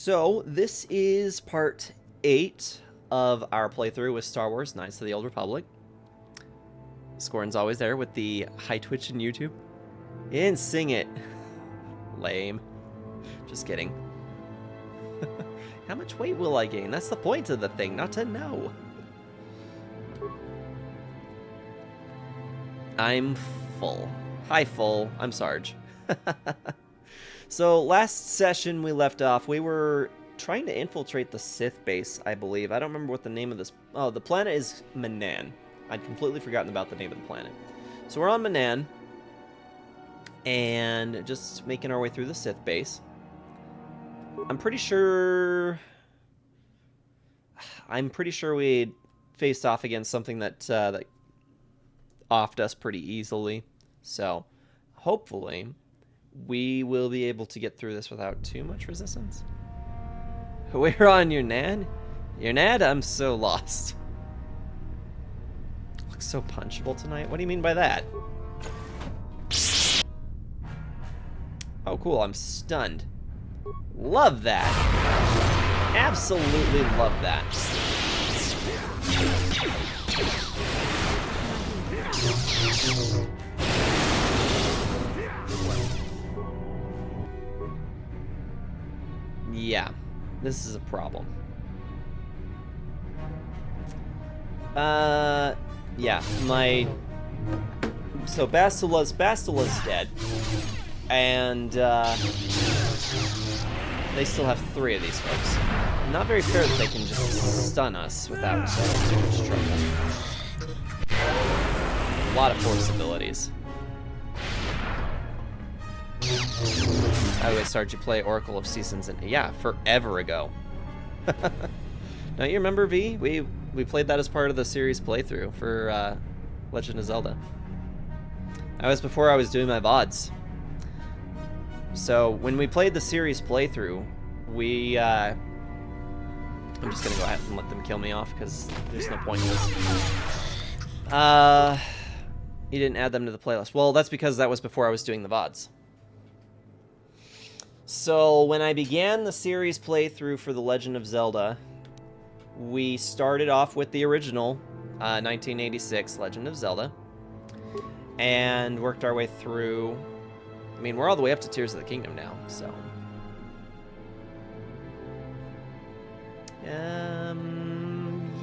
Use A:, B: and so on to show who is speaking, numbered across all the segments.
A: So, this is part 8 of our playthrough with Star Wars Knights of the Old Republic. Scorn's always there with the high Twitch and YouTube. And sing it. Lame. Just kidding. How much weight will I gain? That's the point of the thing, not to know. I'm full. Hi, full. I'm Sarge. So, last session we left off, we were trying to infiltrate the Sith base, I believe. I don't remember what the name of this... Oh, the planet is Manaan. I'd completely forgotten about the name of the planet. So we're on Manaan, and just making our way through the Sith base. I'm pretty sure we faced off against something that that offed us pretty easily. So hopefully we will be able to get through this without too much resistance. We're on Yunnan? Yunnan? I'm so lost. Looks so punchable tonight. What do you mean by that? Oh, cool. I'm stunned. Love that. Absolutely love that. Yeah, this is a problem. Yeah, so Bastila's dead, and they still have 3 of these folks. Not very fair that they can just stun us without too much trouble. A lot of force abilities. I always started to play Oracle of Seasons, and yeah, forever ago. Don't you remember, V? We played that as part of the series playthrough for Legend of Zelda. That was before I was doing my VODs. So when we played the series playthrough, we I'm just gonna go ahead and let them kill me off because there's no point in this. You didn't add them to the playlist. Well, that's because that was before I was doing the VODs. So when I began the series playthrough for The Legend of Zelda, we started off with the original 1986 Legend of Zelda and worked our way through. I mean, we're all the way up to Tears of the Kingdom now, so.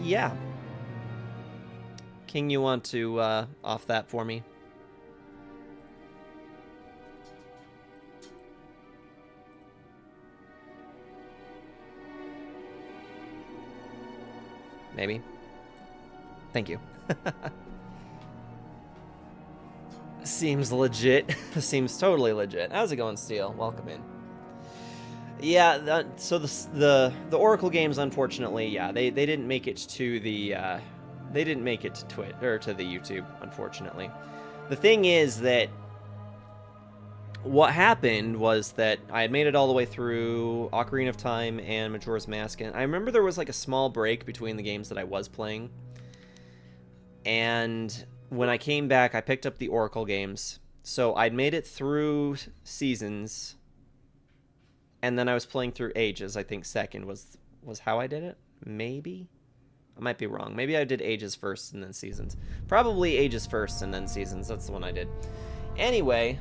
A: Yeah. King, you want to off that for me? Maybe. Thank you. Seems legit. Seems totally legit. How's it going, Steel? Welcome in. Yeah, so the Oracle games, unfortunately, yeah, they didn't make it to the they didn't make it to Twitch or to the YouTube, unfortunately. The thing is that what happened was that I had made it all the way through Ocarina of Time and Majora's Mask, and I remember there was like a small break between the games that I was playing. And when I came back, I picked up the Oracle games. So I'd made it through Seasons, and then I was playing through Ages. I think second was how I did it. Maybe? I might be wrong. Maybe I did Ages first and then Seasons. Probably Ages first and then Seasons. That's the one I did. Anyway,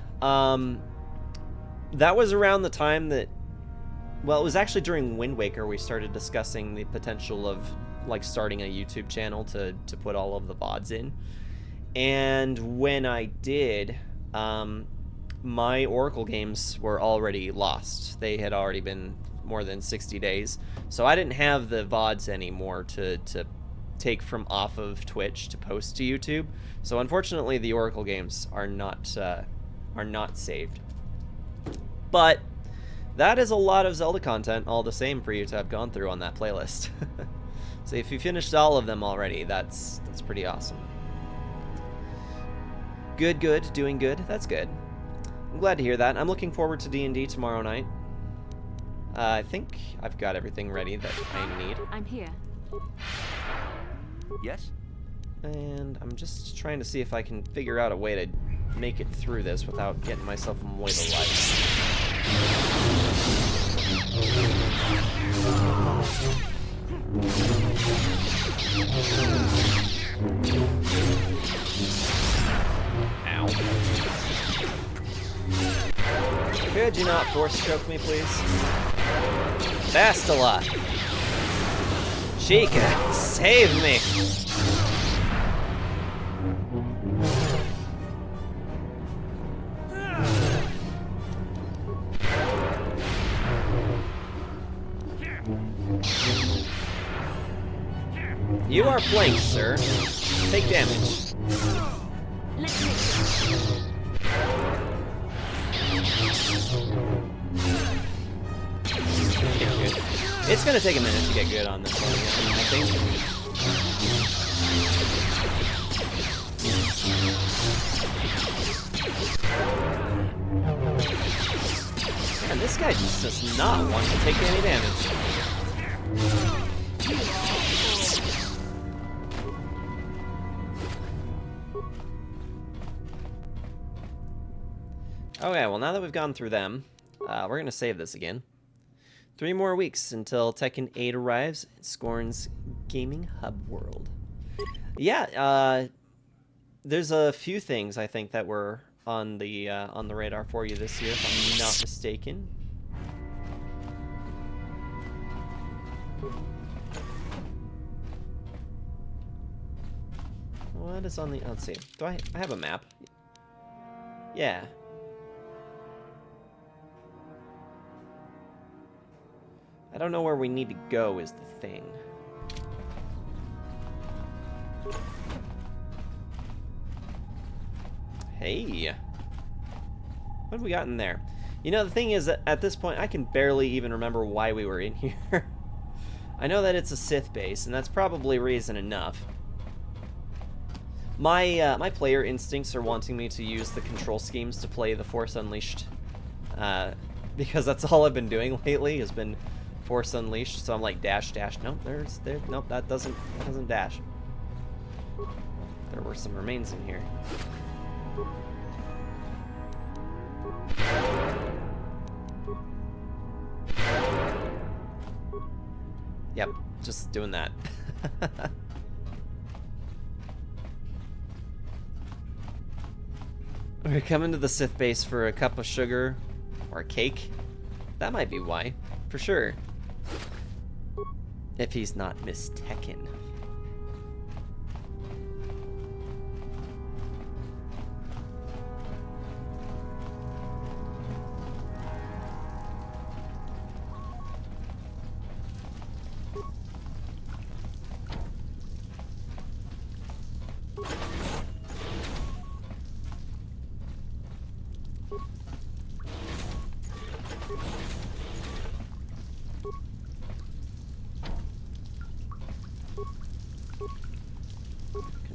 A: that was around the time that, well, it was actually during Wind Waker we started discussing the potential of like starting a YouTube channel to put all of the VODs in. And when I did, my Oracle games were already lost. They had already been more than 60 days. So I didn't have the VODs anymore to take from off of Twitch to post to YouTube. So unfortunately, the Oracle games are not saved. But that is a lot of Zelda content all the same for you to have gone through on that playlist. So if you finished all of them already, that's pretty awesome. Good, doing good. That's good. I'm glad to hear that. I'm looking forward to D&D tomorrow night. I think I've got everything ready that I need.
B: I'm here.
C: Yes?
A: And I'm just trying to see if I can figure out a way to make it through this without getting myself in way to life. Could you not force choke me, please? Bastila! Chica, save me! You are flanked, sir. Take damage. It's gonna take a minute to get good on this one, I think. Man, this guy just does not want to take any damage. Okay, well now that we've gone through them, we're gonna save this again. 3 more weeks until Tekken 8 arrives in Scorn's gaming hub world. Yeah, there's a few things I think that were on the radar for you this year, if I'm not mistaken. What is on the? Let's see. Do I have a map? Yeah. I don't know where we need to go is the thing. Hey. What have we got in there? You know, the thing is that at this point, I can barely even remember why we were in here. I know that it's a Sith base, and that's probably reason enough. My player instincts are wanting me to use the control schemes to play the Force Unleashed. Because that's all I've been doing lately, has been Force Unleashed, so I'm like dash. Nope, nope, that doesn't dash. There were some remains in here. Yep, just doing that. We're coming to the Sith base for a cup of sugar or a cake. That might be why, for sure. If he's not Miss Tekken.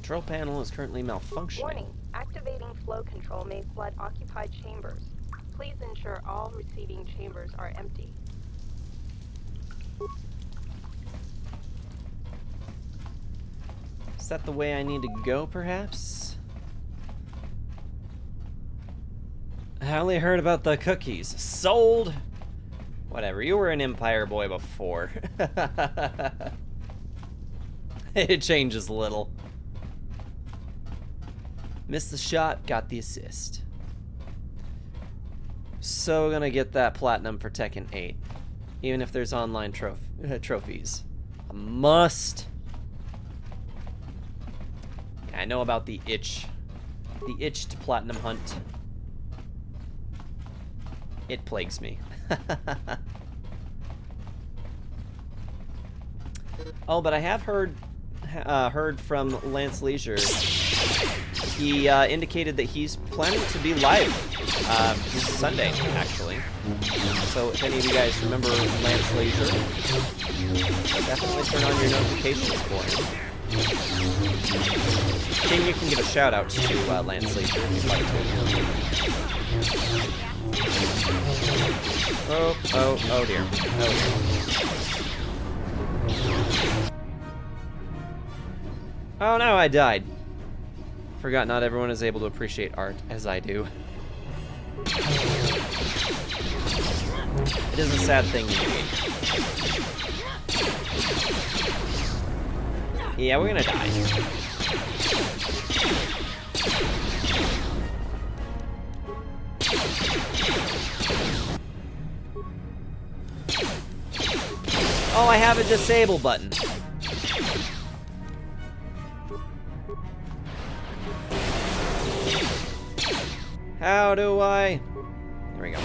A: Control panel is currently malfunctioning.
B: Warning, activating flow control may flood occupied chambers. Please ensure all receiving chambers are empty.
A: Is that the way I need to go, perhaps? I only heard about the cookies. Sold! Whatever, you were an Empire boy before. It changes a little. Missed the shot, got the assist. So gonna get that platinum for Tekken 8. Even if there's online trophies. A must. Yeah, I know about the itch. The itch to platinum hunt. It plagues me. Oh, but I have heard from Lance Leisure. He indicated that he's planning to be live this Sunday, actually. So if any of you guys remember Lance Leisure, definitely turn on your notifications for him. King, you can give a shout out to Lance Leisure if you'd like to. Oh dear. Oh no, I died. Forgot not everyone is able to appreciate art as I do. It is a sad thing indeed. Yeah, we're gonna die. Oh, I have a disable button. How do I... There we go.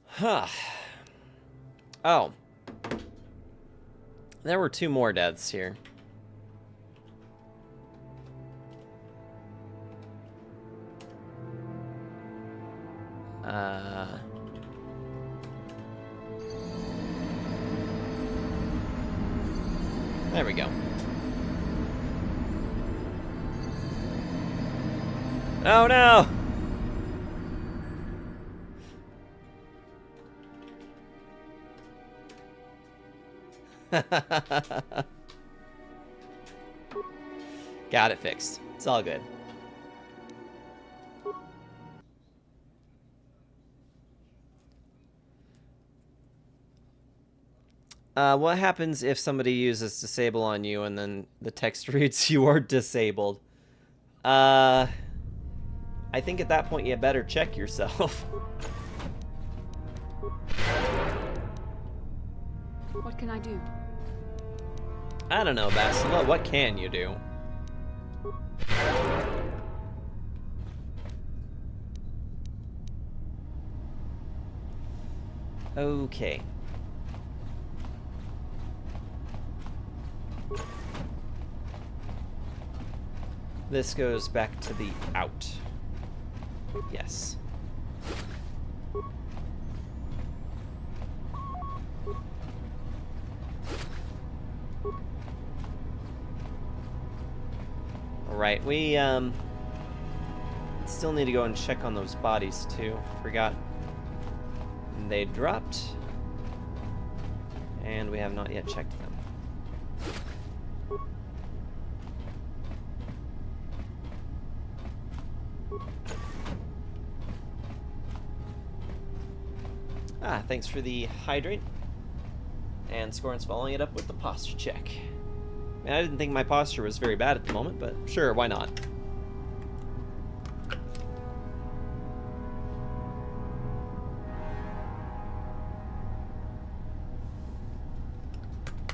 A: Huh. Oh. There were 2 more deaths here. There we go. Oh no! Got it fixed. It's all good. What happens if somebody uses disable on you and then the text reads you are disabled? I think at that point you better check yourself.
C: What can I do?
A: I don't know, Bastila. What can you do? Okay. This goes back to the out. Yes. Alright, we still need to go and check on those bodies too. Forgot they dropped. And we have not yet checked them. Ah, thanks for the hydrate. And Scorn's following it up with the posture check. I mean, I didn't think my posture was very bad at the moment, but sure, why not?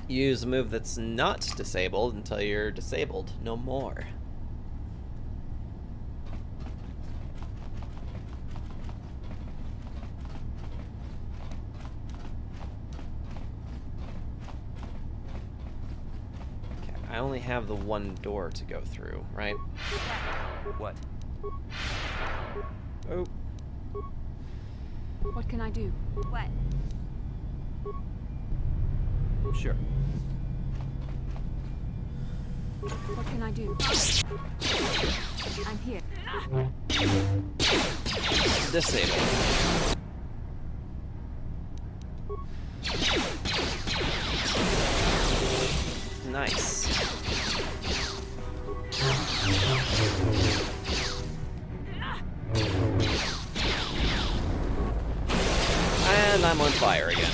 A: Use a move that's not disabled until you're disabled no more. I only have the one door to go through, right?
D: What?
A: Oh.
C: What can I do?
B: What?
D: Sure.
C: What can I do? I'm here.
A: Disabled. Nice. And I'm on fire again.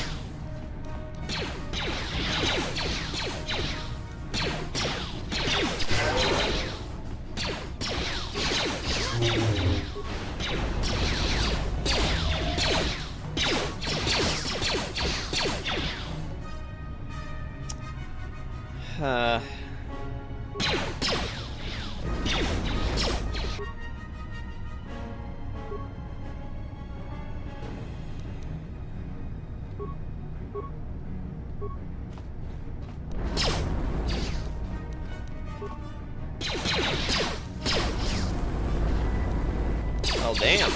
A: Oh, damn.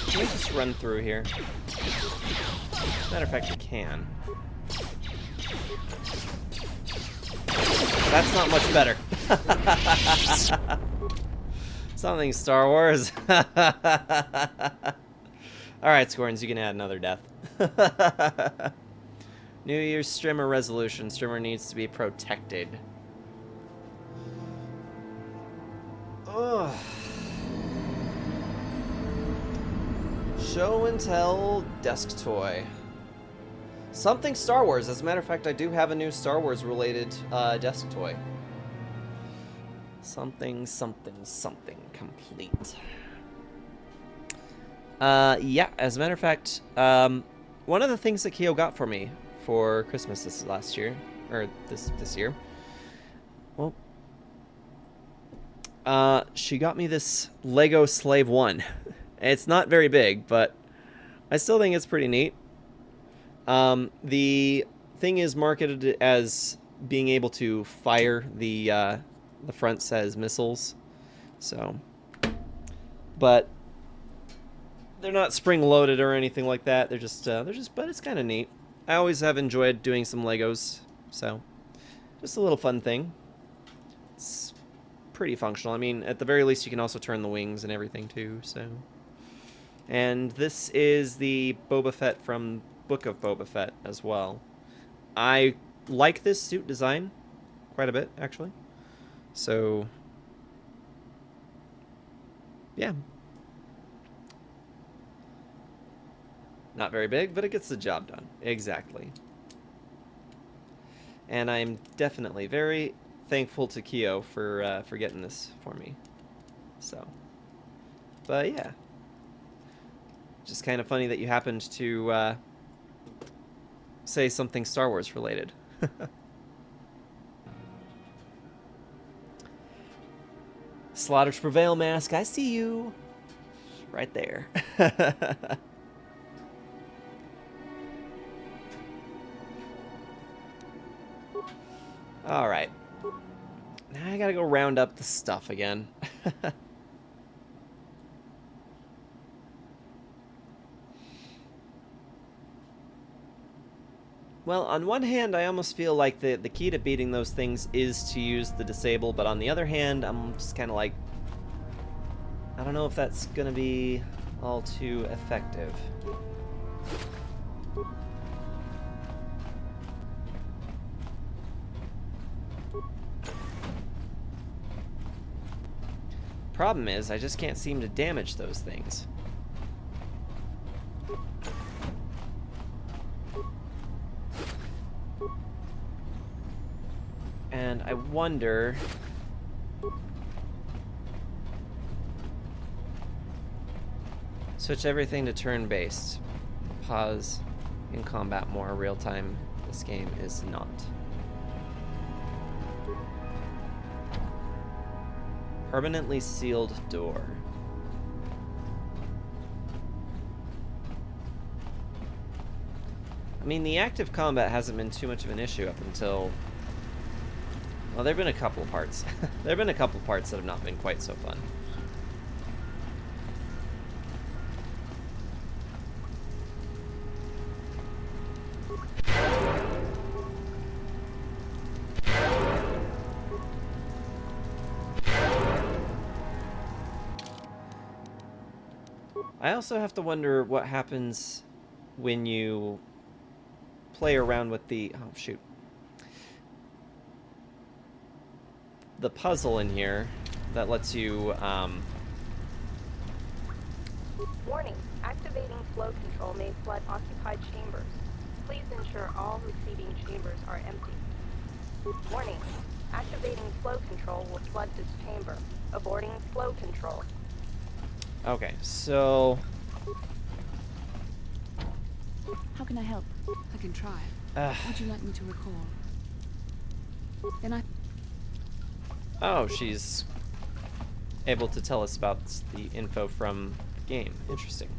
A: Can we just run through here? Matter of fact, we can. That's not much better. Something Star Wars. Alright, Scorns, you can add another death. New Year's streamer resolution. Streamer needs to be protected. Ugh. Show and tell desk toy. Something Star Wars. As a matter of fact, I do have a new Star Wars related desk toy. Something complete. Yeah, as a matter of fact, one of the things that Keo got for me for Christmas this last year, or this year, well, she got me this Lego Slave 1. It's not very big, but I still think it's pretty neat. The thing is marketed as being able to fire the front says missiles, so, but they're not spring loaded or anything like that. They're just, but it's kind of neat. I always have enjoyed doing some Legos, so just a little fun thing. It's pretty functional. I mean, at the very least, you can also turn the wings and everything too, so. And this is the Boba Fett from Book of Boba Fett as well. I like this suit design quite a bit, actually. So, yeah. Not very big, but it gets the job done. Exactly. And I'm definitely very thankful to Keo for getting this for me. So, but yeah. Just kind of funny that you happened to say something Star Wars related. Slaughter to Prevail mask, I see you. Right there. Alright. Now I gotta go round up the stuff again. Well, on one hand, I almost feel like the key to beating those things is to use the disable, but on the other hand, I'm just kind of like, I don't know if that's going to be all too effective. Problem is, I just can't seem to damage those things. And I wonder... Switch everything to turn-based. Pause in combat more real-time. This game is not. Permanently sealed door. I mean, the active combat hasn't been too much of an issue up until... Well, there have been a couple of parts. There have been a couple of parts that have not been quite so fun. I also have to wonder what happens when you play around with the... Oh, shoot. The puzzle in here that lets you,
B: Warning. Activating flow control may flood occupied chambers. Please ensure all receiving chambers are empty. Warning. Activating flow control will flood this chamber. Aborting flow control.
A: Okay, so...
C: How can I help? I can try. Would you like me to recall? Then I...
A: Oh, she's able to tell us about the info from the game. Interesting.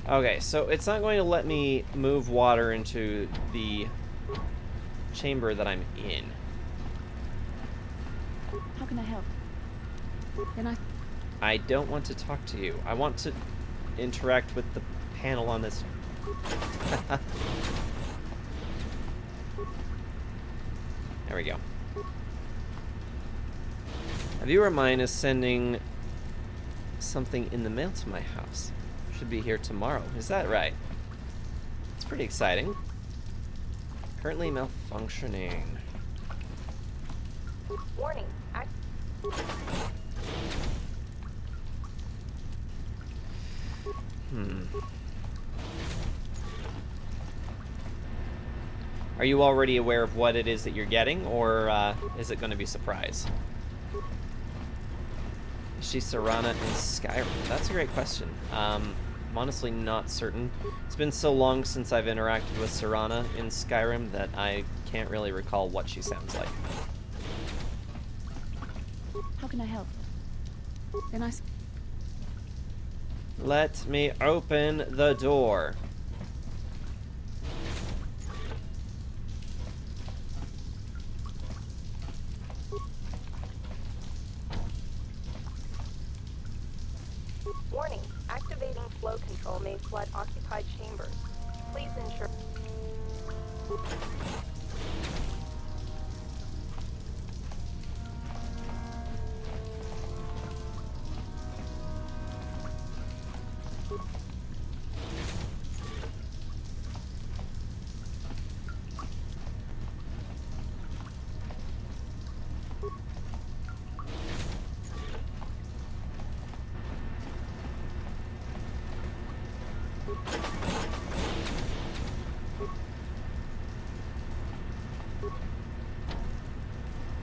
A: Okay, so it's not going to let me move water into the chamber that I'm in.
C: How can I help? Then
A: I don't want to talk to you. I want to interact with the panel on this. There we go. A viewer of mine is sending something in the mail to my house. Should be here tomorrow. Is that right? It's pretty exciting. Currently malfunctioning.
B: Warning.
A: Are you already aware of what it is that you're getting, or is it going to be a surprise? Is she Serana in Skyrim? That's a great question. I'm honestly not certain. It's been so long since I've interacted with Serana in Skyrim that I can't really recall what she sounds like.
C: How can I help? Then
A: Let me open the door.
B: Warning, activating flow control may flood occupied chambers. Please ensure...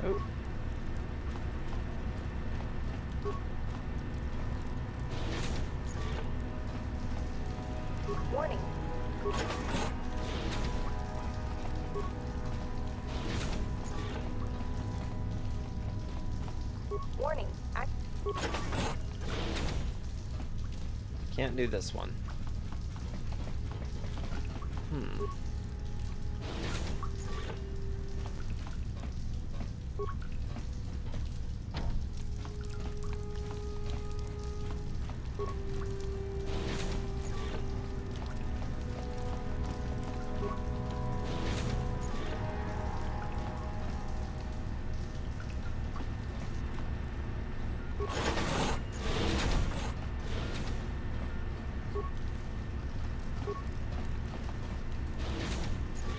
A: Oh.
B: Warning. Warning.
A: Can't do this one.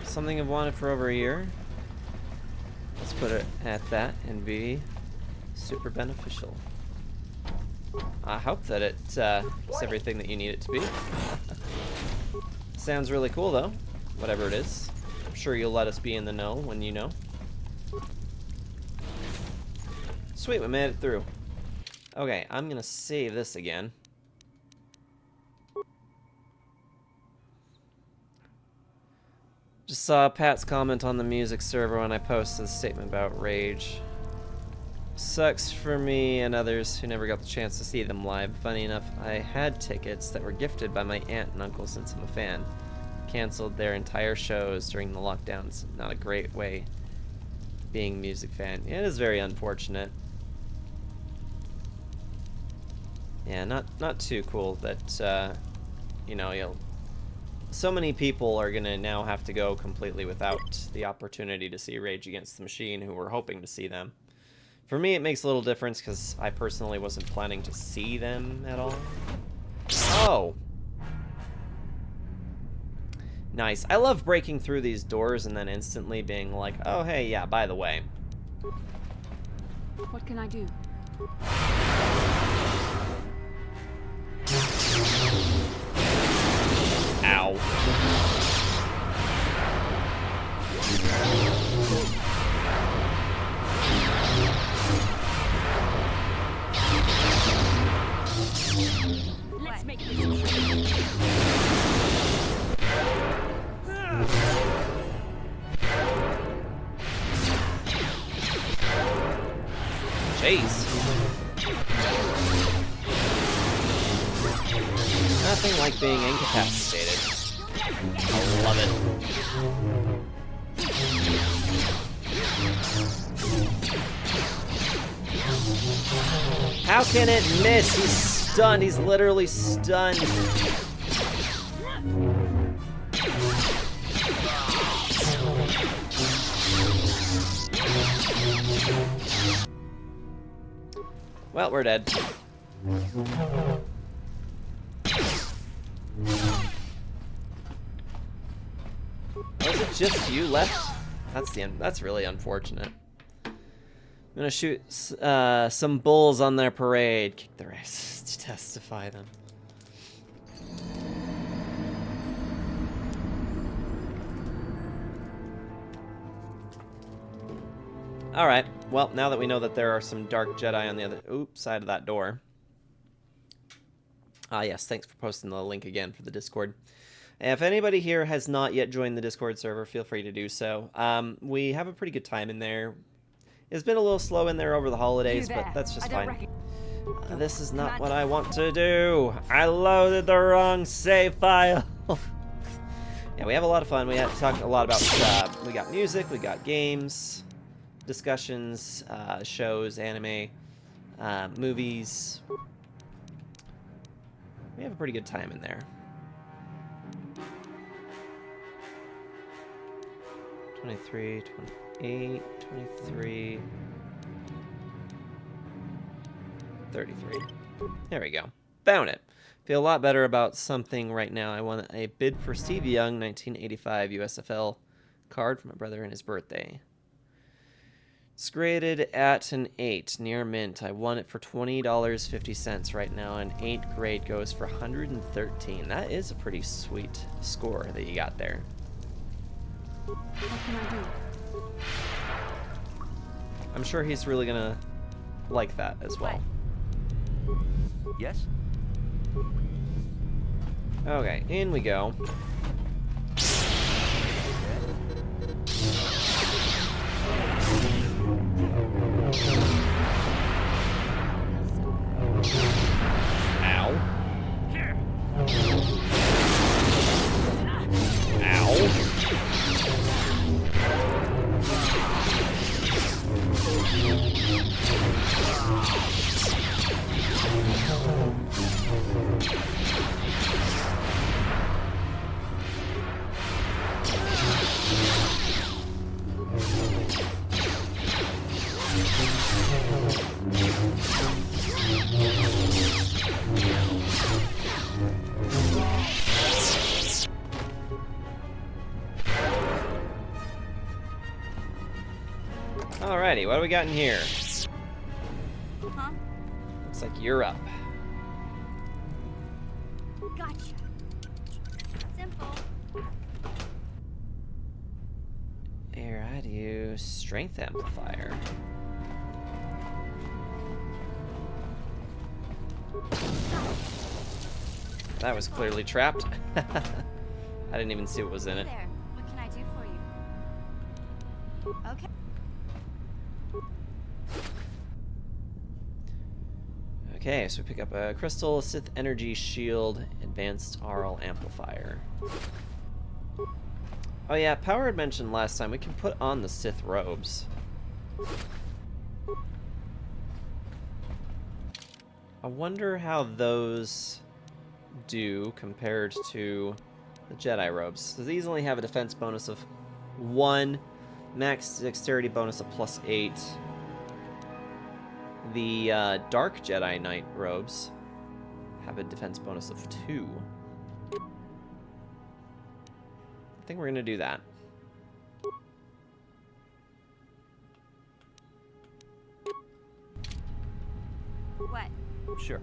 A: Something I've wanted for over a year. Let's put it at that and be super beneficial. I hope that it's everything that you need it to be. Sounds really cool though, whatever it is. I'm sure you'll let us be in the know when you know. Sweet, we made it through. Okay, I'm gonna save this again. Just saw Pat's comment on the music server when I posted a statement about Rage. Sucks for me and others who never got the chance to see them live. Funny enough, I had tickets that were gifted by my aunt and uncle since I'm a fan. Cancelled their entire shows during the lockdowns. Not a great way being a music fan. It is very unfortunate. Yeah, not too cool that, you know, so many people are gonna now have to go completely without the opportunity to see Rage Against the Machine who were hoping to see them. For me, it makes a little difference because I personally wasn't planning to see them at all. Oh! Nice. I love breaking through these doors and then instantly being like, oh, hey, yeah, by the way.
C: What can I do?
A: Ow.
C: Let's make this.
A: Jeez. Nothing like being incapacitated. I love it. How can it miss? He's stunned. He's literally stunned. Well, we're dead. Was it just you left? That's really unfortunate. I'm gonna shoot some bulls on their parade. Kick their asses to testify them. Alright, well, now that we know that there are some dark Jedi on the other side of that door. Ah, yes, thanks for posting the link again for the Discord. And if anybody here has not yet joined the Discord server, feel free to do so. We have a pretty good time in there. It's been a little slow in there over the holidays, but that's just fine. This is not what I want to do. I loaded the wrong save file. Yeah, we have a lot of fun. We had to talk a lot about, we got music, we got games, discussions, shows, anime, movies. We have a pretty good time in there. 23, 28, 23, 33. There we go. Found it. Feel a lot better about something right now. I won a bid for Steve Young 1985 USFL card for my brother and his birthday. It's graded at an 8, near mint. I won it for $20.50 right now. An 8 grade goes for 113. That is a pretty sweet score that you got there.
C: What can I do?
A: I'm sure he's really gonna like that as well.
D: Yes?
A: Okay, in we go. Ow. Ow. Alrighty, what do we got in here?
E: Huh?
A: Looks like you're up.
E: Gotcha. Simple.
A: Here, I do strength amplifier. That was clearly trapped. I didn't even see what was in it.
E: There. What can I do for you? Okay.
A: Okay, so we pick up a crystal, a Sith energy shield, advanced aural amplifier. Oh yeah, Power had mentioned last time we can put on the Sith robes. I wonder how those do compared to the Jedi robes. So these only have a defense bonus of 1, max dexterity bonus of +8. The Dark Jedi Knight robes have a defense bonus of 2. I think we're gonna do that.
E: What?
D: Sure.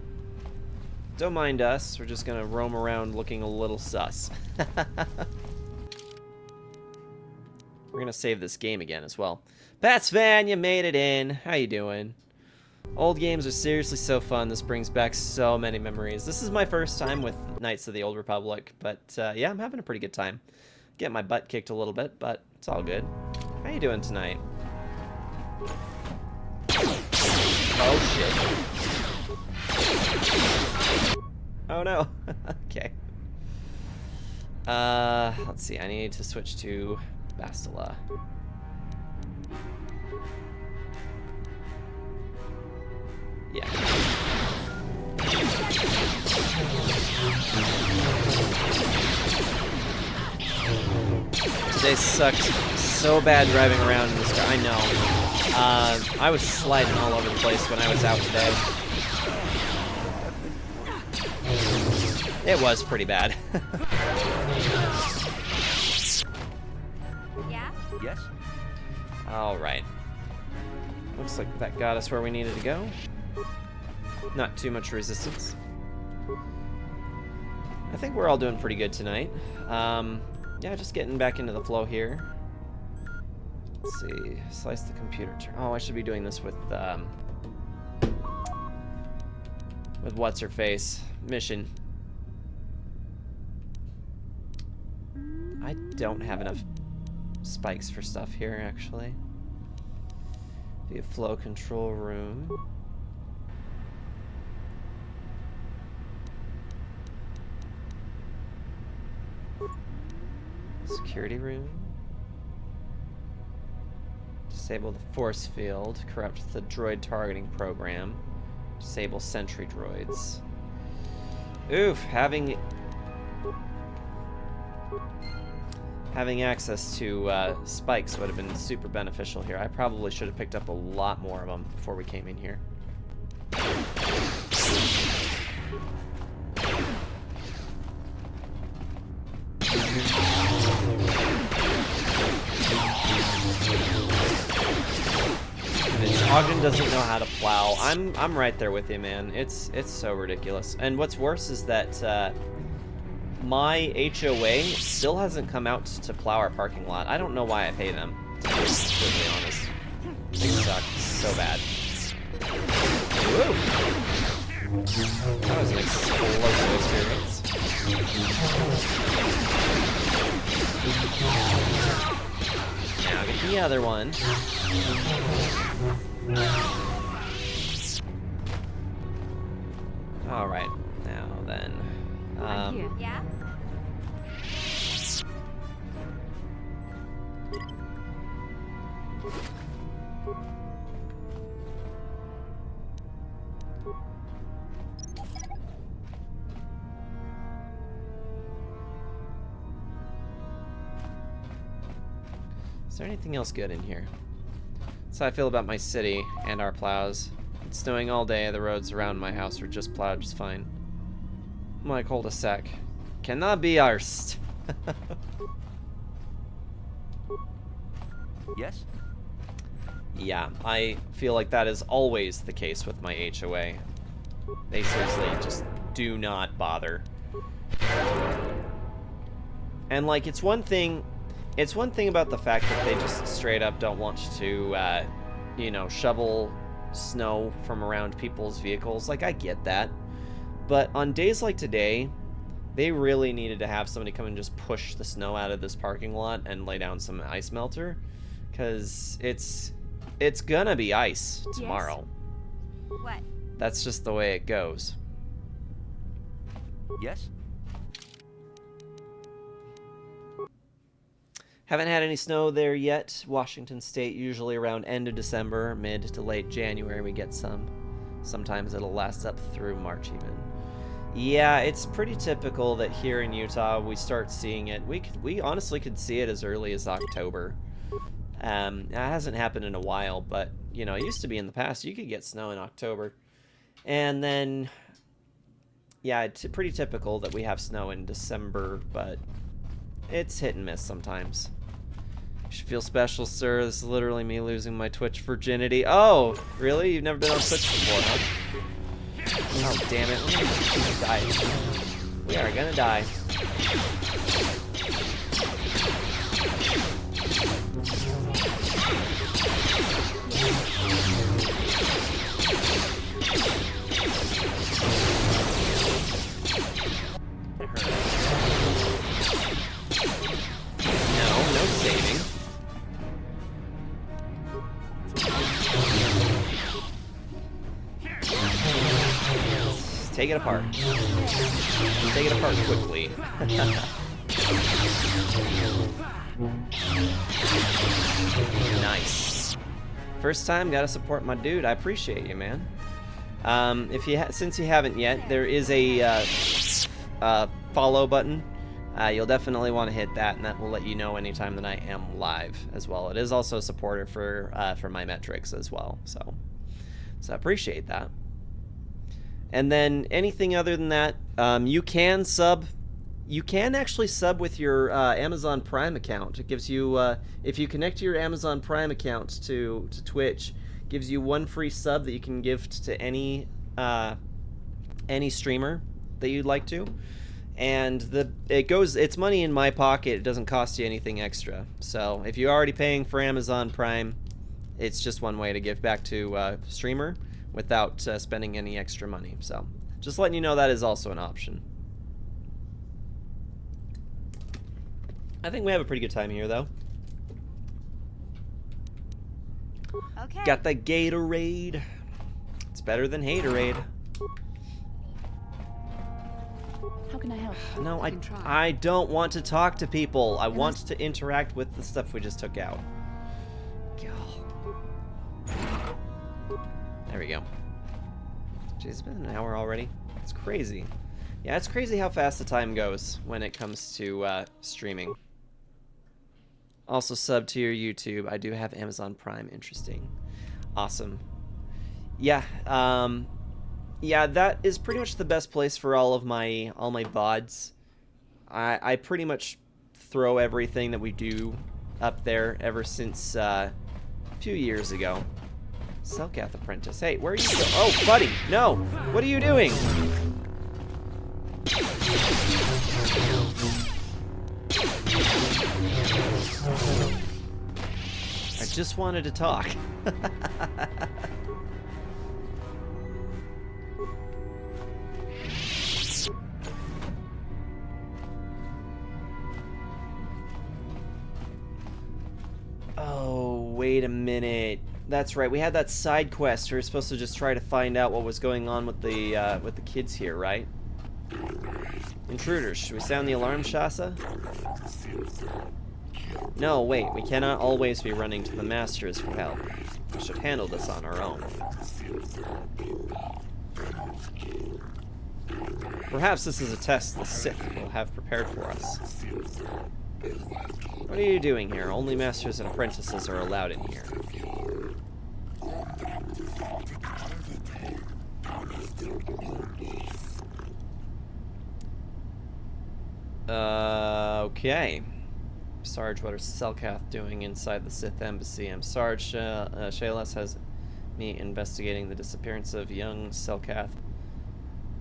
A: Don't mind us, we're just gonna roam around looking a little sus. We're gonna save this game again as well. Bats Van, you made it in. How you doing? Old games are seriously so fun. This brings back so many memories. This is my first time with Knights of the Old Republic, but yeah, I'm having a pretty good time. Getting my butt kicked a little bit, but it's all good. How you doing tonight? Oh shit. Oh no. Okay. Let's see. I need to switch to Bastila. Yeah. Today sucked so bad driving around in this car. I know. I was sliding all over the place when I was out today. It was pretty bad.
E: Yeah?
D: Yes?
A: Alright. Looks like that got us where we needed to go. Not too much resistance. I think we're all doing pretty good tonight. Yeah, just getting back into the flow here. Let's see. Slice the computer. Oh, I should be doing this with what's her face mission. I don't have enough spikes for stuff here, actually. The flow control room. Security room. Disable the force field. Corrupt the droid targeting program. Disable sentry droids. Oof, having access to spikes would have been super beneficial here. I probably should have picked up a lot more of them before we came in here. Ogden doesn't know how to plow. I'm right there with you, man. It's so ridiculous. And what's worse is that my HOA still hasn't come out to plow our parking lot. I don't know why I pay them, to be completely honest. They suck so bad. Woo! That was an explosive experience. Now get the other one. Alright, now then.
E: I'm here. Yeah?
A: Is there anything else good in here? That's how I feel about my city and our plows. It's snowing all day, the roads around my house are just plowed just fine. My cul-de-sac cannot be arsed.
D: Yes?
A: Yeah, I feel like that is always the case with my HOA. They seriously just do not bother. And like, it's one thing about the fact that they just straight up don't want to, you know, shovel snow from around people's vehicles. Like, I get that. But on days like today, they really needed to have somebody come and just push the snow out of this parking lot and lay down some ice melter. Because it's gonna be ice tomorrow.
E: Yes? What?
A: That's just the way it goes.
D: Yes?
A: Haven't had any snow there yet. Washington State, usually around end of December, mid to late January we get some. Sometimes it'll last up through March even. Yeah, it's pretty typical that here in Utah we start seeing it. We honestly could see it as early as October. It hasn't happened in a while, but you know, it used to be in the past you could get snow in October. And then, yeah, it's pretty typical that we have snow in December, but it's hit and miss sometimes. You should feel special, sir. This is literally me losing my Twitch virginity. Oh, really? You've never been on Twitch before, huh? Oh, damn it. We're gonna die. We are gonna die. No saving. Take it apart. Take it apart quickly. Nice. First time, gotta support my dude. I appreciate you, man. Since you haven't yet, there is a follow button. You'll definitely want to hit that, and that will let you know anytime that I am live as well. It is also a supporter for my metrics as well, so I appreciate that. And then anything other than that, you can sub. You can actually sub with your Amazon Prime account. It gives you, if you connect your Amazon Prime account to Twitch, gives you one free sub that you can give to any streamer that you'd like to. And it's money in my pocket. It doesn't cost you anything extra. So if you're already paying for Amazon Prime, it's just one way to give back to streamer without spending any extra money. So just letting you know that is also an option. I think we have a pretty good time here, though.
E: Okay.
A: Got the Gatorade. It's better than Haterade.
C: How can I help?
A: No,
C: I can try.
A: I don't want to talk to people. I want to interact with the stuff we just took out. There we go. Jeez, it's been an hour already. It's crazy. Yeah, it's crazy how fast the time goes when it comes to streaming. Also, sub to your YouTube. I do have Amazon Prime. Interesting. Awesome. Yeah, yeah, that is pretty much the best place for all my VODs. I pretty much throw everything that we do up there ever since a few years ago. Selkath Apprentice. Hey, where are you going? Oh, buddy, no! What are you doing? I just wanted to talk. Oh, wait a minute. That's right. We had that side quest. We were supposed to just try to find out what was going on with the kids here, right? Intruders. Should we sound the alarm, Shasa? No, wait. We cannot always be running to the masters for help. We should handle this on our own. Perhaps this is a test the Sith will have prepared for us. What are you doing here? Only masters and apprentices are allowed in here. Okay. Sarge, what are Selkath doing inside the Sith Embassy? I'm Sarge. Shaylas has me investigating the disappearance of young Selkath.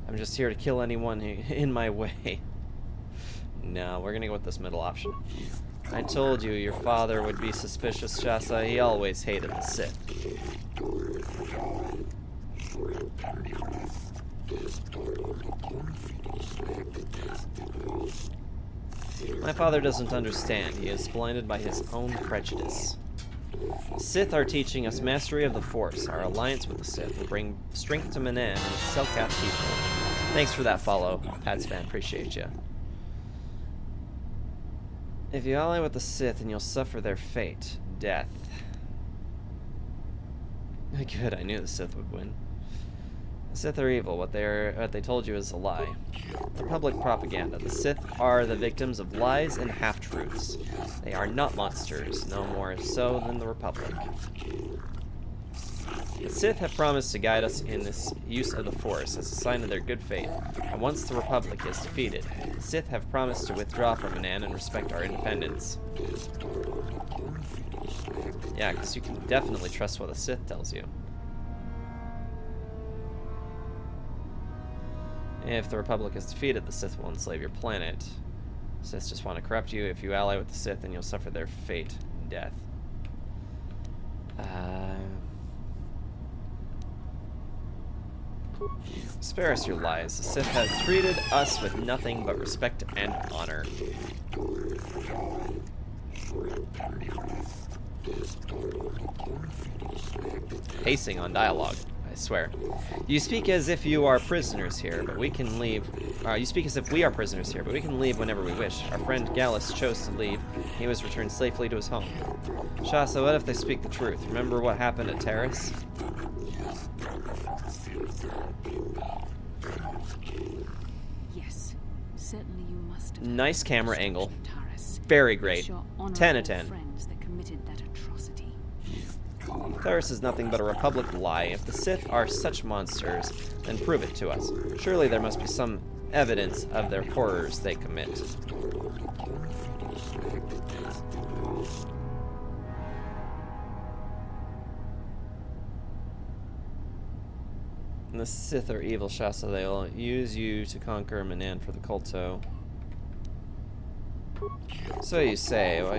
A: I'm just here to kill anyone in my way. No, we're gonna go with this middle option. I told you your father would be suspicious, Shasa. He always hated the Sith. My father doesn't understand. He is blinded by his own prejudice. The Sith are teaching us mastery of the Force. Our alliance with the Sith will bring strength to Manaan and the Selkath people. Thanks for that follow, Pats fan. Appreciate you. If you ally with the Sith, then you'll suffer their fate, death. Good, I knew the Sith would win. The Sith are evil. What they told you is a lie. Republic propaganda. The Sith are the victims of lies and half-truths. They are not monsters, no more so than the Republic. The Sith have promised to guide us in this use of the Force as a sign of their good faith, and once the Republic is defeated, the Sith have promised to withdraw from Manaan and respect our independence. Yeah, because you can definitely trust what the Sith tells you. If the Republic is defeated, the Sith will enslave your planet. The Sith just want to corrupt you. If you ally with the Sith, then you'll suffer their fate, death. Spare us your lies. The Sith has treated us with nothing but respect and honor. Pacing on dialogue, I swear. You speak as if you are prisoners here, but we can leave. You speak as if we are prisoners here, but we can leave whenever we wish. Our friend Gallus chose to leave. He was returned safely to his home. Shasa, what if they speak the truth? Remember what happened at Terrace?
C: Yes, certainly you must have.
A: Nice camera angle.
C: Taris.
A: Very great.
C: Your
A: 10
C: honorable
A: of 10.
C: friends that committed that atrocity.
A: Taris is nothing but a Republic lie. If the Sith are such monsters, then prove it to us. Surely there must be some evidence of their horrors they commit. And the Sith are evil, Shasta. They will use you to conquer Manan for the Culto. So you say. Why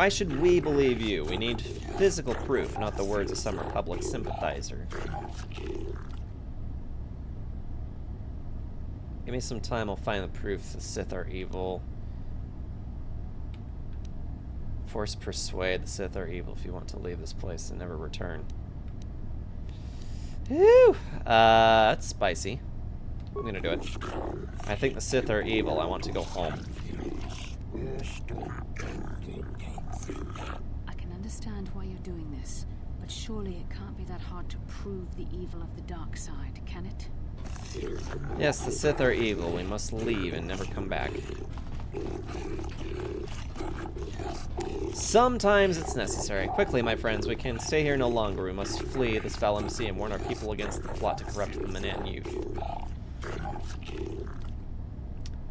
A: should we believe you? We need physical proof, not the words of some Republic sympathizer. Give me some time, I'll find the proof the Sith are evil. Force persuade, the Sith are evil if you want to leave this place and never return. Whew! That's spicy. I'm gonna do it. I think the Sith are evil, I want to go home.
C: I can understand why you're doing this, but surely it can't be that hard to prove the evil of the dark side, can it?
A: Yes, the Sith are evil. We must leave and never come back. Sometimes it's necessary. Quickly, my friends, we can stay here no longer. We must flee this foul embassy and warn our people against the plot to corrupt the Manan youth.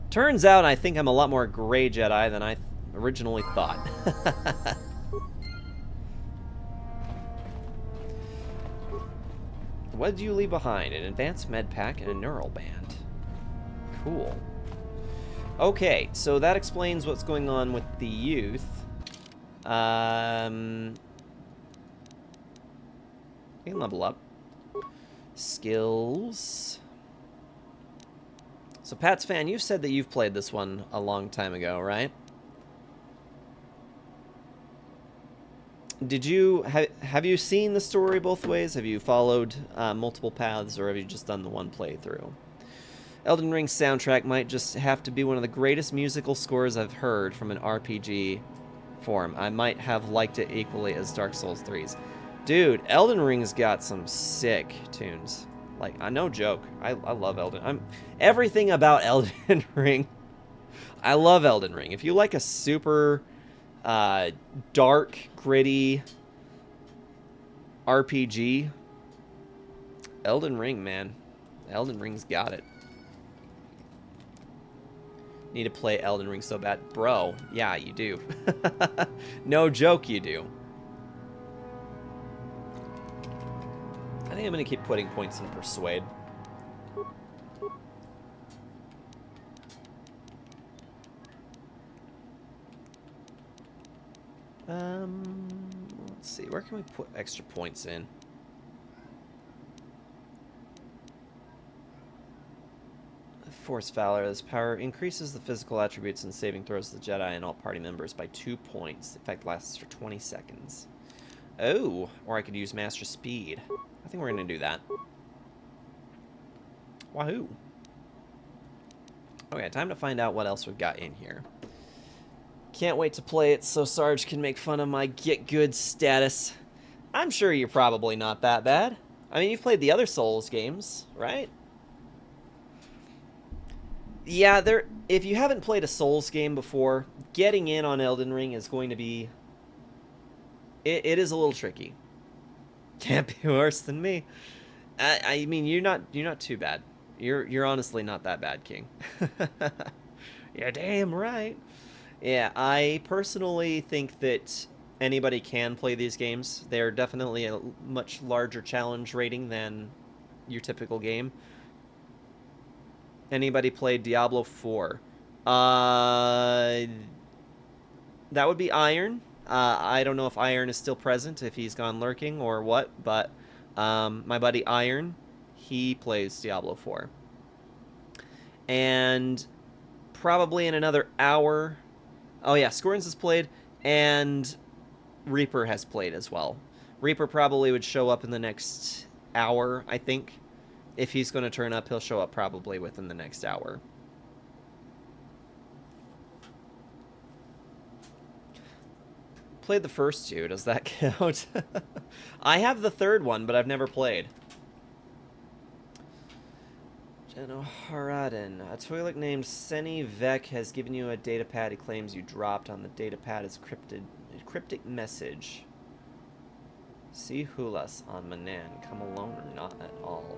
A: Turns out I think I'm a lot more Grey Jedi than I originally thought. What did you leave behind? An advanced med pack and a neural band. Cool. Okay, so that explains what's going on with the youth. You can level up. Skills. So Pat's Fan, you said that you've played this one a long time ago, right? Did you have you seen the story both ways? Have you followed multiple paths, or have you just done the one playthrough? Elden Ring's soundtrack might just have to be one of the greatest musical scores I've heard from an RPG form. I might have liked it equally as Dark Souls 3's. Dude, Elden Ring's got some sick tunes. Like, no joke. I love everything about Elden Ring. I love Elden Ring. If you like a super dark, gritty RPG, Elden Ring, man. Elden Ring's got it. Need to play Elden Ring so bad. Bro, yeah, you do. No joke, you do. I think I'm going to keep putting points in Persuade. Let's see. Where can we put extra points in? Force Valor. This power increases the physical attributes and saving throws of the Jedi and all party members by 2 points. The effect lasts for 20 seconds. Oh, or I could use Master Speed. I think we're going to do that. Wahoo. Okay, time to find out what else we've got in here. Can't wait to play it so Sarge can make fun of my get good status. I'm sure you're probably not that bad. I mean, you've played the other Souls games, right? Yeah, if you haven't played a Souls game before, getting in on Elden Ring is going to be... It is a little tricky. Can't be worse than me. I mean, you're not too bad. You're honestly not that bad, King. You're damn right. Yeah, I personally think that anybody can play these games. They're definitely a much larger challenge rating than your typical game. Anybody played Diablo 4? That would be Iron. I don't know if Iron is still present, if he's gone lurking or what, but my buddy Iron, he plays Diablo 4. And probably in another hour... Oh yeah, Scorns has played, and Reaper has played as well. Reaper probably would show up in the next hour, I think. If he's going to turn up, he'll show up probably within the next hour. Played the first two, does that count? I have the third one, but I've never played. Genoharadan. A Twi'lek named Seni Vek has given you a datapad he claims you dropped. On the datapad is a cryptic message. See Hulas on Manan. Come alone or not at all.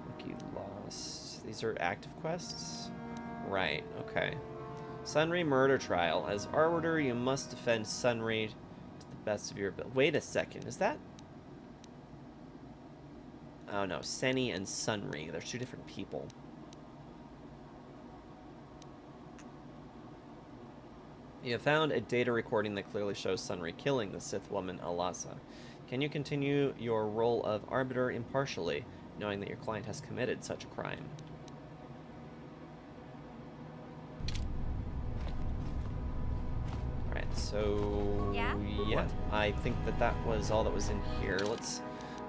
A: Look, you lost. These are active quests? Right, okay. Sunry murder trial. As Arbiter, you must defend Sunry to the best of your ability. Wait a second, is that... Oh no, Senni and Sunri. They're two different people. You have found a data recording that clearly shows Sunri killing the Sith woman Alasa. Can you continue your role of arbiter impartially, knowing that your client has committed such a crime? Alright, so...
E: Yeah?
A: I think that was all that was in here.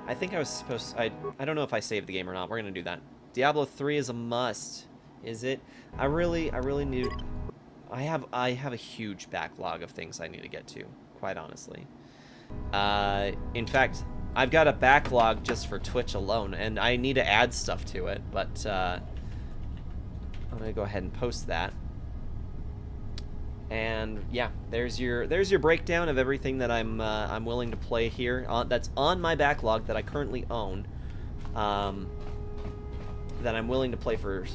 A: I think I was supposed... I don't know if I saved the game or not. We're gonna do that. Diablo 3 is a must. Is it? I really need... I have a huge backlog of things I need to get to, quite honestly. In fact, I've got a backlog just for Twitch alone, and I need to add stuff to it, but I'm gonna go ahead and post that. And yeah, there's your breakdown of everything that I'm willing to play here. That's on my backlog that I currently own. That I'm willing to play for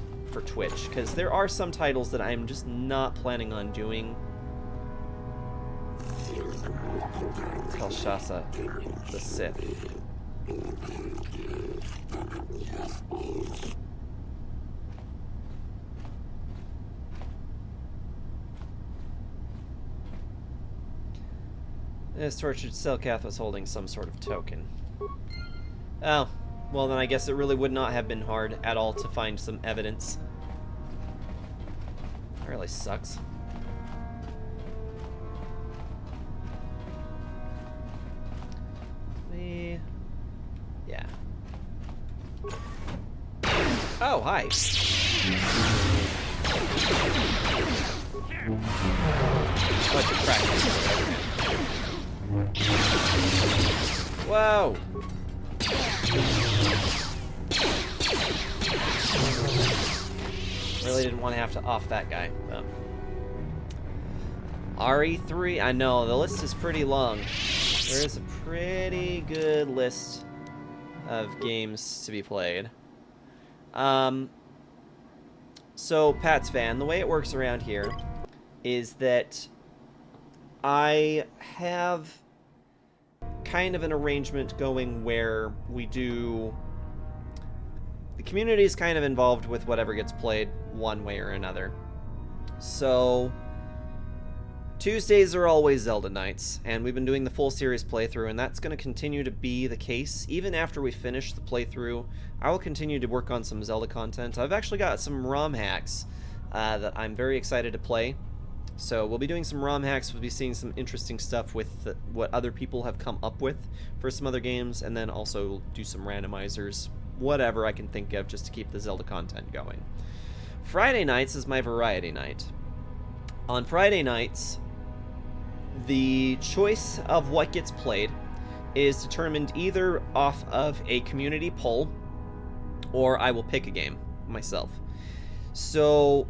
A: Twitch, because there are some titles that I'm just not planning on doing. Tel'Shasa, the Sith. This tortured Selkath was holding some sort of token. Oh, well then I guess it really would not have been hard at all to find some evidence. That really sucks. Yeah. Oh, hi. Bunch of practice. Whoa. Really didn't want to have to off that guy. Oh. RE3, I know, the list is pretty long. There is a pretty good list of games to be played. So, Pat's Fan, the way it works around here is that I have kind of an arrangement going where we do... The community is kind of involved with whatever gets played one way or another. So, Tuesdays are always Zelda nights, and we've been doing the full series playthrough, and that's going to continue to be the case. Even after we finish the playthrough, I will continue to work on some Zelda content. I've actually got some ROM hacks that I'm very excited to play. So we'll be doing some ROM hacks, we'll be seeing some interesting stuff with what other people have come up with for some other games, and then also do some randomizers, whatever I can think of just to keep the Zelda content going. Friday nights is my variety night. On Friday nights, the choice of what gets played is determined either off of a community poll, or I will pick a game myself. So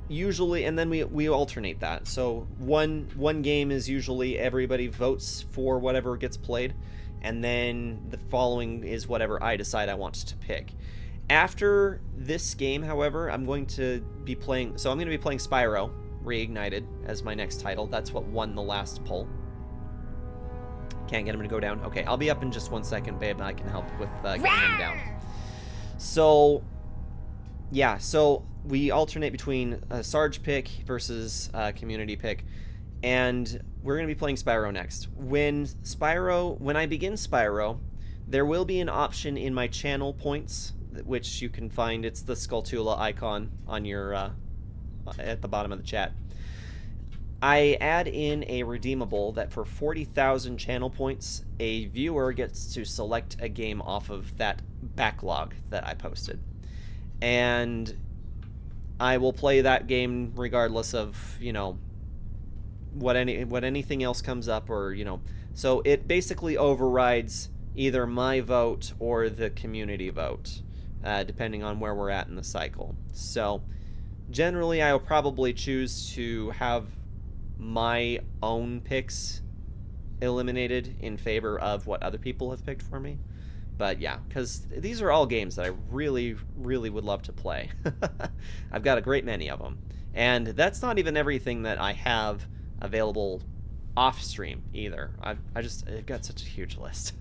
A: usually, and then we alternate that. So one game is usually everybody votes for whatever gets played, and then the following is whatever I decide I want to pick. After this game, however, I'm going to be playing Spyro Reignited as my next title. That's what won the last poll. Can't get him to go down. Okay, I'll be up in just 1 second, babe, and I can help with getting him down. So, yeah, so we alternate between a Sarge pick versus a community pick, and we're going to be playing Spyro next. When I begin Spyro, there will be an option in my channel points, which you can find. It's the Skulltula icon on your at the bottom of the chat. I add in a redeemable that for 40,000 channel points, a viewer gets to select a game off of that backlog that I posted. And I will play that game regardless of, you know, what anything else comes up, or, you know. So it basically overrides either my vote or the community vote, depending on where we're at in the cycle. So generally, I will probably choose to have my own picks eliminated in favor of what other people have picked for me. But yeah, because these are all games that I really, really would love to play. I've got a great many of them. And that's not even everything that I have available off stream either. I've got such a huge list.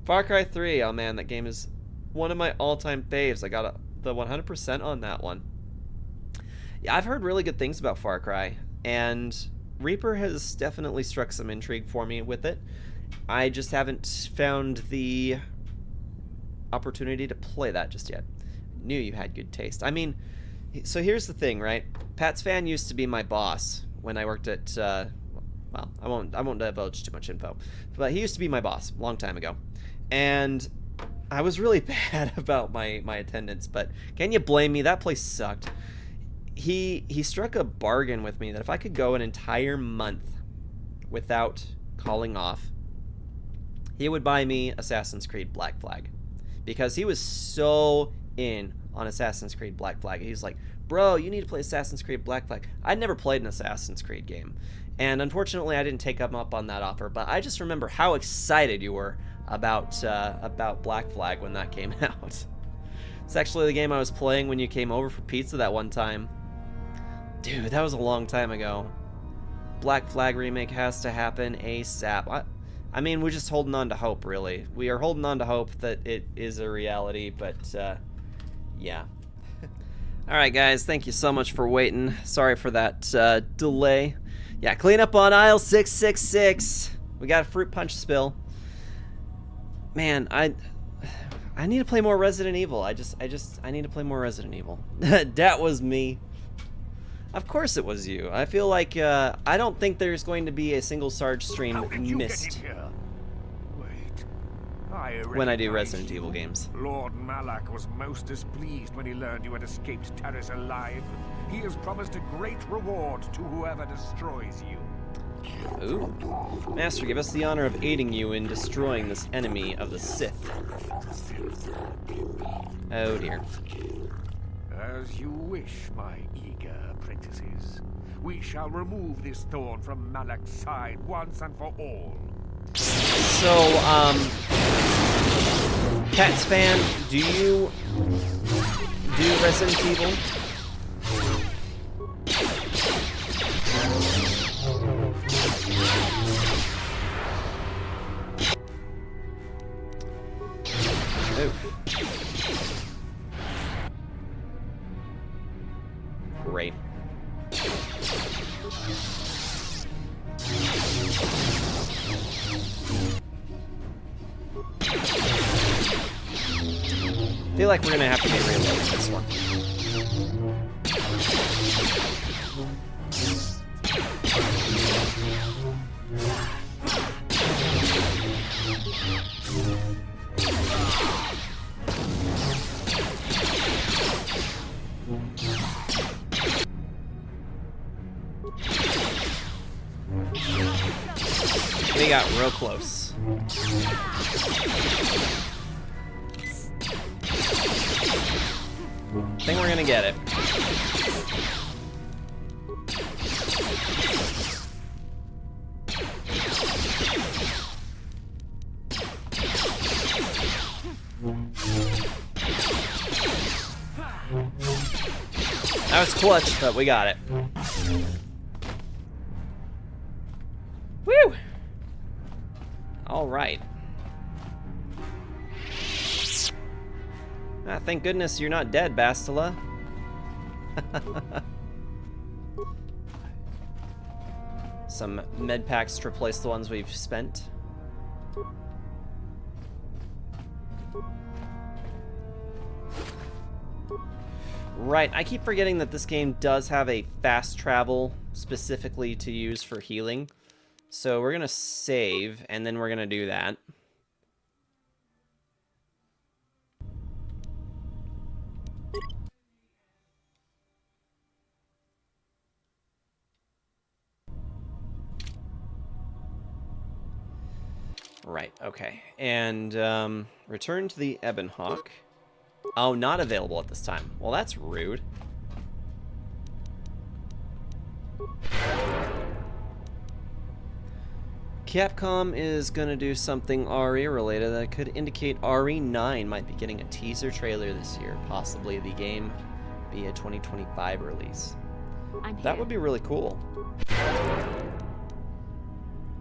A: Far Cry 3, oh man, that game is One of my all-time faves. I got the 100% on that one. Yeah, I've heard really good things about Far Cry, and Reaper has definitely struck some intrigue for me with it. I just haven't found the opportunity to play that just yet. Knew you had good taste. I mean, so here's the thing, right? Pat Svan used to be my boss when I worked at, well, I won't divulge too much info, but he used to be my boss a long time ago, and I was really bad about my attendance. But can you blame me? That place sucked. He struck a bargain with me that if I could go an entire month without calling off, he would buy me Assassin's Creed Black Flag, because he was so in on Assassin's Creed Black Flag. He's like, bro, you need to play Assassin's Creed Black Flag. I'd never played an Assassin's Creed game, and unfortunately I didn't take him up on that offer, but I just remember how excited you were about Black Flag when that came out. It's actually the game I was playing when you came over for pizza that one time. Dude, that was a long time ago. Black Flag remake has to happen ASAP. I mean, we're just holding on to hope, really. We are holding on to hope that it is a reality, but, yeah. Alright, guys, thank you so much for waiting. Sorry for that, delay. Yeah, clean up on aisle 666. We got a fruit punch spill. Man, I need to play more Resident Evil. I need to play more Resident Evil. That was me. Of course it was you. I feel like, I don't think there's going to be a single Sarge stream missed when I do Resident Evil games.
F: Lord Malak was most displeased when he learned you had escaped Terrace alive. He has promised a great reward to whoever destroys you.
A: Ooh. Master, give us the honor of aiding you in destroying this enemy of the Sith. Oh dear.
F: As you wish, my eager apprentices. We shall remove this thorn from Malak's side once and for all.
A: So, Cats fan, do you do Resident Evil? Oh. Great. I feel like we're gonna have to get reloaded this one. We got real close. I think we're gonna get it. That was clutch, but we got it. Woo! All right. Ah, thank goodness you're not dead, Bastila. Some med packs to replace the ones we've spent. Right, I keep forgetting that this game does have a fast travel specifically to use for healing. So we're gonna save, and then we're gonna do that. Right, okay. And return to the Ebon Hawk. Oh, not available at this time. Well, that's rude. Capcom is gonna do something RE related that could indicate RE9 might be getting a teaser trailer this year. Possibly the game be a 2025 release. That would be really cool.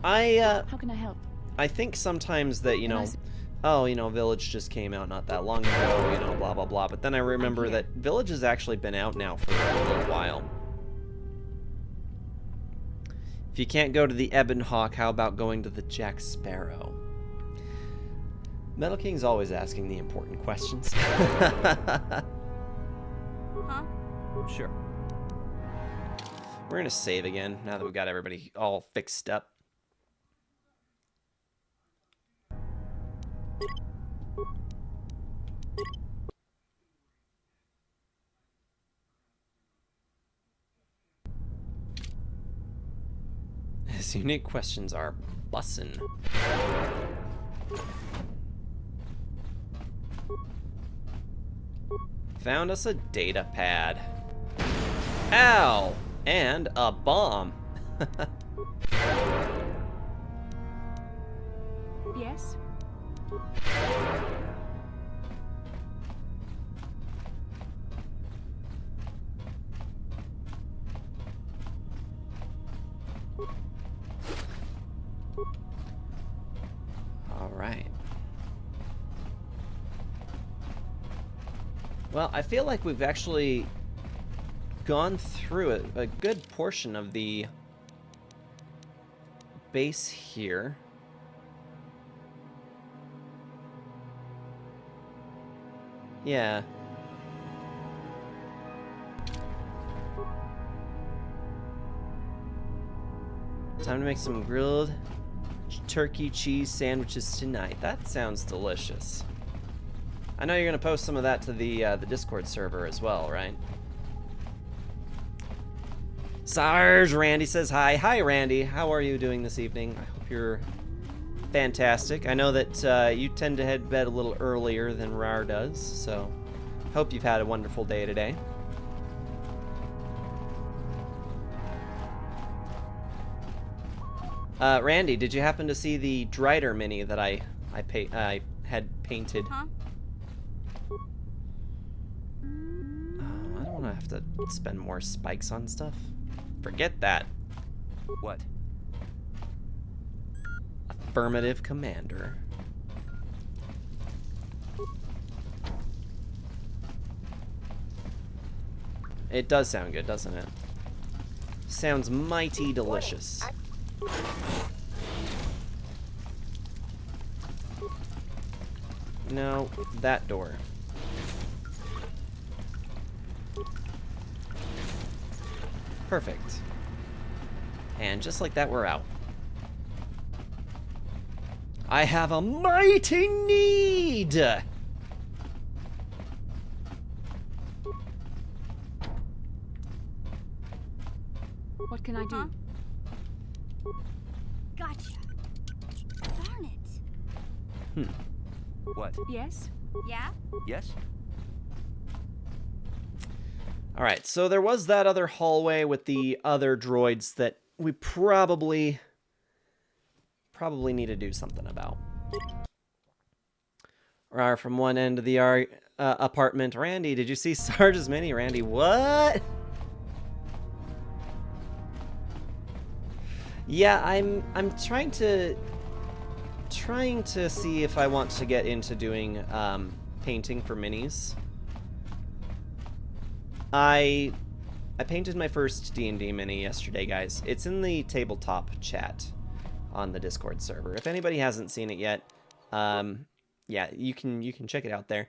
C: How can I help?
A: I think sometimes that, you know, oh, you know, Village just came out not that long ago, you know, blah, blah, blah. But then I remember that Village has actually been out now for a little while. If you can't go to the Ebon Hawk, how about going to the Jack Sparrow? Metal King's always asking the important questions.
E: Huh?
D: Sure.
A: We're gonna save again, now that we've got everybody all fixed up. His unique questions are bussin'. Found us a data pad. Ow! And a bomb.
C: Yes?
A: All right. Well, I feel like we've actually gone through a good portion of the base here. Yeah. Time to make some grilled turkey cheese sandwiches tonight. That sounds delicious. I know you're gonna post some of that to the Discord server as well, right? Sarge, Randy says hi. Hi, Randy. How are you doing this evening? I hope you're fantastic. I know that you tend to head to bed a little earlier than Rar does, so hope you've had a wonderful day today. Randy, did you happen to see the Drider mini that I had painted?
E: Huh?
A: I don't want to have to spend more spikes on stuff. Forget that.
D: What?
A: Affirmative, Commander. It does sound good, doesn't it? Sounds mighty delicious. No, that door. Perfect. And just like that, we're out. I have a mighty need!
C: What can I do?
E: Huh? Gotcha. Darn it.
D: What?
C: Yes?
E: Yeah?
D: Yes?
A: Alright, so there was that other hallway with the other droids that we probably need to do something about. Rar from one end of the apartment. Randy, did you see Sarge's mini? Randy, what? Yeah, I'm trying to see if I want to get into doing painting for minis. I painted my first D&D mini yesterday, guys. It's in the tabletop chat on the Discord server. If anybody hasn't seen it yet, yeah, you can check it out there.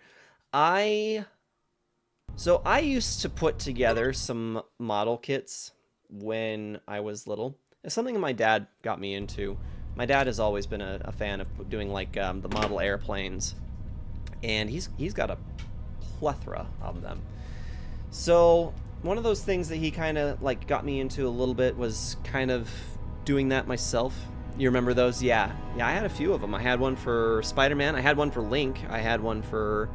A: So I used to put together some model kits when I was little. It's something that my dad got me into. My dad has always been a fan of doing like the model airplanes, and he's got a plethora of them. So one of those things that he kind of like got me into a little bit was kind of doing that myself. You remember those? Yeah, I had a few of them. I had one for Spider-Man, I had one for Link, I had one for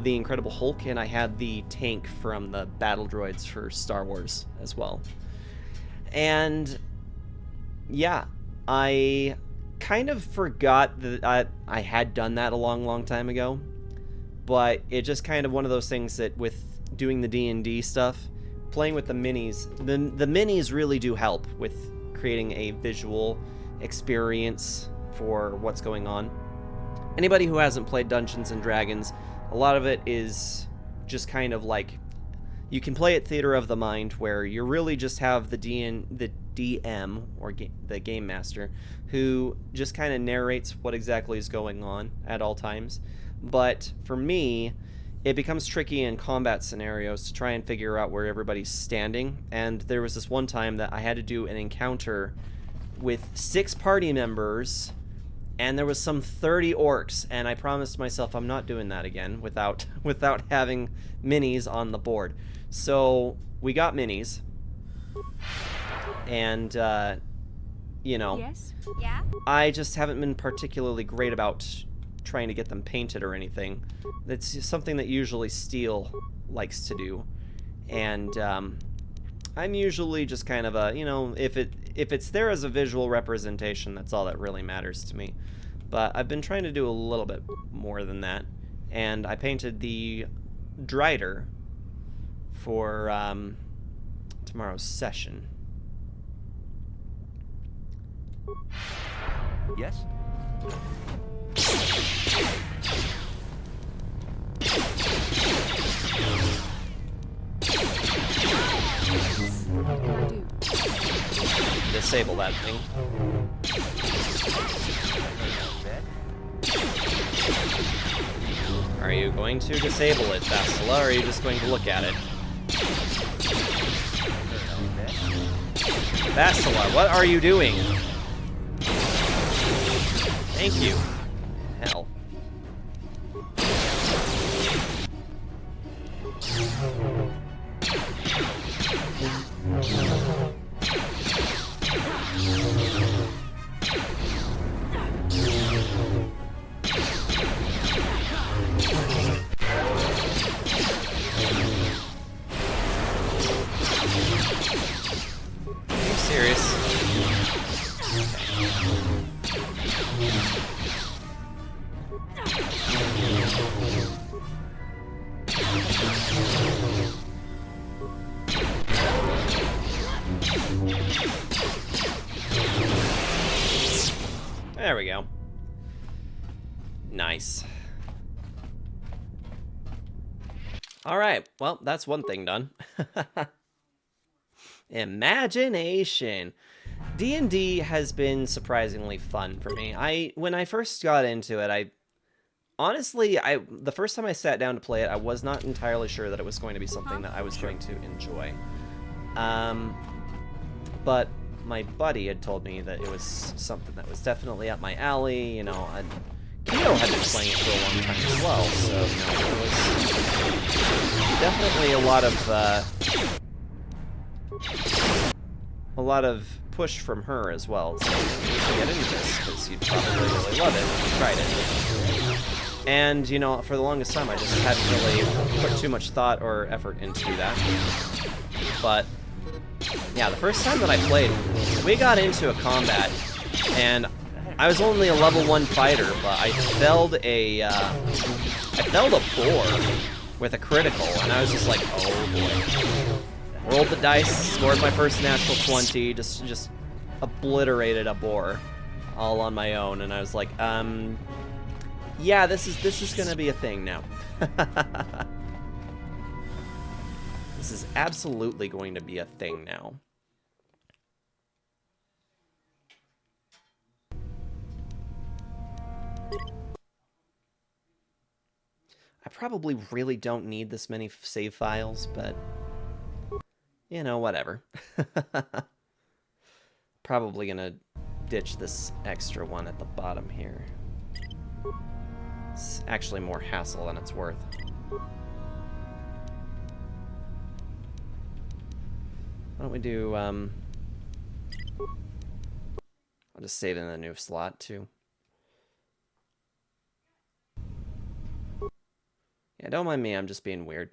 A: the Incredible Hulk, and I had the tank from the battle droids for Star Wars as well. And yeah, I kind of forgot that I had done that a long time ago, but it just kind of one of those things that with doing the D&D stuff, playing with the minis, the minis really do help with creating a visual experience for what's going on. anybody who hasn't played Dungeons and Dragons, a lot of it is just kind of like, you can play it theater of the mind, where you really just have the DM, or the game master, who just kind of narrates what exactly is going on at all times. But for me, it becomes tricky in combat scenarios to try and figure out where everybody's standing. And there was this one time that I had to do an encounter with 6 party members, and there was some 30 orcs, and I promised myself I'm not doing that again without having minis on the board. So we got minis, and you know,
E: Yes? Yeah?
A: I just haven't been particularly great about trying to get them painted or anything. That's something that usually Steel likes to do, and I'm usually just kind of a, you know, if it's there as a visual representation, that's all that really matters to me. But I've been trying to do a little bit more than that, and I painted the Drider for tomorrow's session.
D: Yes?
C: What can I do?
A: Disable that thing. Are you going to disable it, Bastila, or are you just going to look at it? Bastila, what are you doing? Thank you. Hell. Are you serious? There we go. Nice. Alright, well, that's one thing done. Imagination. D&D has been surprisingly fun for me. When I first got into it, the first time I sat down to play it, I was not entirely sure that it was going to be something that I was going to enjoy. But my buddy had told me that it was something that was definitely up my alley, you know, and Keo had been playing it for a long time as well, so, you know, there was definitely a lot of push from her as well, so you should get into this, because you'd probably really love it if you tried it. And, you know, for the longest time, I just hadn't really put too much thought or effort into that. But yeah, the first time that I played, we got into a combat, and I was only a level 1 fighter, but I felled a boar with a critical, and I was just like, oh boy. Rolled the dice, scored my first natural 20, just obliterated a boar all on my own, and I was like, yeah, this is gonna be a thing now. This is absolutely going to be a thing now. I probably really don't need this many save files, but you know, whatever. Probably gonna ditch this extra one at the bottom here. It's actually more hassle than it's worth. Why don't we do, I'll just save it in the new slot, too. Yeah, don't mind me, I'm just being weird.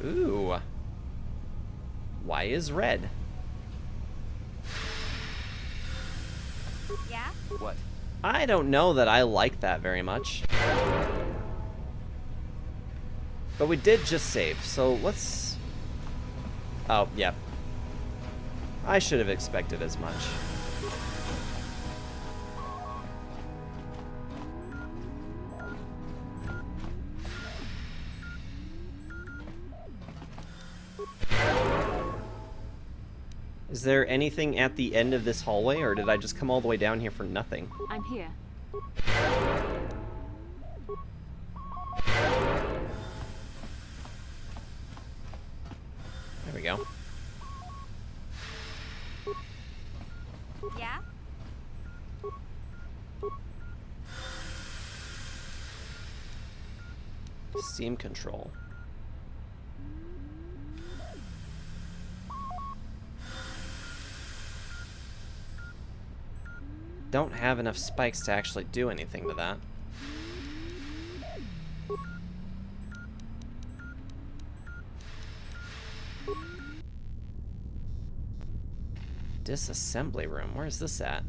A: Ooh. Why is red?
E: Yeah?
D: What?
A: I don't know that I like that very much. But we did just save, so let's... Oh, yeah. I should have expected as much. Is there anything at the end of this hallway, or did I just come all the way down here for nothing?
C: I'm here.
A: There we go.
E: Yeah?
A: Steam control. Don't have enough spikes to actually do anything to that. Disassembly room. Where's this at?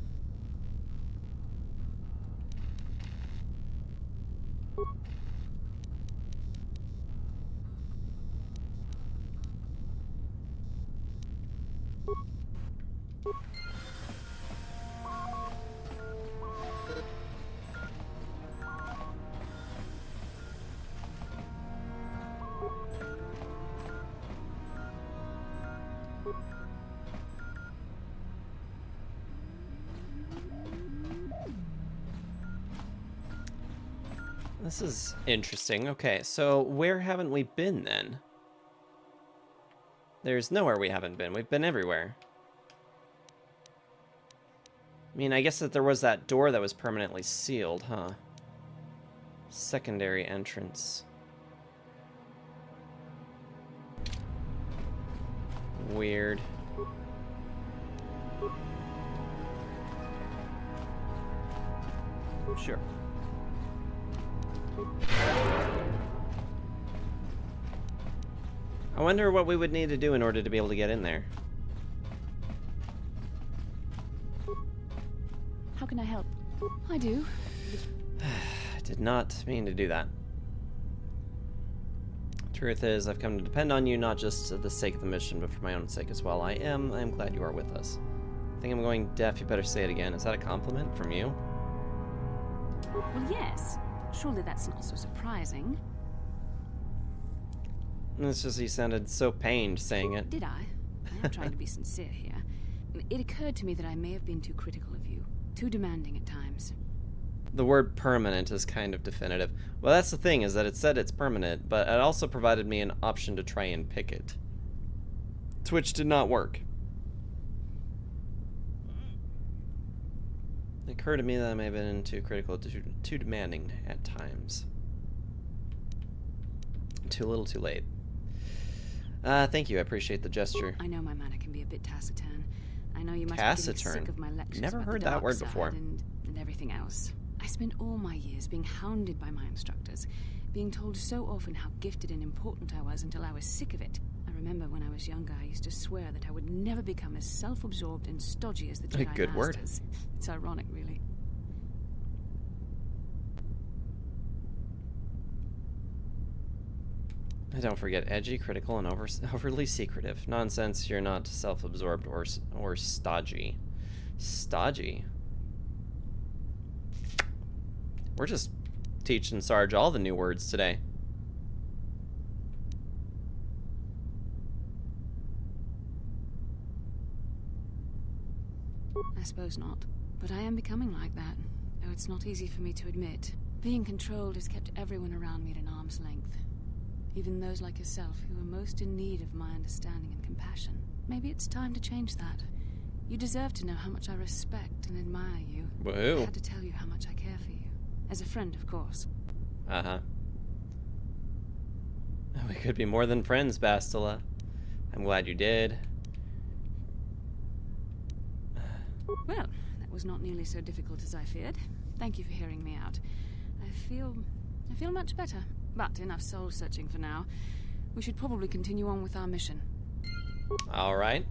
A: This is interesting. Okay, so where haven't we been then? There's nowhere we haven't been. We've been everywhere. I mean, I guess that there was that door that was permanently sealed, huh? Secondary entrance. Weird.
D: Sure.
A: I wonder what we would need to do in order to be able to get in there.
C: How can I help? I do.
A: I did not mean to do that. Truth is, I've come to depend on you not just for the sake of the mission, but for my own sake as well. I am glad you are with us. I think I'm going deaf. You better say it again. Is that a compliment from you?
C: Well, yes. Surely that's not so surprising.
A: It's just you sounded so pained saying it.
C: Did I? I am trying to be sincere here. It occurred to me that I may have been too critical of you, too demanding at times.
A: The word permanent is kind of definitive. Well, that's the thing, is that it said it's permanent, but it also provided me an option to try and pick it. Which did not work. It occurred to me that I may have been too critical, too demanding at times. Too little, too late. Thank you, I appreciate the gesture.
C: I know my manner can be a bit taciturn. I know you must be
A: Taciturn?
C: sick of my lectures
A: Never
C: about the
A: heard that
C: dark
A: word
C: side
A: before.
C: and everything else. I spent all my years being hounded by my instructors, being told so often how gifted and important I was until I was sick of it. I remember when I was younger, I used to swear that I would never become as self-absorbed and stodgy as the Jedi
A: Good word.
C: Masters. It's ironic, really.
A: Don't forget, edgy, critical, and overly secretive. Nonsense, you're not self-absorbed or stodgy. Stodgy? We're just teaching Sarge all the new words today.
C: I suppose not. But I am becoming like that, though it's not easy for me to admit. Being controlled has kept everyone around me at an arm's length. Even those like yourself who are most in need of my understanding and compassion. Maybe it's time to change that. You deserve to know how much I respect and admire you.
A: Woohoo.
C: I had to tell you how much I care for you. As a friend, of course.
A: Uh-huh. We could be more than friends, Bastila. I'm glad you did.
C: Well, that was not nearly so difficult as I feared. Thank you for hearing me out. I feel much better. But enough soul-searching for now. We should probably continue on with our mission.
A: All right.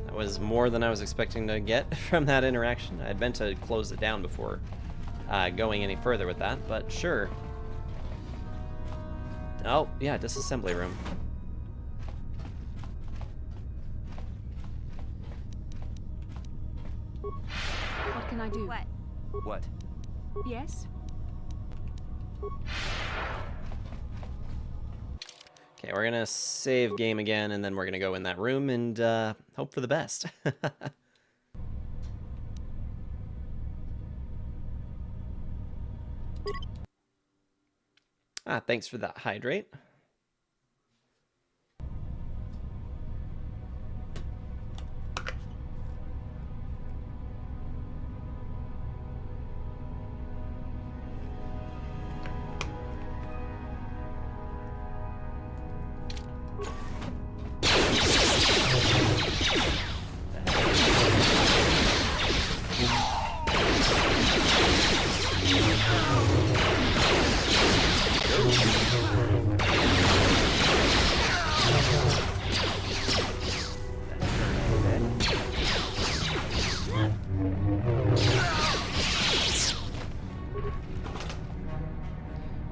A: That was more than I was expecting to get from that interaction. I had meant to close it down before going any further with that, but sure. Oh, yeah, disassembly room.
C: can I do?
E: What?
D: What?
E: Yes?
A: Okay, we're gonna save game again, and then we're gonna go in that room and hope for the best. Thanks for that hydrate.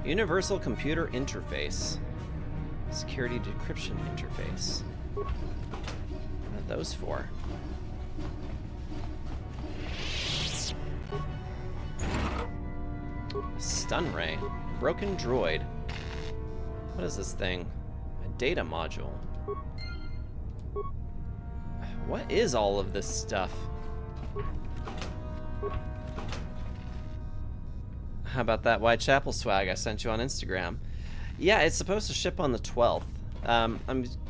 A: Universal Computer Interface. Security Decryption Interface. What are those for? Stun Ray. Broken Droid. What is this thing? A data module. What is all of this stuff? How about that Whitechapel swag I sent you on Instagram? Yeah, it's supposed to ship on the 12th.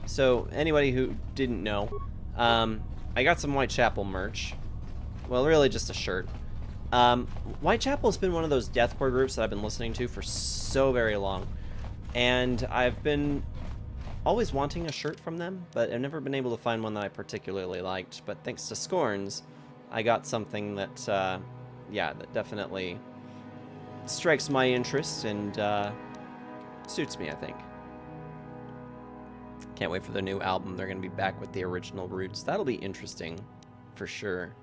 A: So anybody who didn't know, I got some Whitechapel merch. Well, really just a shirt. Whitechapel's been one of those deathcore groups that I've been listening to for so very long. And I've been always wanting a shirt from them, but I've never been able to find one that I particularly liked. But thanks to Scorns, I got something that, yeah, that definitely strikes my interest and suits me, I think. Can't wait for the new album. They're going to be back with the original roots. That'll be interesting, for sure.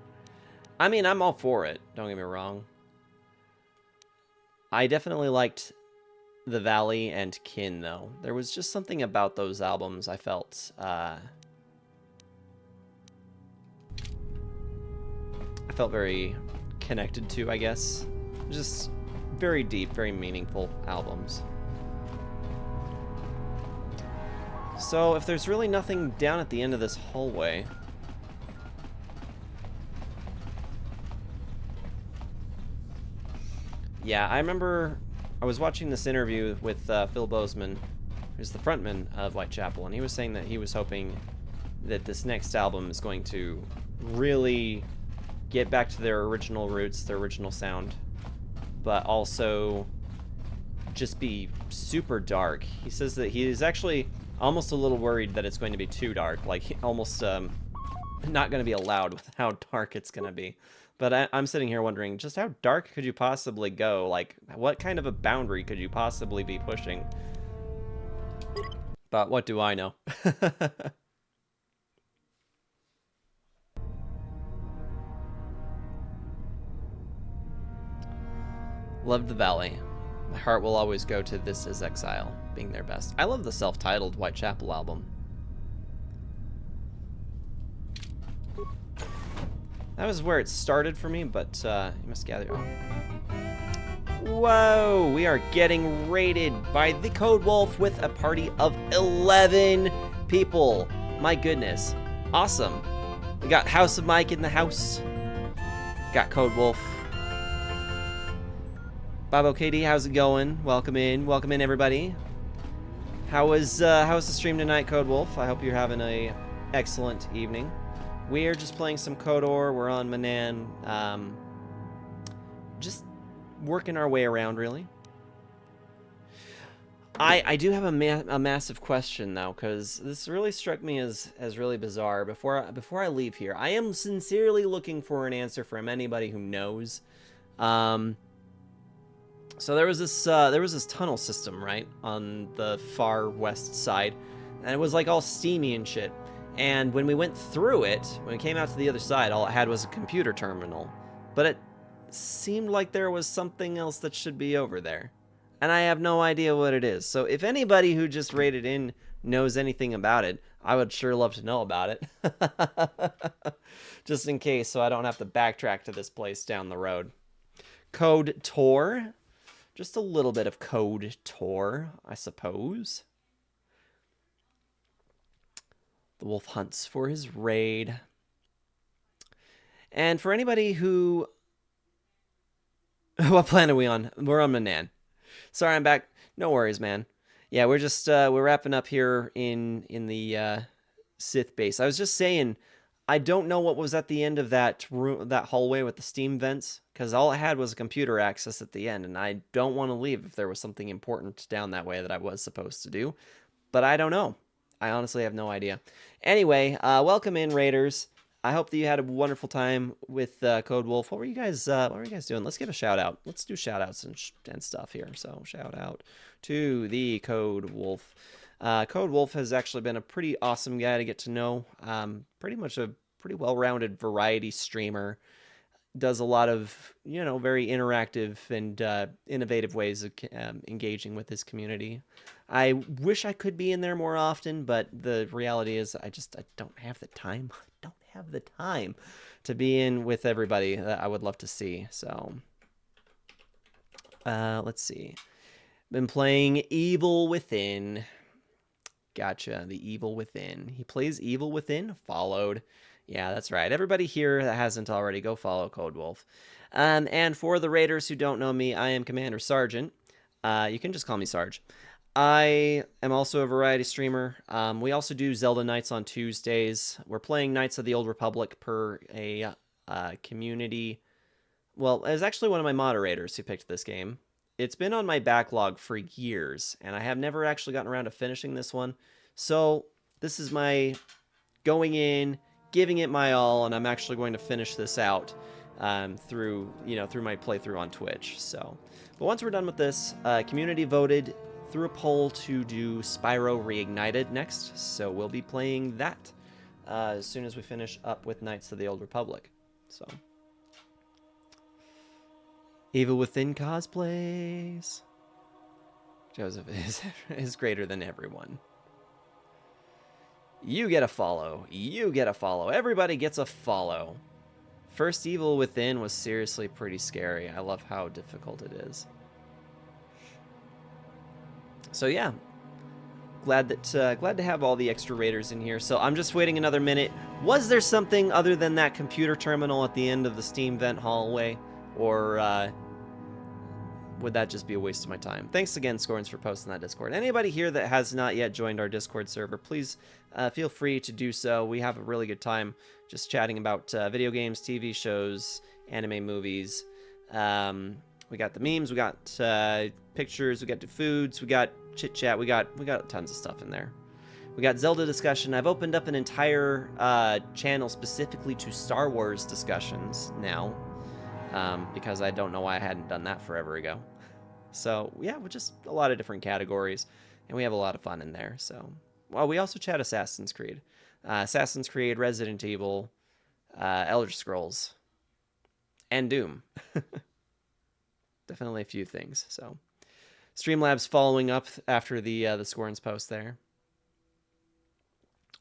A: I mean, I'm all for it, don't get me wrong. I definitely liked The Valley and Kin, though. There was just something about those albums I felt, I felt very connected to, I guess. Just very deep, very meaningful albums. So, if there's really nothing down at the end of this hallway... Yeah, I remember I was watching this interview with Phil Bozeman, who's the frontman of Whitechapel, and he was saying that he was hoping that this next album is going to really get back to their original roots, their original sound, but also just be super dark. He says that he is actually almost a little worried that it's going to be too dark, like almost not going to be allowed with how dark it's going to be. But I'm sitting here wondering, just how dark could you possibly go? Like, what kind of a boundary could you possibly be pushing? But what do I know? Loved The Valley. My heart will always go to This Is Exile, being their best. I love the self-titled Whitechapel album. That was where it started for me, but you must gather... Oh. Whoa! We are getting raided by the Code Wolf with a party of 11 people. My goodness. Awesome. We got House of Mike in the house. Got Code Wolf. Bobo KD, how's it going? Welcome in. Welcome in, everybody. How was the stream tonight, Code Wolf? I hope you're having a excellent evening. We are just playing some KOTOR. We're on Manaan. Just working our way around, really. I do have a massive question, though, because this really struck me as really bizarre. Before I leave here, I am sincerely looking for an answer from anybody who knows. So there was this tunnel system, right, on the far west side, and it was like all steamy and shit. And when we went through it, when we came out to the other side, all it had was a computer terminal. But it seemed like there was something else that should be over there. And I have no idea what it is. So if anybody who just raided in knows anything about it, I would sure love to know about it. Just in case, so I don't have to backtrack to this place down the road. Code Tor. Just a little bit of Code Tor, I suppose. The wolf hunts for his raid. And for anybody who... What planet are we on? We're on Manaan. Sorry, I'm back. No worries, man. Yeah, we're just we're wrapping up here in the Sith base. I was just saying, I don't know what was at the end of that room, that hallway with the steam vents, because all I had was a computer access at the end, and I don't want to leave if there was something important down that way that I was supposed to do. But I don't know. I honestly have no idea. Anyway, welcome in, Raiders. I hope that you had a wonderful time with Code Wolf. What were you guys doing? Let's give a shout out. Let's do shout outs and stuff here. So shout out to the Code Wolf. Code Wolf has actually been a pretty awesome guy to get to know. Pretty much a pretty well-rounded variety streamer. Does a lot of, very interactive and innovative ways of engaging with his community. I wish I could be in there more often, but the reality is I don't have the time. I don't have the time to be in with everybody that I would love to see. So, let's see. Been playing Evil Within. Gotcha, the Evil Within. He plays Evil Within, followed. Yeah, that's right. Everybody here that hasn't already, go follow Code Wolf. And for the Raiders who don't know me, I am Commander Sergeant. You can just call me Sarge. I am also a variety streamer. We also do Zelda Nights on Tuesdays. We're playing Knights of the Old Republic per a community. Well, it was actually one of my moderators who picked this game. It's been on my backlog for years, and I have never actually gotten around to finishing this one. So this is my going in, giving it my all, and I'm actually going to finish this out through my playthrough on Twitch. So, but once we're done with this, community voted through a poll to do Spyro Reignited next, so we'll be playing that as soon as we finish up with Knights of the Old Republic. So, Evil Within cosplays. Joseph is greater than everyone. You get a follow. You get a follow. Everybody gets a follow. First Evil Within was seriously pretty scary. I love how difficult it is. So yeah, glad to have all the extra raiders in here. So I'm just waiting another minute. Was there something other than that computer terminal at the end of the steam vent hallway, or would that just be a waste of my time? Thanks again, Scorns, for posting that Discord. Anybody here that has not yet joined our Discord server, please feel free to do so. We have a really good time just chatting about video games, TV shows, anime, movies. We got the memes, we got pictures, we got the foods, we got chit chat, we got tons of stuff in there. We got Zelda discussion. I've opened up an entire channel specifically to Star Wars discussions now, because I don't know why I hadn't done that forever ago. So yeah, we're just a lot of different categories, and we have a lot of fun in there. So, well, we also chat Assassin's Creed, Resident Evil, Elder Scrolls, and Doom. Definitely a few things. So, Streamlabs following up after the Scorns post there.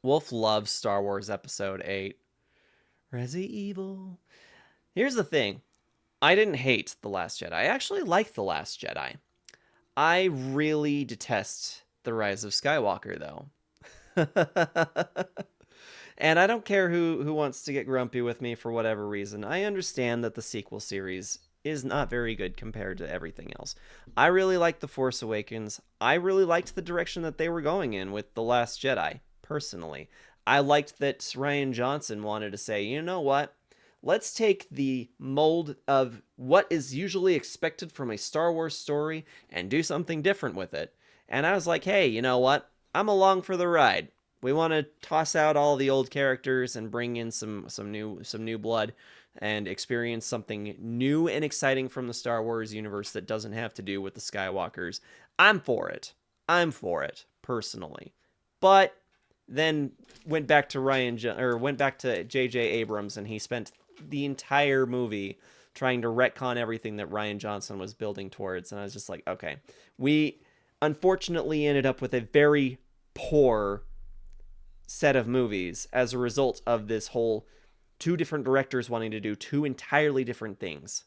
A: Wolf loves Star Wars Episode 8. Resi Evil. Here's the thing. I didn't hate The Last Jedi. I actually like The Last Jedi. I really detest The Rise of Skywalker, though. And I don't care who wants to get grumpy with me for whatever reason. I understand that the sequel series is not very good compared to everything else. I really liked The Force Awakens. I really liked the direction that they were going in with The Last Jedi, personally. I liked that Rian Johnson wanted to say, you know what? Let's take the mold of what is usually expected from a Star Wars story and do something different with it. And I was like, hey, you know what? I'm along for the ride. We want to toss out all the old characters and bring in some new blood and experience something new and exciting from the Star Wars universe that doesn't have to do with the Skywalkers. I'm for it. I'm for it, personally. But then went back to J.J. Abrams, and he spent the entire movie trying to retcon everything that Rian Johnson was building towards. And I was just like, okay, we unfortunately ended up with a very, poor set of movies as a result of this whole two different directors wanting to do two entirely different things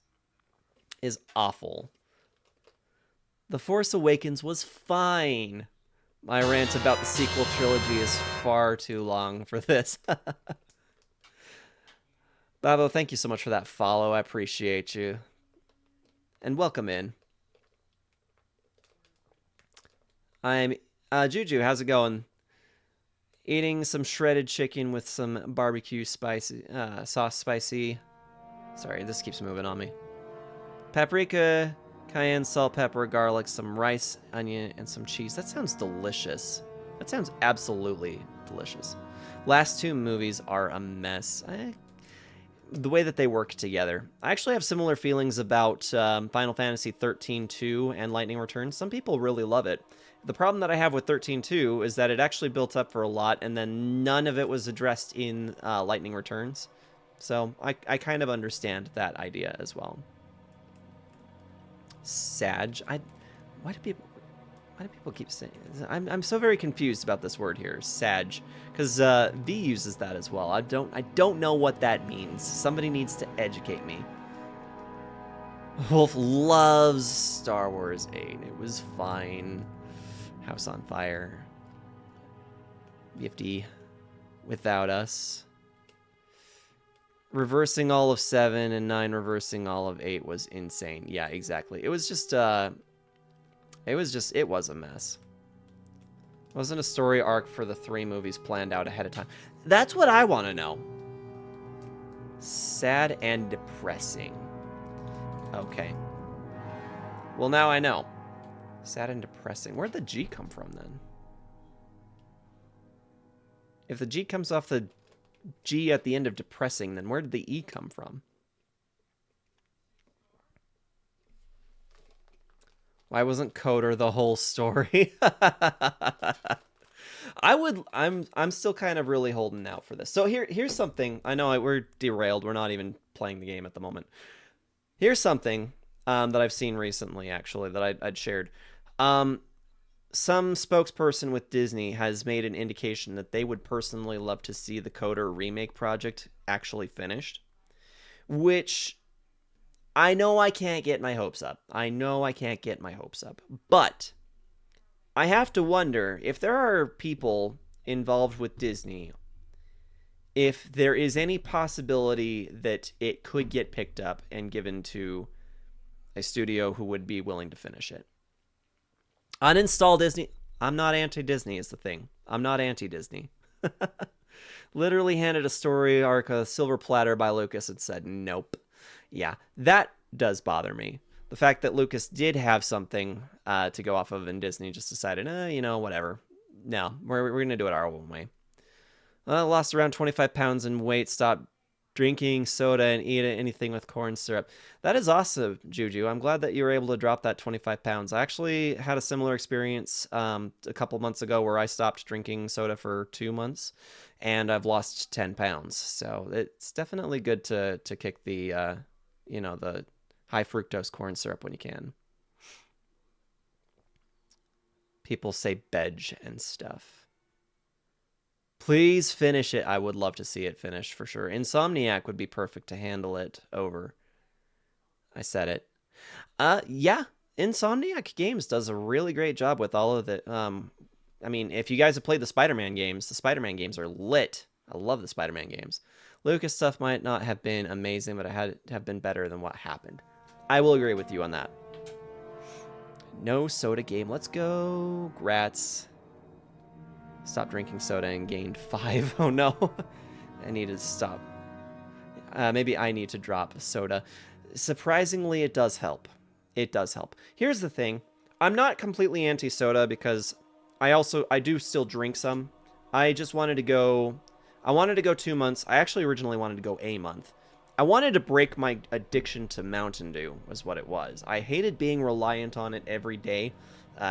A: is awful. The Force Awakens was fine. My rant about the sequel trilogy is far too long for this. Babo, thank you so much for that follow. I appreciate you. And welcome in. I'm Juju, how's it going? Eating some shredded chicken with some barbecue spicy sauce spicy. Sorry, this keeps moving on me. Paprika, cayenne, salt, pepper, garlic, some rice, onion, and some cheese. That sounds delicious. That sounds absolutely delicious. Last two movies are a mess. The way that they work together. I actually have similar feelings about Final Fantasy 13-2 and Lightning Returns. Some people really love it. The problem that I have with 13-2 is that it actually built up for a lot, and then none of it was addressed in Lightning Returns. So I kind of understand that idea as well. Sag. Why do people keep saying? I'm so very confused about this word here, Sag, because V uses that as well. I don't know what that means. Somebody needs to educate me. Wolf loves Star Wars 8. It was fine. House on Fire. BFD. Without Us. Reversing all of 7 and 9 reversing all of 8 was insane. Yeah, exactly. It was just it was a mess. Wasn't a story arc for the 3 movies planned out ahead of time. That's what I want to know. Sad and depressing. Okay. Well, now I know. Sad and depressing. Where'd the G come from, then? If the G comes off the G at the end of depressing, then where did the E come from? Why wasn't Coder the whole story? I'm still kind of really holding out for this. So here's something. I know we're derailed. We're not even playing the game at the moment. Here's something that I've seen recently, actually, that I'd shared. Some spokesperson with Disney has made an indication that they would personally love to see the Coder remake project actually finished, which I know I can't get my hopes up. But I have to wonder if there are people involved with Disney, if there is any possibility that it could get picked up and given to a studio who would be willing to finish it. Uninstall Disney. I'm not anti-Disney is the thing. I'm not anti-Disney. Literally handed a story arc a silver platter by Lucas and said, nope. Yeah, that does bother me. The fact that Lucas did have something to go off of and Disney just decided, whatever. No, we're going to do it our own way. Lost around 25 pounds in weight, stopped drinking soda and eat anything with corn syrup. That is awesome, Juju. I'm glad that you were able to drop that 25 pounds. I actually had a similar experience a couple months ago where I stopped drinking soda for 2 months, and I've lost 10 pounds. So it's definitely good to kick the, the high fructose corn syrup when you can. People say bedge and stuff. Please finish it. I would love to see it finished for sure. Insomniac would be perfect to handle it over. I said it. Yeah, Insomniac Games does a really great job with all of the... if you guys have played the Spider-Man games, the Spider-Man games are lit. I love the Spider-Man games. Lucas stuff might not have been amazing, but it have been better than what happened. I will agree with you on that. No soda game. Let's go. Grats. Stopped drinking soda and gained 5. Oh no. I need to stop. Maybe I need to drop soda. Surprisingly, it does help. It does help. Here's the thing. I'm not completely anti-soda because I do still drink some. I just wanted to go... I wanted to go 2 months. I actually originally wanted to go a month. I wanted to break my addiction to Mountain Dew, was what it was. I hated being reliant on it every day,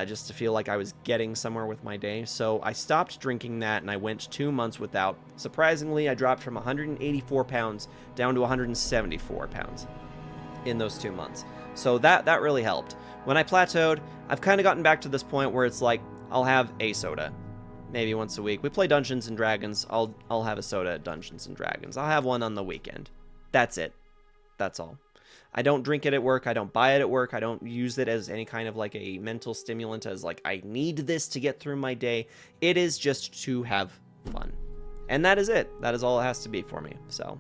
A: just to feel like I was getting somewhere with my day. So I stopped drinking that, and I went 2 months without. Surprisingly, I dropped from 184 pounds down to 174 pounds in those 2 months. So that really helped. When I plateaued, I've kind of gotten back to this point where it's like, I'll have a soda. maybe once a week. We play Dungeons and Dragons. I'll have a soda at Dungeons and Dragons. I'll have one on the weekend. That's it. That's all. I don't drink it at work. I don't buy it at work. I don't use it as any kind of like a mental stimulant as like, I need this to get through my day. It is just to have fun. And that is it. That is all it has to be for me. So,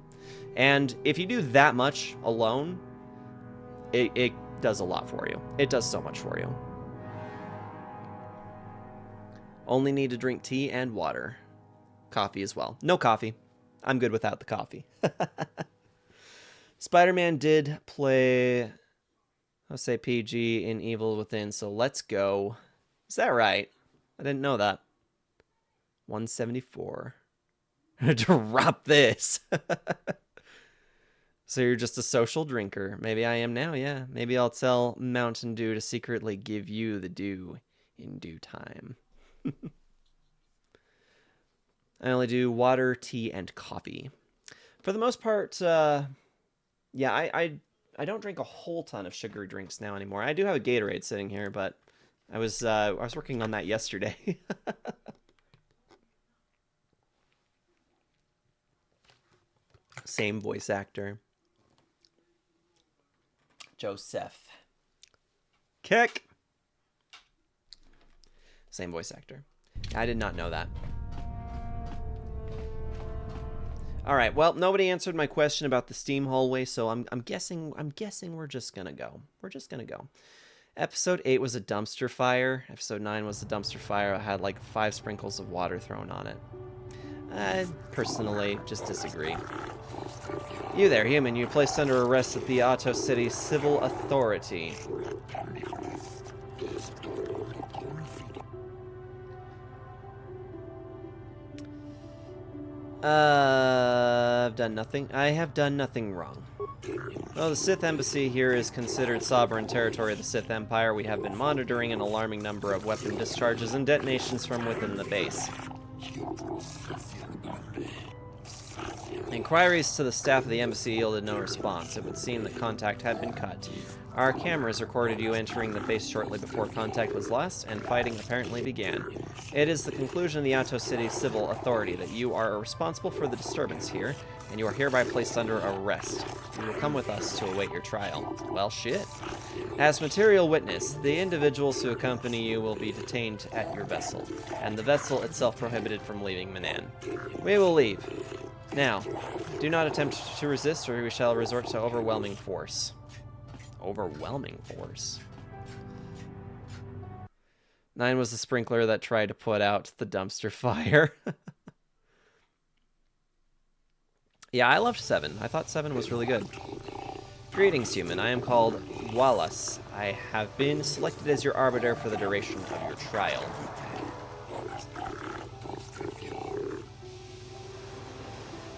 A: and if you do that much alone, it does a lot for you. It does so much for you. Only need to drink tea and water. Coffee as well. No coffee. I'm good without the coffee. Spider-Man did play, I'll say PG in Evil Within, so let's go. Is that right? I didn't know that. 174. Drop this. So you're just a social drinker. Maybe I am now, yeah. Maybe I'll tell Mountain Dew to secretly give you the dew in due time. I only do water, tea, and coffee. For the most part, yeah, I don't drink a whole ton of sugary drinks now anymore. I do have a Gatorade sitting here, but I was working on that yesterday. Same voice actor. Joseph. Kick. Same voice actor. I did not know that. All right. Well, nobody answered my question about the steam hallway, so I'm guessing we're just gonna go. We're just gonna go. Episode 8 was a dumpster fire. Episode 9 was a dumpster fire. I had like 5 sprinkles of water thrown on it. I personally just disagree. You there, human. You're placed under arrest at the Otto City Civil Authority. I've done nothing. I have done nothing wrong. Well, the Sith Embassy here is considered sovereign territory of the Sith Empire. We have been monitoring an alarming number of weapon discharges and detonations from within the base. Inquiries to the staff of the embassy yielded no response. It would seem that contact had been cut. Our cameras recorded you entering the base shortly before contact was lost, and fighting apparently began. It is the conclusion of the Otto City Civil Authority that you are responsible for the disturbance here, and you are hereby placed under arrest. You will come with us to await your trial. Well, shit. As material witness, the individuals who accompany you will be detained at your vessel, and the vessel itself prohibited from leaving Manan. We will leave. Now, do not attempt to resist, or we shall resort to overwhelming force. Overwhelming force. 9 was the sprinkler that tried to put out the dumpster fire. Yeah, I loved 7. I thought 7 was really good. Greetings, human. I am called Wallace. I have been selected as your arbiter for the duration of your trial.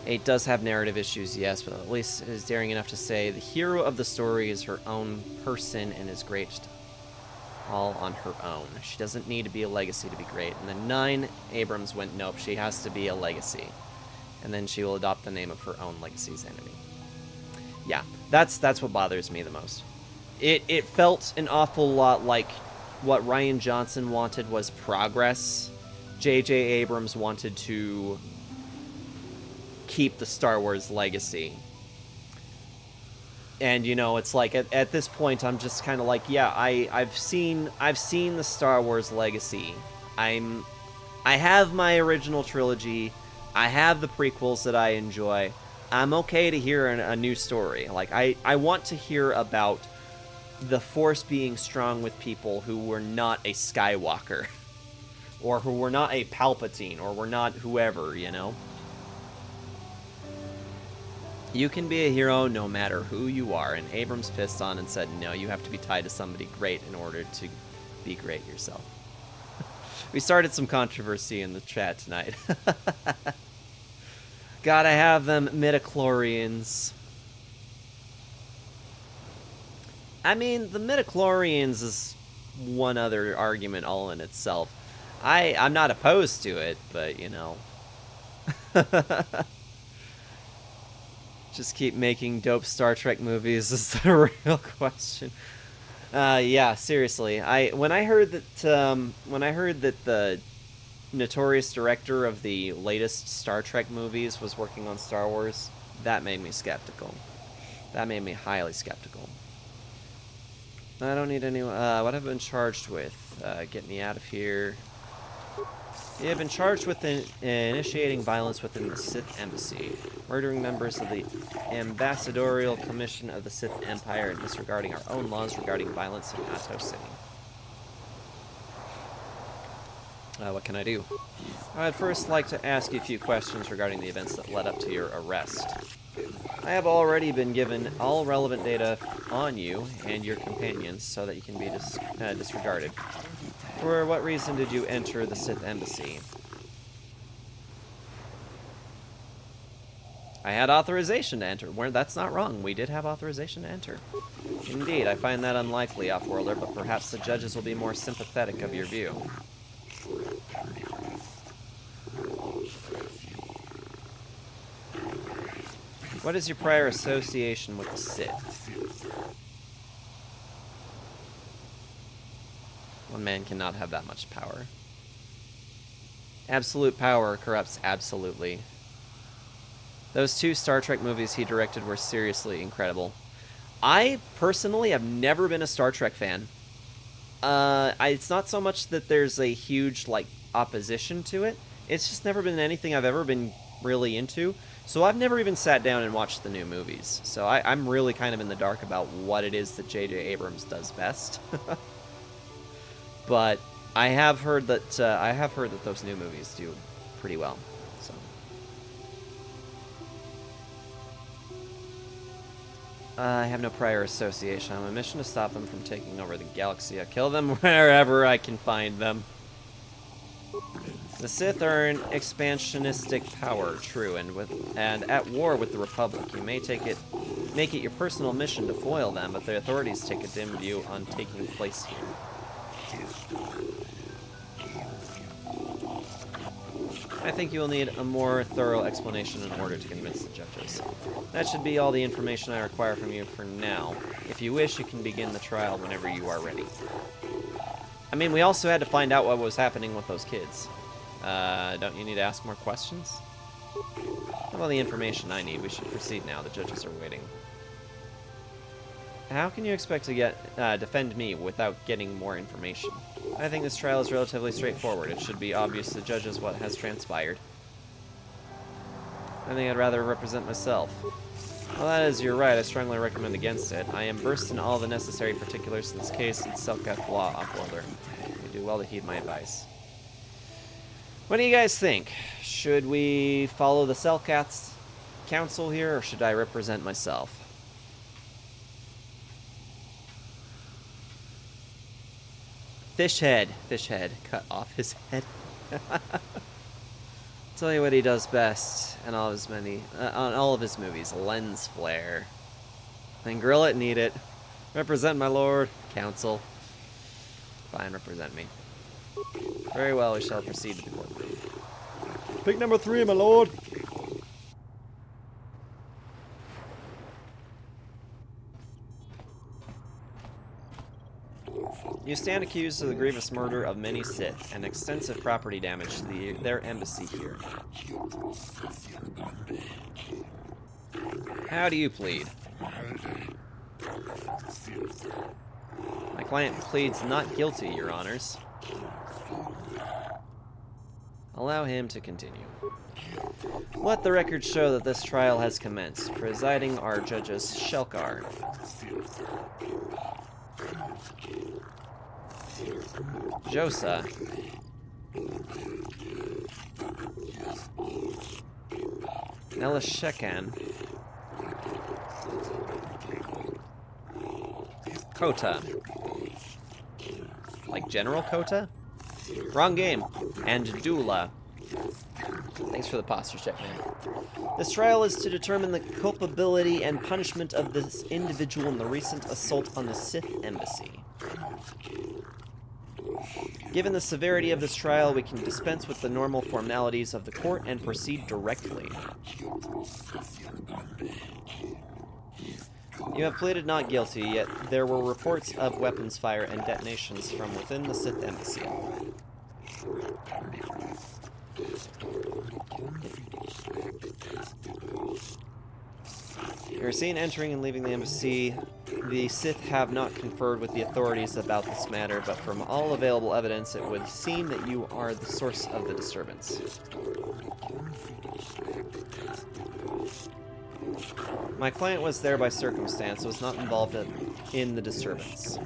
A: It does have narrative issues, yes, but at least it is daring enough to say the hero of the story is her own person and is great all on her own. She doesn't need to be a legacy to be great. And then 9, Abrams went, nope, she has to be a legacy. And then she will adopt the name of her own legacy's enemy. Yeah, that's what bothers me the most. It felt an awful lot like what Rian Johnson wanted was progress. J.J. Abrams wanted to keep the Star Wars legacy. And, you know, it's like, at this point, I'm just kind of like, yeah, I've seen the Star Wars legacy. I have my original trilogy. I have the prequels that I enjoy. I'm okay to hear a new story. Like, I want to hear about the Force being strong with people who were not a Skywalker. Or who were not a Palpatine, or were not whoever, you know? You can be a hero no matter who you are, and Abrams pissed on and said, no, you have to be tied to somebody great in order to be great yourself. We started some controversy in the chat tonight. Gotta have them midichlorians. I mean, the midichlorians is one other argument all in itself. I'm not opposed to it, but, you know. Just keep making dope Star Trek movies is the real question. Yeah, seriously. When I heard that the notorious director of the latest Star Trek movies was working on Star Wars, that made me skeptical. That made me highly skeptical. I don't need any... what have I been charged with? Get me out of here. You have been charged with initiating violence within the Sith Embassy, murdering members of the Ambassadorial Commission of the Sith Empire, and disregarding our own laws regarding violence in Atto City. What can I do? I'd first like to ask you a few questions regarding the events that led up to your arrest. I have already been given all relevant data on you and your companions so that you can be disregarded. For what reason did you enter the Sith Embassy? I had authorization to enter. That's not wrong. We did have authorization to enter. Indeed, I find that unlikely, Offworlder, but perhaps the judges will be more sympathetic of your view. What is your prior association with the Sith? One man cannot have that much power. Absolute power corrupts absolutely. Those 2 Star Trek movies he directed were seriously incredible. I personally have never been a Star Trek fan. It's not so much that there's a huge, like, opposition to it. It's just never been anything I've ever been really into. So I've never even sat down and watched the new movies. So I'm really kind of in the dark about what it is that J.J. Abrams does best. But I have heard that those new movies do pretty well. So I have no prior association. I'm on a mission to stop them from taking over the galaxy. I'll kill them wherever I can find them. The Sith are an expansionistic power, true, and at war with the Republic. You may make it your personal mission to foil them, but the authorities take a dim view on taking place here. I think you will need a more thorough explanation in order to convince the judges. That should be all the information I require from you for now. If you wish, you can begin the trial whenever you are ready. I mean, we also had to find out what was happening with those kids. Don't you need to ask more questions? I have all the information I need. We should proceed now. The judges are waiting. How can you expect to defend me without getting more information? I think this trial is relatively straightforward. It should be obvious to the judges what has transpired. I think I'd rather represent myself. Well, that is, you're right. I strongly recommend against it. I am versed in all the necessary particulars in this case and Selkath law, Offworlder. You do well to heed my advice. What do you guys think? Should we follow the Selkath's counsel here, or should I represent myself? Fishhead. Fishhead. Cut off his head. Tell you what he does best in all of his on all of his movies. Lens flare. Then grill it and eat it. Represent my lord. Counsel. Fine, represent me. Very well, we shall proceed to the courtroom. Pick number 3, my lord. You stand accused of the grievous murder of many Sith and extensive property damage to their embassy here. How do you plead? My client pleads not guilty, your honors. Allow him to continue. Let the record show that this trial has commenced. Presiding are Judges Shelkar, Josa, Nelashekan, Kota. Like General Kota? Wrong game. And Dula. Thanks for the posture check, man. This trial is to determine the culpability and punishment of this individual in the recent assault on the Sith Embassy. Given the severity of this trial, we can dispense with the normal formalities of the court and proceed directly. You have pleaded not guilty, yet there were reports of weapons fire and detonations from within the Sith Embassy. You're seen entering and leaving the embassy. The Sith have not conferred with the authorities about this matter, but from all available evidence, it would seem that you are the source of the disturbance. My client was there by circumstance, was not involved in the disturbance.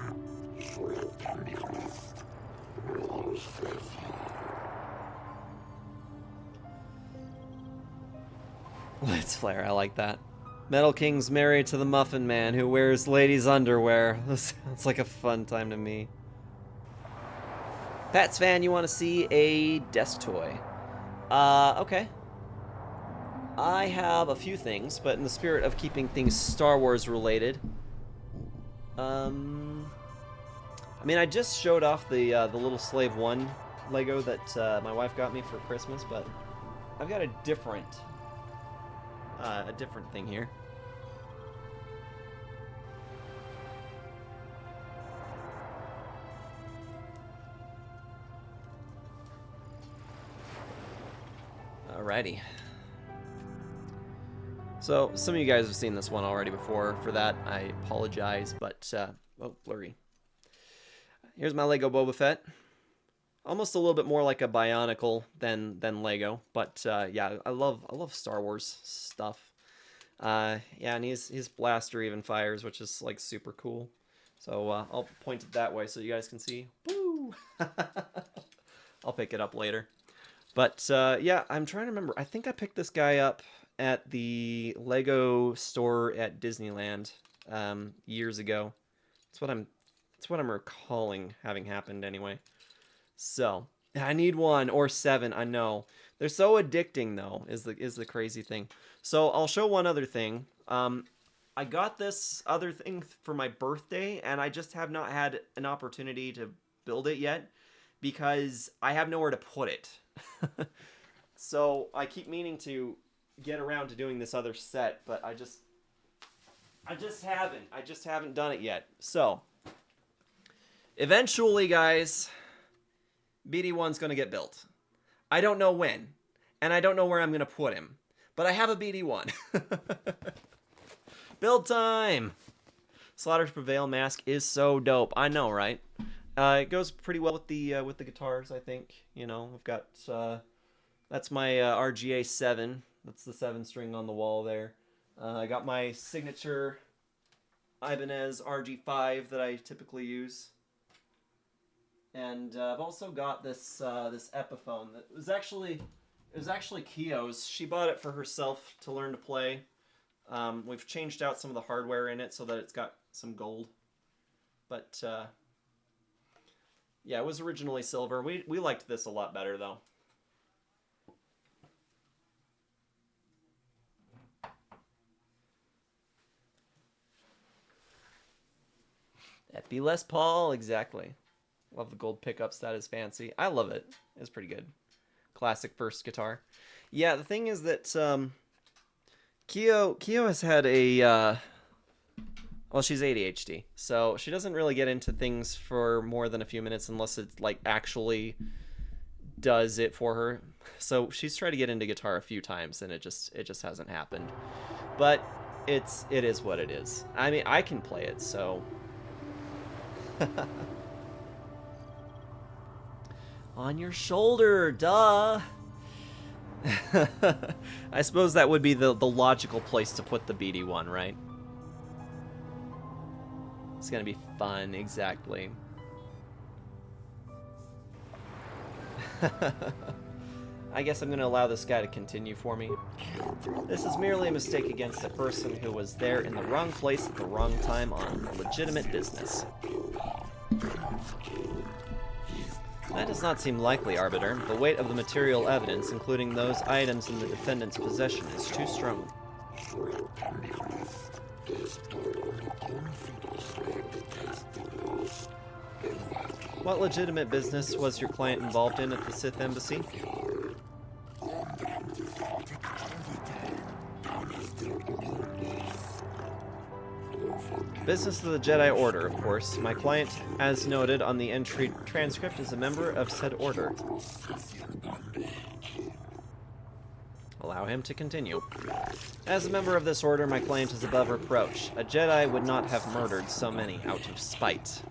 A: Let's flare, I like that. Metal King's married to the Muffin Man who wears ladies' underwear. This sounds like a fun time to me. Pats fan, you want to see a desk toy? Okay. I have a few things, but in the spirit of keeping things Star Wars related, I mean, I just showed off the little Slave 1 Lego that my wife got me for Christmas, but I've got a different thing here. Alrighty. So, some of you guys have seen this one already before. For that, I apologize, but, oh, blurry. Here's my Lego Boba Fett. Almost a little bit more like a Bionicle than Lego, but, yeah, I love Star Wars stuff. Yeah, and his blaster even fires, which is, like, super cool. So, I'll point it that way so you guys can see. Woo! I'll pick it up later. But, yeah, I'm trying to remember. I think I picked this guy up at the Lego store at Disneyland years ago. That's what I'm recalling having happened anyway. So, I need 1 or 7, I know. They're so addicting though, is the crazy thing. So, I'll show one other thing. I got this other thing for my birthday, and I just have not had an opportunity to build it yet because I have nowhere to put it. So, I keep meaning to get around to doing this other set, but I just haven't done it yet. So, eventually, guys, BD1's going to get built. I don't know when, and I don't know where I'm going to put him, but I have a BD1. Build time! Slaughter's Prevail mask is so dope. I know, right? It goes pretty well with the guitars, I think. You know, I've got that's my RGA 7. That's the 7-string on the wall there. I got my signature Ibanez RG5 that I typically use. And I've also got this this Epiphone that was actually Kio's. She bought it for herself to learn to play. We've changed out some of the hardware in it so that it's got some gold. But yeah, it was originally silver. We liked this a lot better though. That'd be Les Paul, exactly. Love the gold pickups, that is fancy. I love it. It's pretty good. Classic first guitar. Yeah, the thing is that Kyo has had a well, she's ADHD, so she doesn't really get into things for more than a few minutes unless it like actually does it for her. So she's tried to get into guitar a few times and it just hasn't happened. But it is what it is. I mean, I can play it, so on your shoulder, duh. I suppose that would be the logical place to put the BD1, right? It's gonna be fun, exactly. I guess I'm gonna allow this guy to continue for me. This is merely a mistake against a person who was there in the wrong place at the wrong time on legitimate business. That does not seem likely, Arbiter. The weight of the material evidence, including those items in the defendant's possession, is too strong. What legitimate business was your client involved in at the Sith Embassy? Business of the Jedi Order, of course. My client, as noted on the entry transcript, is a member of said order. Allow him to continue. As a member of this order, my client is above reproach. A Jedi would not have murdered so many out of spite.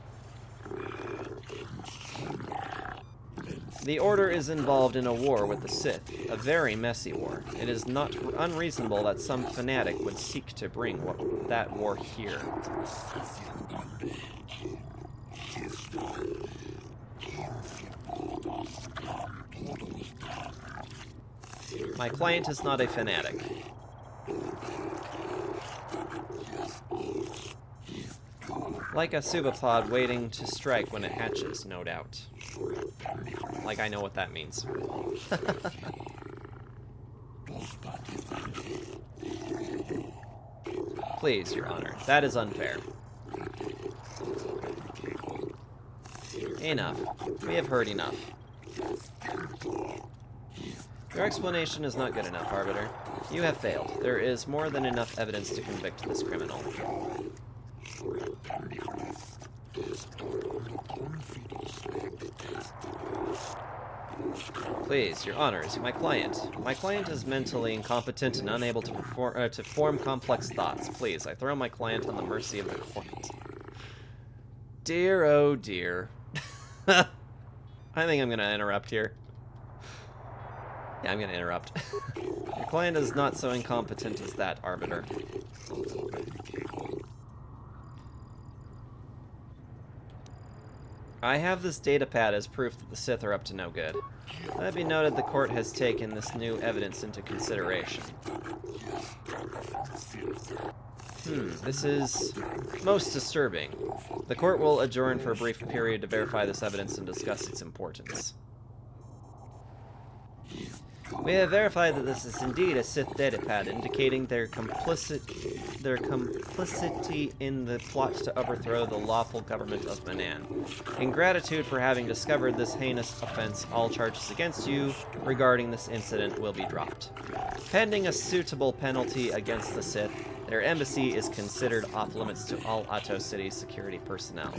A: The Order is involved in a war with the Sith, a very messy war. It is not unreasonable that some fanatic would seek to bring that war here. My client is not a fanatic. Like a subapod waiting to strike when it hatches, no doubt. Like I know what that means. Please, Your Honor, that is unfair. Enough. We have heard enough. Your explanation is not good enough, Arbiter. You have failed. There is more than enough evidence to convict this criminal. Please, Your Honors, my client. My client is mentally incompetent and unable to form complex thoughts. Please, I throw my client on the mercy of the court. Dear, oh dear. I think I'm gonna interrupt here. Yeah, I'm gonna interrupt. Your client is not so incompetent as that, Arbiter. I have this datapad as proof that the Sith are up to no good. Let it be noted the court has taken this new evidence into consideration. This is most disturbing. The court will adjourn for a brief period to verify this evidence and discuss its importance. We have verified that this is indeed a Sith datapad, indicating their complicity in the plot to overthrow the lawful government of Manaan. In gratitude for having discovered this heinous offense, all charges against you regarding this incident will be dropped. Pending a suitable penalty against the Sith, their embassy is considered off-limits to all Ahto City security personnel.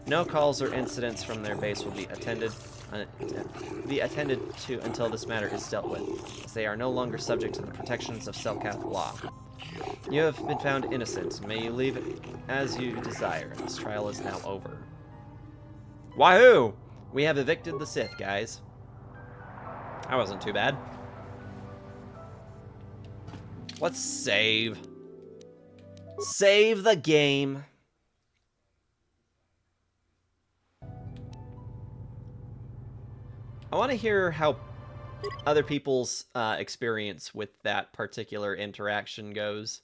A: No calls or incidents from their base will be attended to until this matter is dealt with, as they are no longer subject to the protections of Selkath law. You have been found innocent. May you leave it as you desire. This trial is now over. Wahoo! We have evicted the Sith, guys. That wasn't too bad. Let's save. Save the game. I want to hear how other people's experience with that particular interaction goes.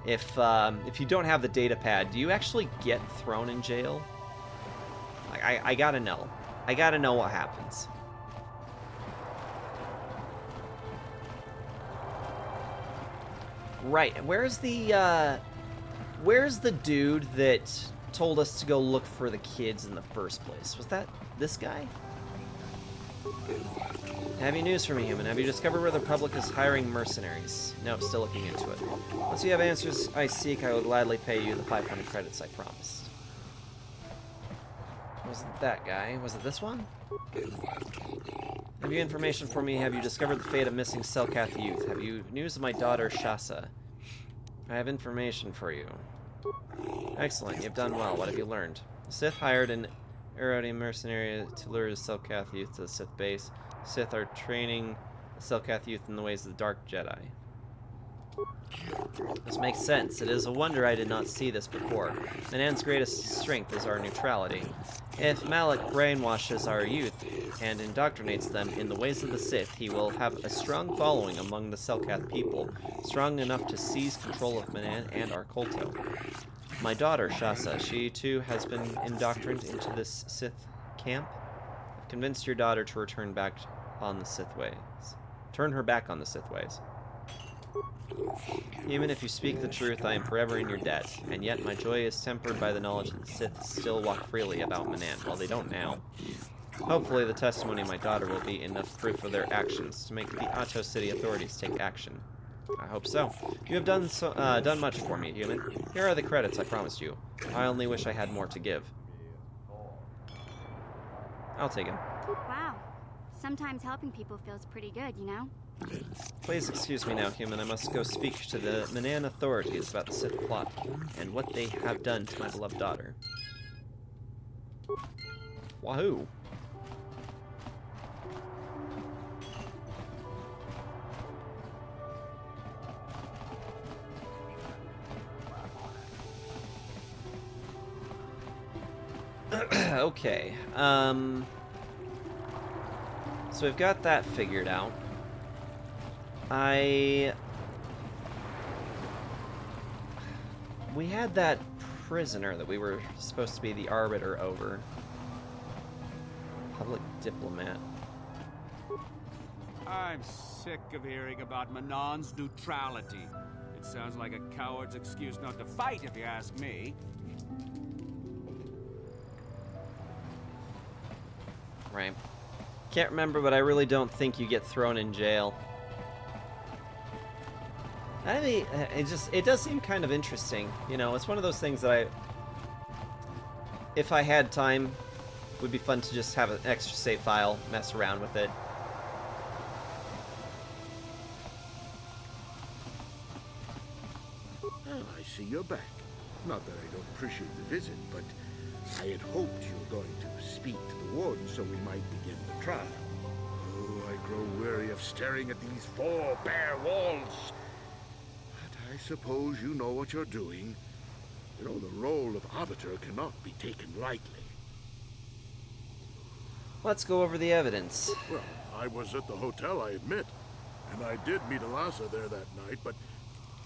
A: If you don't have the datapad, do you actually get thrown in jail? Like, I gotta know. I gotta know what happens. Right, where's the dude that told us to go look for the kids in the first place? Was that this guy? Have you news for me, human? Have you discovered where the Republic is hiring mercenaries? Nope, still looking into it. Once you have answers I seek, I will gladly pay you the 500 credits I promised. Wasn't that guy? Was it this one? Have you information for me? Have you discovered the fate of missing Selkath youth? Have you news of my daughter, Shasa? I have information for you. Excellent, you've done well. What have you learned? The Sith hired an Erodian mercenary to lure the Selkath youth to the Sith base. Sith are training the Selkath youth in the ways of the Dark Jedi. This makes sense. It is a wonder I did not see this before. Manaan's greatest strength is our neutrality. If Malak brainwashes our youth and indoctrinates them in the ways of the Sith, he will have a strong following among the Selkath people, strong enough to seize control of Manaan and our Kolto. My daughter, Shasa, she too has been indoctrinated into this Sith camp. I've convinced your daughter to return back on the Sith ways. Turn her back on the Sith ways. Even if you speak the truth, I am forever in your debt, and yet my joy is tempered by the knowledge that the Sith still walk freely about Manaan. Well, they don't now. Hopefully the testimony of my daughter will be enough proof of their actions to make the Ahto City authorities take action. I hope so. You have done much for me, human. Here are the credits I promised you. I only wish I had more to give. I'll take him.
E: Wow. Sometimes helping people feels pretty good, you know?
A: Please excuse me now, human. I must go speak to the Manan authorities about the Sith plot and what they have done to my beloved daughter. Wahoo! Okay, so we've got that figured out. We had that prisoner that we were supposed to be the arbiter over. Public diplomat.
G: I'm sick of hearing about Manon's neutrality. It sounds like a coward's excuse not to fight, if you ask me.
A: Right. Can't remember, but I really don't think you get thrown in jail. I mean, it does seem kind of interesting. You know, it's one of those things that if I had time, would be fun to just have an extra save file, mess around with it.
H: Oh, I see you're back. Not that I don't appreciate the visit, but I had hoped you were going to speak to the warden so we might begin the trial. Oh, I grow weary of staring at these four bare walls. But I suppose you know what you're doing. You know, the role of arbiter cannot be taken lightly.
A: Let's go over the evidence.
H: Well, I was at the hotel, I admit. And I did meet Alasa there that night, but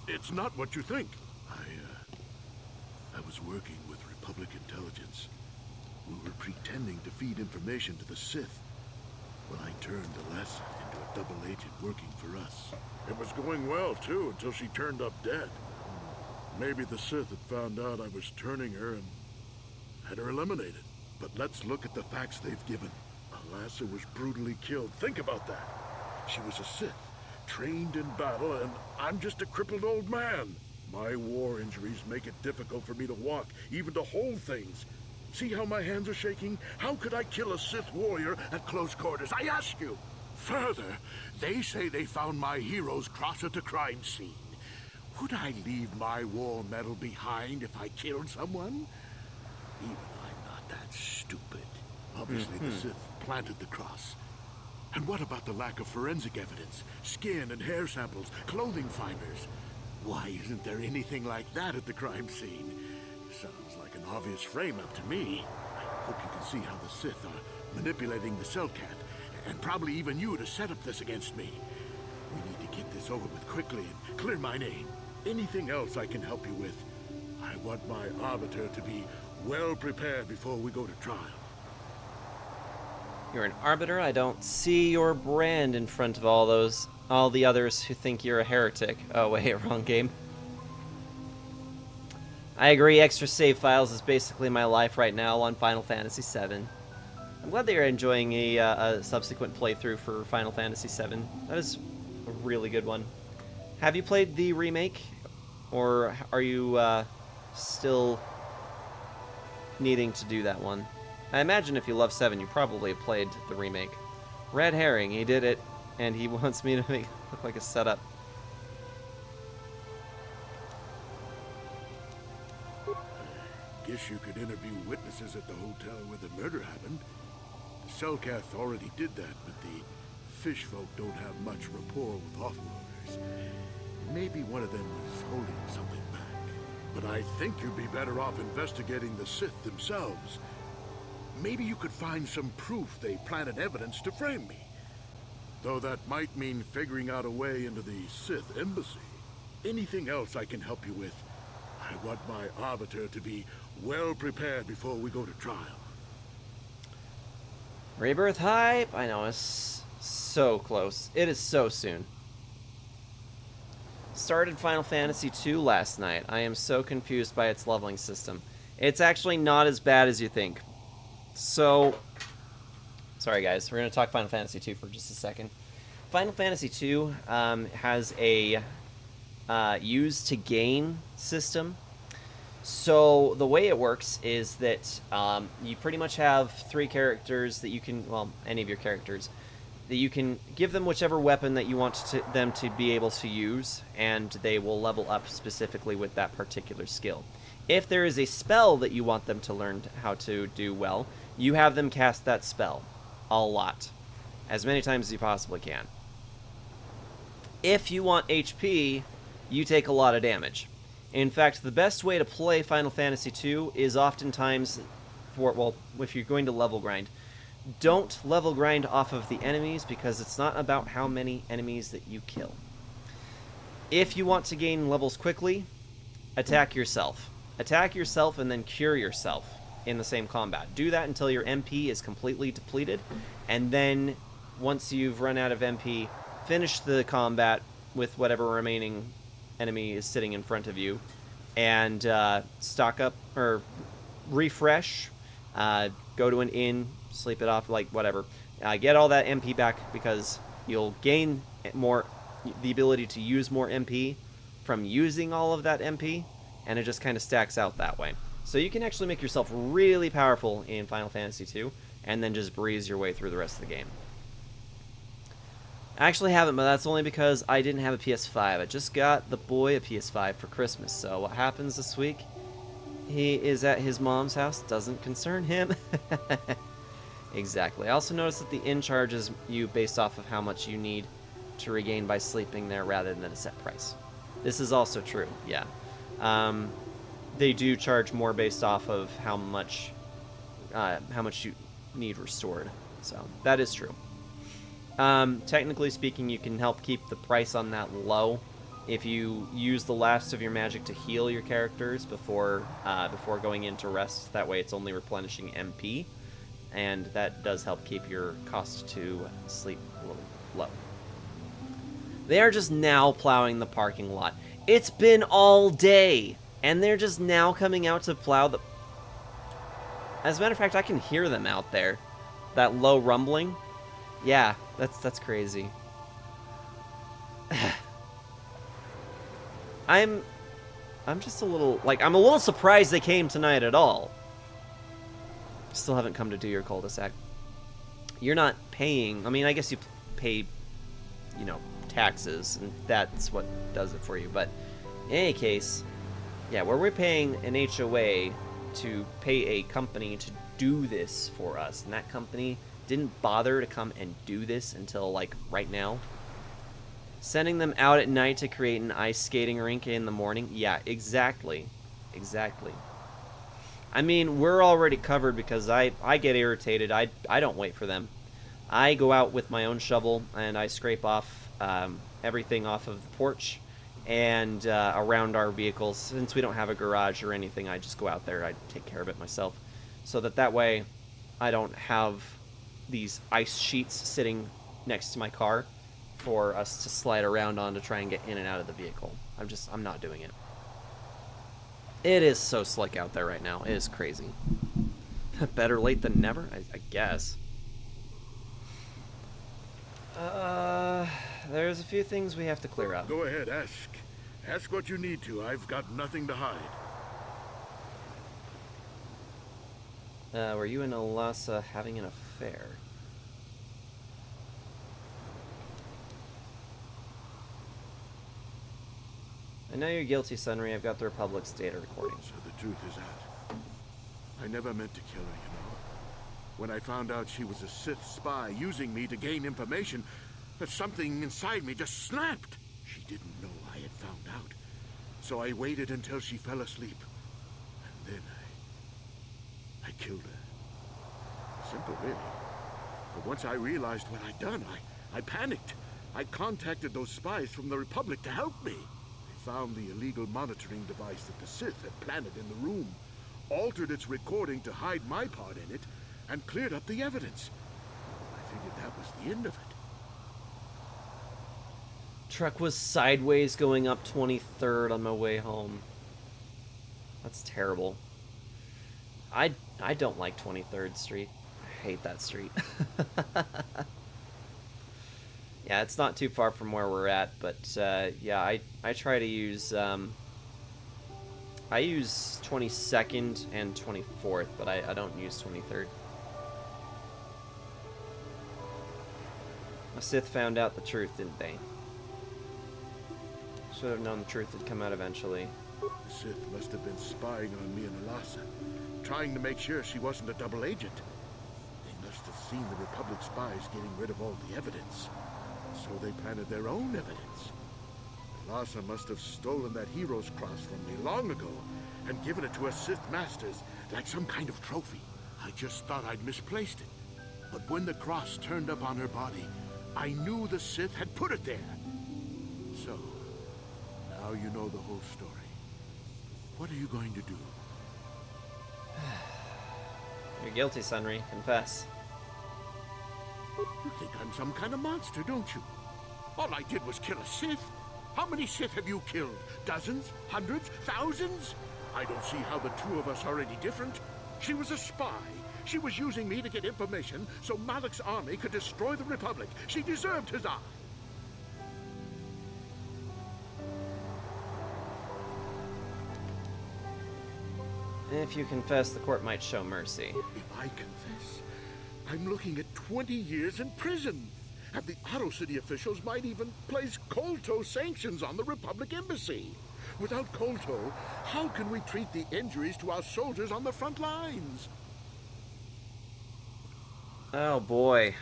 H: it's not what you think. I was working with Republic intelligence. We were pretending to feed information to the Sith. Well, I turned Alasa into a double agent working for us. It was going well, too, until she turned up dead. Maybe the Sith had found out I was turning her and had her eliminated. But let's look at the facts they've given. Alasa was brutally killed. Think about that. She was a Sith, trained in battle, and I'm just a crippled old man. My war injuries make it difficult for me to walk, even to hold things. See how my hands are shaking? How could I kill a Sith warrior at close quarters? I ask you. Further, they say they found my hero's cross at the crime scene. Would I leave my war medal behind if I killed someone? Even I'm not that stupid. Obviously, the Sith planted the cross. And what about the lack of forensic evidence? Skin and hair samples, clothing finders. Why isn't there anything like that at the crime scene? Sounds like an obvious frame-up to me. I hope you can see how the Sith are manipulating the Cellcat, and probably even you to set up this against me. We need to get this over with quickly and clear my name. Anything else I can help you with? I want my arbiter to be well prepared before we go to trial.
A: You're an arbiter? I don't see your brand in front of all the others who think you're a heretic. Oh wait, wrong game. I agree, extra save files is basically my life right now on Final Fantasy VII. I'm glad that you're enjoying a subsequent playthrough for Final Fantasy VII. That is a really good one. Have you played the remake? Or are you still needing to do that one? I imagine if you love 7, you probably played the remake. Red herring, he did it, and he wants me to make it look like a setup.
H: Guess you could interview witnesses at the hotel where the murder happened. Selkath already did that, but the fish folk don't have much rapport with offloaders. Maybe one of them was holding something back. But I think you'd be better off investigating the Sith themselves. Maybe you could find some proof they planted evidence to frame me. Though that might mean figuring out a way into the Sith embassy. Anything else I can help you with? I want my arbiter to be well prepared before we go to trial.
A: Rebirth hype? I know, it's so close. It is so soon. Started Final Fantasy II last night. I am so confused by its leveling system. It's actually not as bad as you think. So, sorry guys, we're going to talk Final Fantasy II for just a second. Final Fantasy II has a use to gain system. So the way it works is that you pretty much have 3 characters that you can, well, any of your characters, that you can give them whichever weapon that you want them to be able to use, and they will level up specifically with that particular skill. If there is a spell that you want them to learn how to do well, you have them cast that spell a lot, as many times as you possibly can. If you want HP, you take a lot of damage. In fact, the best way to play Final Fantasy II is oftentimes, if you're going to level grind, don't level grind off of the enemies, because it's not about how many enemies that you kill. If you want to gain levels quickly, attack yourself. Attack yourself and then cure yourself in the same combat. Do that until your MP is completely depleted, and then once you've run out of MP, finish the combat with whatever remaining enemy is sitting in front of you, and stock up, or refresh, go to an inn, sleep it off, like whatever. Get all that MP back, because you'll gain the ability to use more MP from using all of that MP, and it just kind of stacks out that way. So you can actually make yourself really powerful in Final Fantasy II, and then just breeze your way through the rest of the game. I actually haven't, but that's only because I didn't have a PS5. I just got the boy a PS5 for Christmas, so what happens this week? He is at his mom's house. Doesn't concern him. Exactly. I also noticed that the inn charges you based off of how much you need to regain by sleeping there rather than a set price. This is also true, yeah. They do charge more based off of how much you need restored. So that is true. Technically speaking, you can help keep the price on that low if you use the last of your magic to heal your characters before going into rest. That way it's only replenishing MP, and that does help keep your cost to sleep a little low. They are just now plowing the parking lot. It's been all day, and they're just now coming out to plow the... As a matter of fact, I can hear them out there. That low rumbling. Yeah, that's crazy. I'm just a little, I'm a little surprised they came tonight at all. Still haven't come to do your cul-de-sac. You're not paying, I mean, I guess you pay, taxes, and that's what does it for you, but in any case, yeah, where we're paying an HOA to pay a company to do this for us, and that company didn't bother to come and do this until, right now. Sending them out at night to create an ice skating rink in the morning. Yeah, exactly. Exactly. I mean, we're already covered because I get irritated. I don't wait for them. I go out with my own shovel and I scrape off everything off of the porch and around our vehicles. Since we don't have a garage or anything, I just go out there. I take care of it myself. So that way I don't have these ice sheets sitting next to my car for us to slide around on to try and get in and out of the vehicle. I'm not doing it. It is so slick out there right now. It is crazy. Better late than never, I guess. There's a few things we have to clear up.
H: Go ahead, ask. Ask what you need to. I've got nothing to hide.
A: Were you and Alasa having an affair? I know you're guilty, Sunry. I've got the Republic's data recording.
H: So the truth is out. I never meant to kill her, When I found out she was a Sith spy using me to gain information, something inside me just snapped. She didn't know I had found out. So I waited until she fell asleep. And then I killed her. Simple, really. But once I realized what I'd done, I panicked. I contacted those spies from the Republic to help me. They found the illegal monitoring device that the Sith had planted in the room, altered its recording to hide my part in it, and cleared up the evidence. I figured that was the end of it.
A: Truck was sideways going up 23rd on my way home. That's terrible. I don't like 23rd Street. I hate that street. Yeah, it's not too far from where we're at, but yeah, I try to use I use 22nd and 24th, but I don't use 23rd. The Sith found out the truth, didn't they? Should have known the truth would come out eventually.
H: The Sith must have been spying on me and Alasa, trying to make sure she wasn't a double agent. They must have seen the Republic spies getting rid of all the evidence, so they planted their own evidence. Alasa must have stolen that hero's cross from me long ago and given it to her Sith masters like some kind of trophy. I just thought I'd misplaced it. But when the cross turned up on her body, I knew the Sith had put it there. So, now you know the whole story. What are you going to do?
A: You're guilty, Sunry. Confess.
H: You think I'm some kind of monster, don't you? All I did was kill a Sith. How many Sith have you killed? Dozens? Hundreds? Thousands? I don't see how the two of us are any different. She was a spy. She was using me to get information so Malak's army could destroy the Republic. She deserved his eye.
A: If you confess, the court might show mercy.
H: If I confess, I'm looking at 20 years in prison. And the Otto City officials might even place Kolto sanctions on the Republic Embassy. Without Kolto, how can we treat the injuries to our soldiers on the front lines?
A: Oh boy.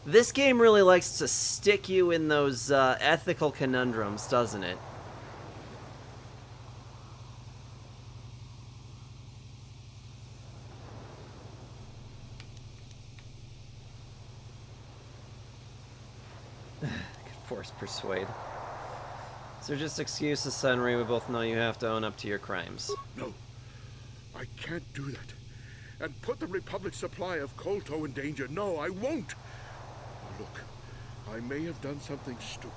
A: This game really likes to stick you in those ethical conundrums, doesn't it? Force persuade. So just excuses, Sunry. We both know you have to own up to your crimes.
H: No, I can't do that. And put the Republic's supply of Kolto in danger. No, I won't. Look, I may have done something stupid,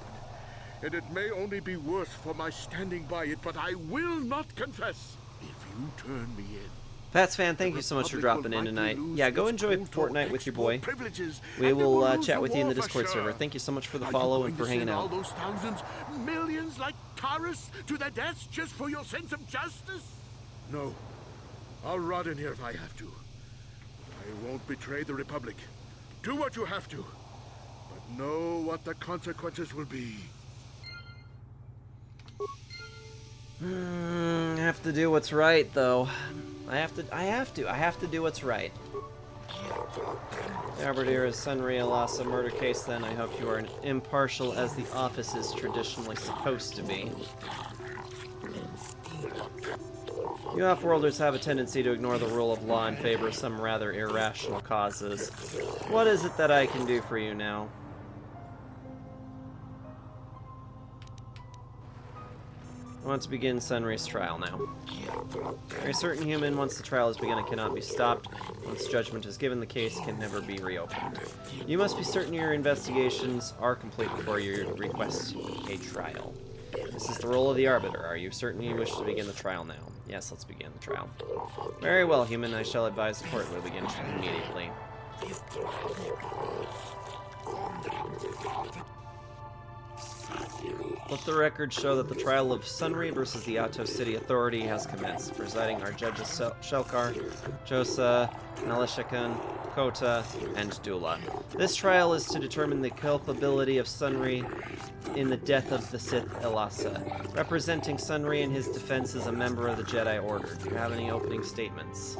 H: and it may only be worse for my standing by it, but I will not confess. If you turn me in,
A: Pats fan, thank you so much for dropping in tonight. Yeah, go enjoy Fortnite with your boy. We will chat with you in the Discord server. Thank you so much for the follow and for hanging out.
H: All those thousands, millions like Taurus to their deaths just for your sense of justice? No. I'll rot in here if I have to. I won't betray the Republic. Do what you have to. But know what the consequences will be.
A: I have to do what's right, though. I have to do what's right. The Arbiter is Sunry Alasa murder case, then. I hope you are impartial as the office is traditionally supposed to be. You off-worlders have a tendency to ignore the rule of law in favor of some rather irrational causes. What is it that I can do for you now? I want to begin Sunry's trial now. A certain human, once the trial is begun, it cannot be stopped. Once judgment is given, the case can never be reopened. You must be certain your investigations are complete before you request a trial. This is the role of the Arbiter. Are you certain you wish to begin the trial now? Yes, let's begin the trial. Very well, human. I shall advise the court will begin immediately. Let the record show that the trial of Sunry versus the Otto City Authority has commenced. Presiding are judges Shelkar, Josa, Nalishakan, Kota, and Dula. This trial is to determine the culpability of Sunry in the death of the Sith Alasa. Representing Sunry in his defense is a member of the Jedi Order. Do you have any opening statements?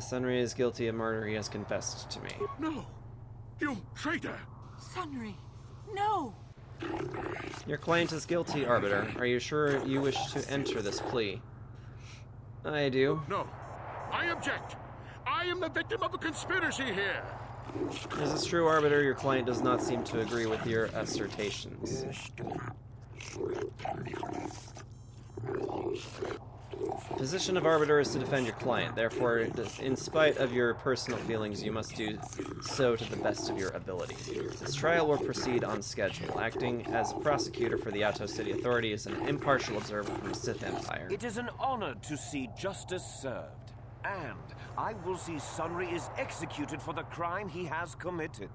A: Sunry is guilty of murder. He has confessed to me.
H: No! You traitor!
E: Sunry, no!
A: Your client is guilty, Arbiter. Are you sure you wish to enter this plea? I do.
H: No. I object! I am the victim of a conspiracy here!
A: Is this true, Arbiter? Your client does not seem to agree with your assertions. The position of Arbiter is to defend your client. Therefore, in spite of your personal feelings, you must do so to the best of your ability. This trial will proceed on schedule. Acting as a prosecutor for the Otto City Authority is an impartial observer from the Sith Empire.
I: It is an honor to see justice served. and I will see Sunry is executed for the crime he has committed.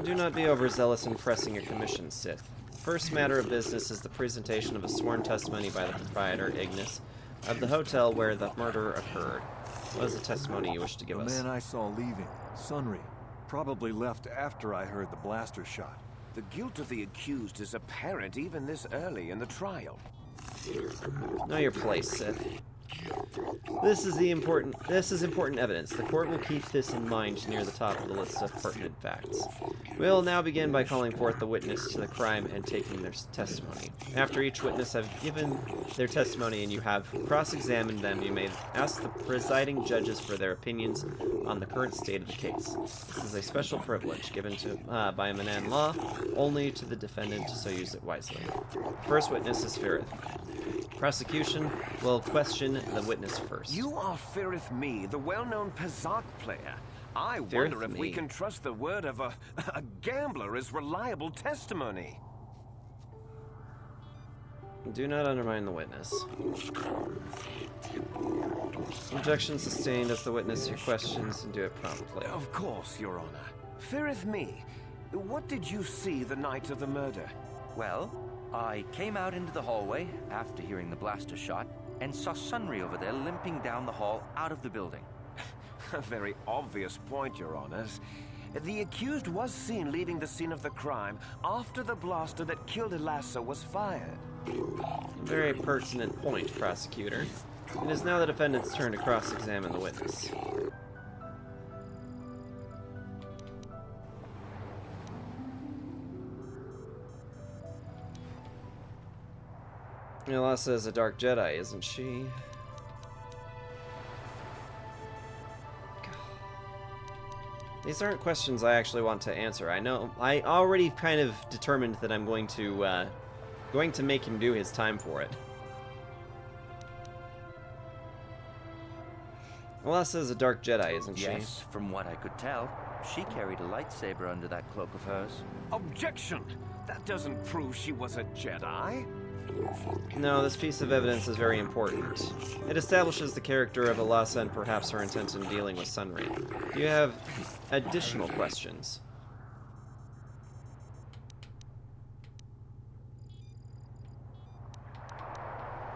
A: Do not be overzealous in pressing your commission, Sith. First matter of business is the presentation of a sworn testimony by the proprietor, Ignis, of the hotel where the murder occurred. What is the testimony you wish to give us?
J: The man I saw leaving, Sunry, probably left after I heard the blaster shot.
I: The guilt of the accused is apparent even this early in the trial.
A: Know your place, Sith. This is important evidence. The court will keep this in mind near the top of the list of pertinent facts. We'll now begin by calling forth the witness to the crime and taking their testimony. After each witness have given their testimony and you have cross-examined them, you may ask the presiding judges for their opinions on the current state of the case. This is a special privilege given to by Manan law only to the defendant, so use it wisely. First witness is Firith. Prosecution will question the witness first.
I: You are Firith Me, the well-known Pazak player. I wonder if we can trust the word of a gambler as reliable testimony.
A: Do not undermine the witness. Objection sustained as the witness your questions and do it promptly.
I: Of course, Your Honor. Firith Me, what did you see the night of the murder?
D: Well, I came out into the hallway after hearing the blaster shot and saw Sunry over there limping down the hall out of the building.
I: A very obvious point, Your Honors. The accused was seen leaving the scene of the crime after the blaster that killed Elassa was fired.
A: Very pertinent point, prosecutor. It is now the defendant's turn to cross-examine the witness. Elassa is a Dark Jedi, isn't she? These aren't questions I actually want to answer. I know I already kind of determined that I'm going to make him do his time for it. Elassa is a Dark Jedi, isn't she?
D: Yes, from what I could tell. She carried a lightsaber under that cloak of hers.
I: Objection! That doesn't prove she was a Jedi.
A: No, this piece of evidence is very important. It establishes the character of Elassa and perhaps her intent in dealing with Sunry. Do you have additional questions?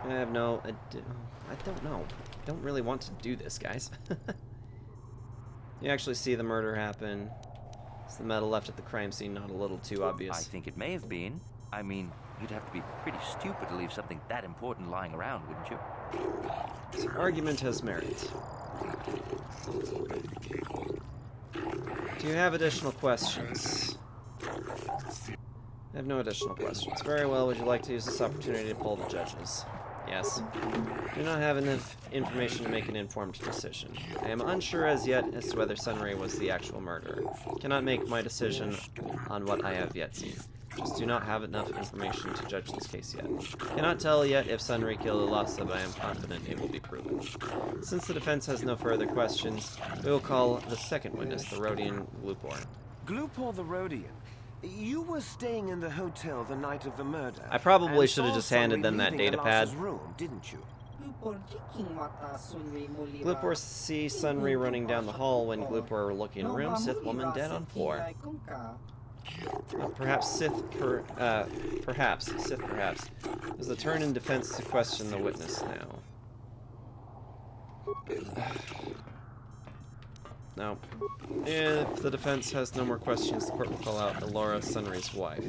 A: I have no... I don't know. I don't really want to do this, guys. You actually see the murder happen. Is the metal left at the crime scene not a little too obvious?
D: I think it may have been. I mean, you'd have to be pretty stupid to leave something that important lying around, wouldn't you?
A: This argument has merit. Do you have additional questions? I have no additional questions. Very well, would you like to use this opportunity to poll the judges? Yes. Do not have enough information to make an informed decision. I am unsure as yet as to whether Sunry was the actual murderer. Cannot make my decision on what I have yet seen. Just do not have enough information to judge this case yet. Cannot tell yet if Sunry killed Elassa, but I am confident it will be proven. Since the defense has no further questions, we will call the second witness, the Rodian Glupor.
I: Glupor the Rodian. You were staying in the hotel the night of the murder.
A: I probably should have just handed them that data pad.
I: Room, didn't you?
A: Glupor sees Sunry running down the hall when Glupor looking in the room. Sith woman dead on floor. Perhaps Sith. Perhaps. There's a turn in defense to question the witness now. No. If the defense has no more questions, the court will call out Elora, Sunry's wife.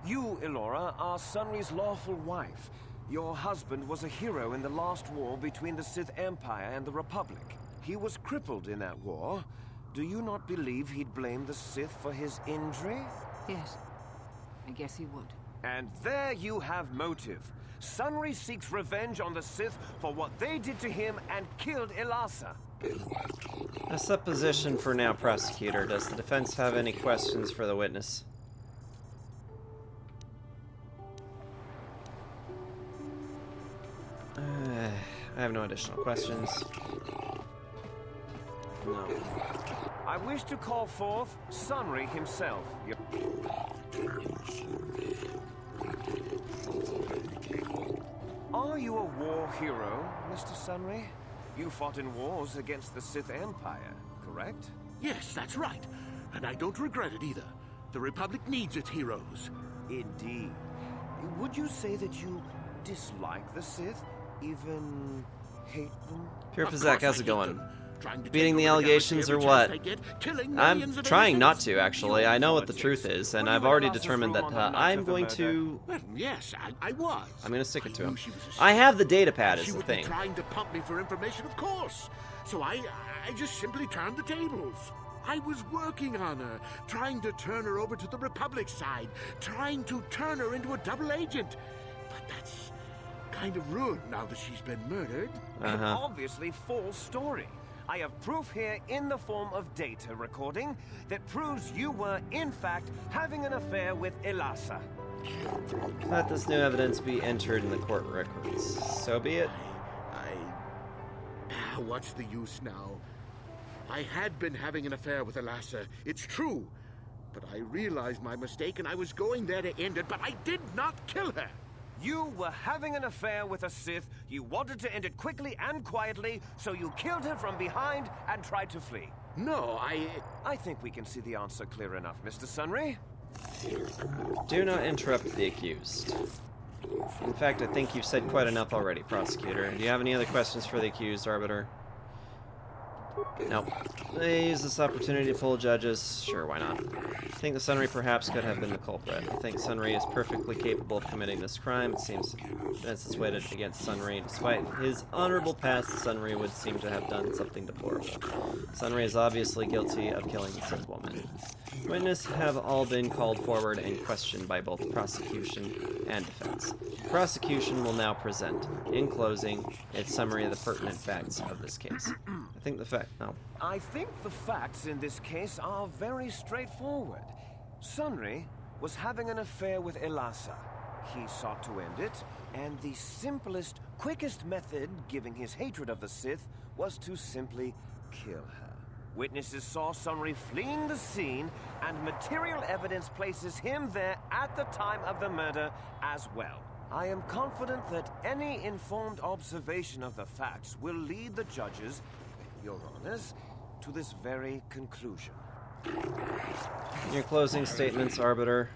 I: You, Elora, are Sunry's lawful wife. Your husband was a hero in the last war between the Sith Empire and the Republic. He was crippled in that war. Do you not believe he'd blame the Sith for his injury?
E: Yes. I guess he would.
I: And there you have motive. Sunry seeks revenge on the Sith for what they did to him and killed Elassa.
A: A supposition for now, prosecutor. Does the defense have any questions for the witness? I have no additional questions. No.
I: I wish to call forth Sunry himself. Are Are you a war hero, Mr. Sunry? You fought in wars against the Sith Empire, correct?
H: Yes, that's right. And I don't regret it either. The Republic needs its heroes.
I: Indeed. Would you say that you dislike the Sith? Even hate them?
A: Pure
H: Of
A: Pizak,
H: course
A: how's
H: I
A: it
H: hate
A: going?
H: them. Trying to
A: Beating
H: take
A: the
H: over galaxy
A: allegations or
H: every
A: what?
H: chance they get, killing
A: I'm
H: millions of
A: trying not
H: innocents.
A: to, actually. I know what the truth is, and I've already determined that I'm going to...
H: Well, yes, I was.
A: I'm going to stick it to
H: I knew
A: him.
H: she was a
A: I
H: Sith.
A: have the data pad, is
H: She
A: the
H: would
A: thing.
H: be trying to pump me for information, of course. So I just simply turned the tables. I was working on her, trying to turn her over to the Republic side, trying to turn her into a double agent. But that's kind of ruined now that she's been murdered.
I: An obviously false story. I have proof here in the form of data recording that proves you were, in fact, having an affair with Elasa.
A: Let this new evidence be entered in the court records. So be it.
H: What's the use now? I had been having an affair with Elasa, it's true. But I realized my mistake and I was going there to end it, but I did not kill her.
I: You were having an affair with a Sith. You wanted to end it quickly and quietly, so you killed her from behind and tried to flee.
H: No,
I: I think we can see the answer clear enough, Mr. Sunry.
A: Do not interrupt the accused. In fact, I think you've said quite enough already, prosecutor. Do you have any other questions for the accused, Arbiter? Nope. They use this opportunity to pull judges. Sure, why not? I think the Sunry perhaps could have been the culprit. I think Sunry is perfectly capable of committing this crime. It seems evidence is weighted against Sunry. Despite his honorable past, Sunry would seem to have done something deplorable. Sunry is obviously guilty of killing the Sith woman. Witnesses have all been called forward and questioned by both prosecution and defense. The prosecution will now present, in closing, its summary of the pertinent facts of this case. I think
I: I think the facts in this case are very straightforward. Sunry was having an affair with Elasa. He sought to end it, and the simplest, quickest method, given his hatred of the Sith, was to simply kill her. Witnesses saw Sunry fleeing the scene, and material evidence places him there at the time of the murder as well. I am confident that any informed observation of the facts will lead the judges, Your Honors, to this very conclusion.
A: Your closing statements, Arbiter.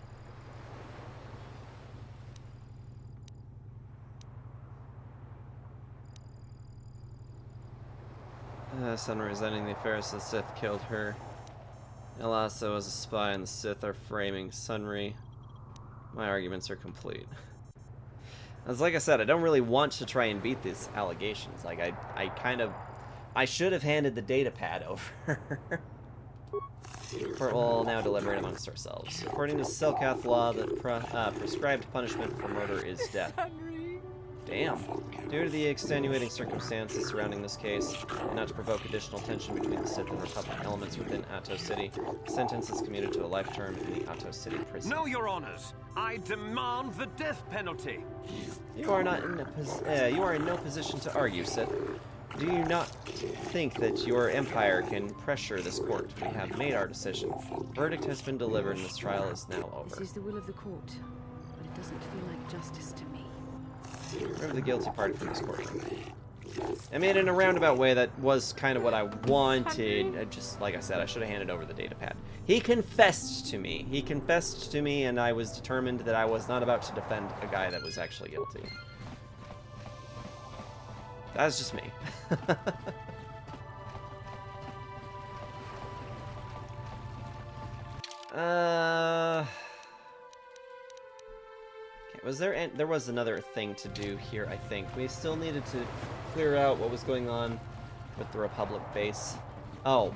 A: Sunry resenting the affairs the Sith killed her. Elasa was a spy and the Sith are framing Sunry. My arguments are complete. As like I said, I don't really want to try and beat these allegations. Like, I should have handed the data pad over. Court will now deliberate amongst ourselves. According to Selkath law, the prescribed punishment for murder is death. Damn. Due to the extenuating circumstances surrounding this case, and not to provoke additional tension between the Sith and Republic elements within Ahto City, the sentence is commuted to a life term in the Ahto City prison.
I: No, Your Honors! I demand the death penalty!
A: You are not in you are in no position to argue, Sith. Do you not think that your empire can pressure this court? We have made our decision. Verdict has been delivered and this trial is now over.
C: This is the will of the court, but it doesn't feel like justice to me.
A: Remove the guilty party from this court. I mean, in a roundabout way, that was kind of what I wanted. Just like I said, I should have handed over the data pad. He confessed to me. He confessed to me, and I was determined that I was not about to defend a guy that was actually guilty. That's just me. Okay, there was another thing to do here, I think. We still needed to clear out what was going on with the Republic base. Oh,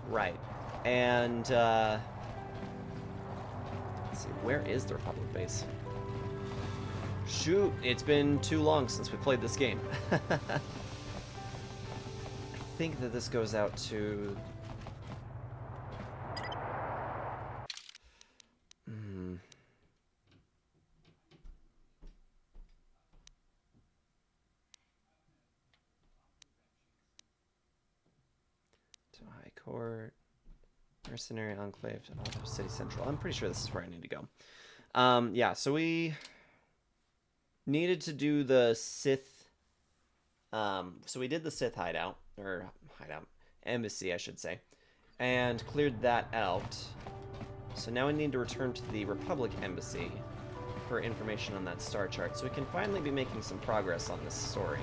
A: right. And, let's see, where is the Republic base? Shoot, it's been too long since we played this game. I think that this goes out to... to High Court, Mercenary Enclave, to Ahto City Central. I'm pretty sure this is where I need to go. Yeah, so we needed to do the Sith So we did the Sith embassy, I should say, and cleared that out. So now we need to return to the Republic embassy for information on that star chart, so we can finally be making some progress on this story.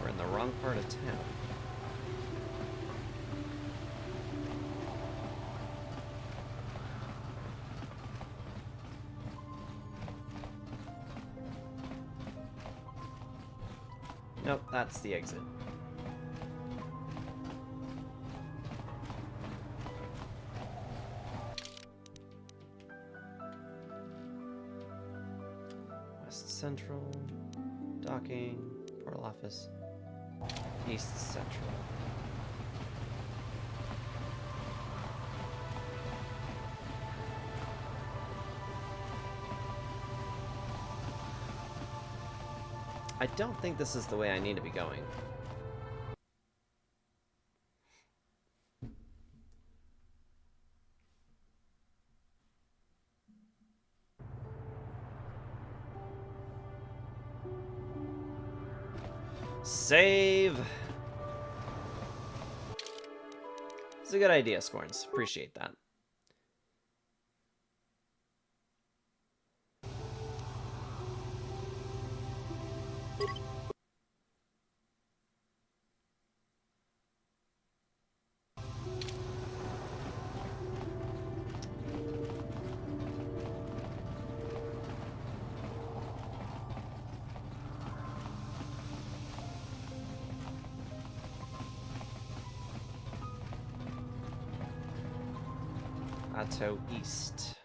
A: We're in the wrong part of town. Nope, that's the exit. West Central, docking, portal office, East Central. I don't think this is the way I need to be going. Save! It's a good idea, Scorns. Appreciate that. Atto East.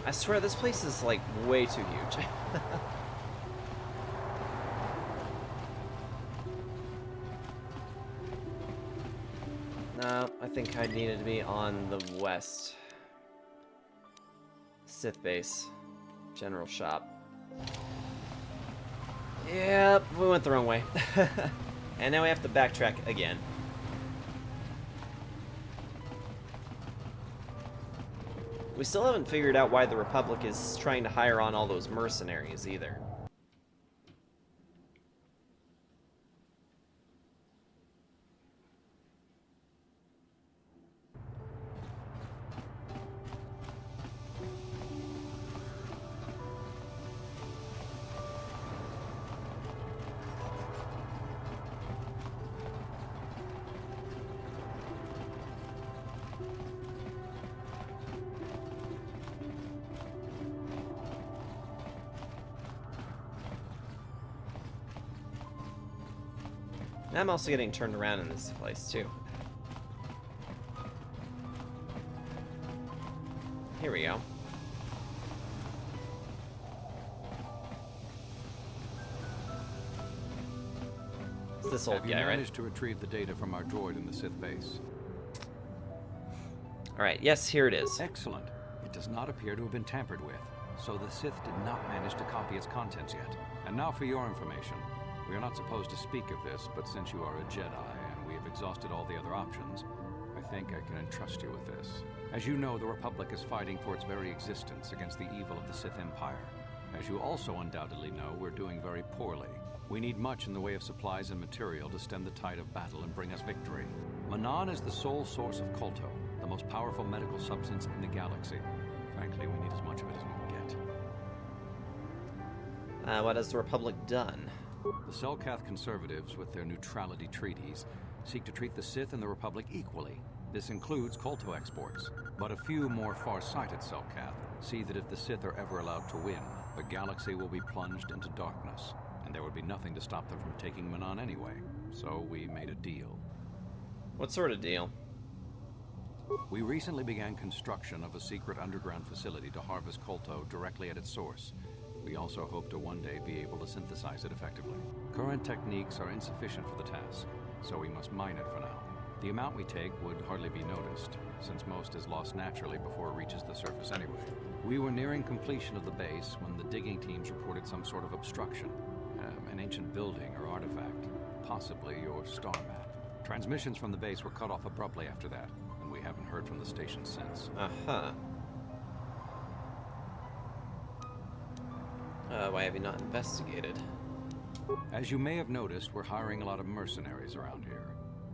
A: I swear this place is like way too huge. No, I think I needed to be on the west. Sith base. General shop. Yep, we went the wrong way. And now we have to backtrack again. We still haven't figured out why the Republic is trying to hire on all those mercenaries either. I'm also getting turned around in this place, too. Here we go. It's this old guy, right?
K: Have you managed to retrieve the data from our droid in the Sith base?
A: Alright, yes, here it is.
K: Excellent. It does not appear to have been tampered with, so the Sith did not manage to copy its contents yet. And now for your information. We are not supposed to speak of this, but since you are a Jedi and we have exhausted all the other options, I think I can entrust you with this. As you know, the Republic is fighting for its very existence against the evil of the Sith Empire. As you also undoubtedly know, we're doing very poorly. We need much in the way of supplies and material to stem the tide of battle and bring us victory. Manan is the sole source of Kolto, the most powerful medical substance in the galaxy. Frankly, we need as much of it as we can get.
A: What has the Republic done?
K: The Selkath conservatives, with their neutrality treaties, seek to treat the Sith and the Republic equally. This includes Kolto exports. But a few more far-sighted Selkath see that if the Sith are ever allowed to win, the galaxy will be plunged into darkness, and there would be nothing to stop them from taking Manan anyway. So we made a deal.
A: What sort of deal?
K: We recently began construction of a secret underground facility to harvest Kolto directly at its source. We also hope to one day be able to synthesize it effectively. Current techniques are insufficient for the task, so we must mine it for now. The amount we take would hardly be noticed, since most is lost naturally before it reaches the surface anyway. We were nearing completion of the base when the digging teams reported some sort of obstruction. An ancient building or artifact, possibly your star map. Transmissions from the base were cut off abruptly after that, and we haven't heard from the station since.
A: Uh-huh. Why have you not investigated?
K: As you may have noticed, we're hiring a lot of mercenaries around here.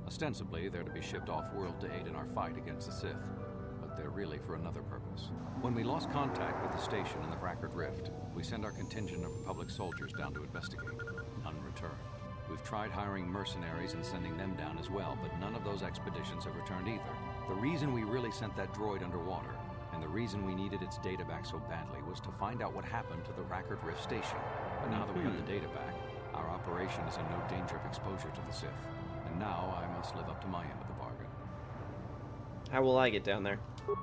K: Ostensibly, they're to be shipped off-world to aid in our fight against the Sith, but they're really for another purpose. When we lost contact with the station in the Brackard Rift, we sent our contingent of Republic soldiers down to investigate. None returned. We've tried hiring mercenaries and sending them down as well, but none of those expeditions have returned either. The reason we really sent that droid underwater, and the reason we needed its data back so badly, was to find out what happened to the Brackard Rift station. But now that we have the data back, our operation is in no danger of exposure to the Sith. And now I must live up to my end of the bargain.
A: How will I get down there?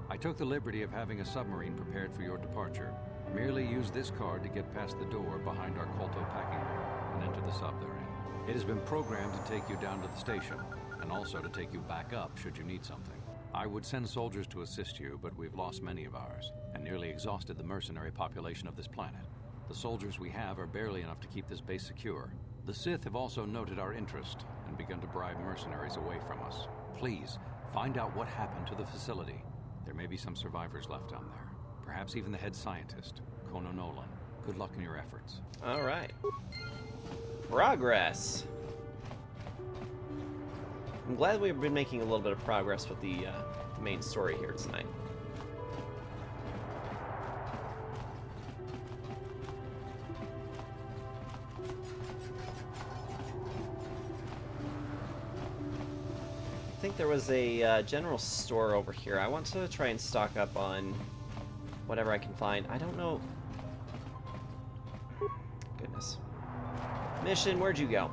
K: I took the liberty of having a submarine prepared for your departure. Merely use this card to get past the door behind our Kolto packing room and enter the sub they're in. It has been programmed to take you down to the station, and also to take you back up should you need something. I would send soldiers to assist you, but we've lost many of ours, and nearly exhausted the mercenary population of this planet. The soldiers we have are barely enough to keep this base secure. The Sith have also noted our interest and begun to bribe mercenaries away from us. Please, find out what happened to the facility. There may be some survivors left down there. Perhaps even the head scientist, Kono Nolan. Good luck in your efforts.
A: All right. Progress. I'm glad we've been making a little bit of progress with the main story here tonight. I think there was a general store over here. I want to try and stock up on whatever I can find. I don't know. Goodness. Mission, where'd you go?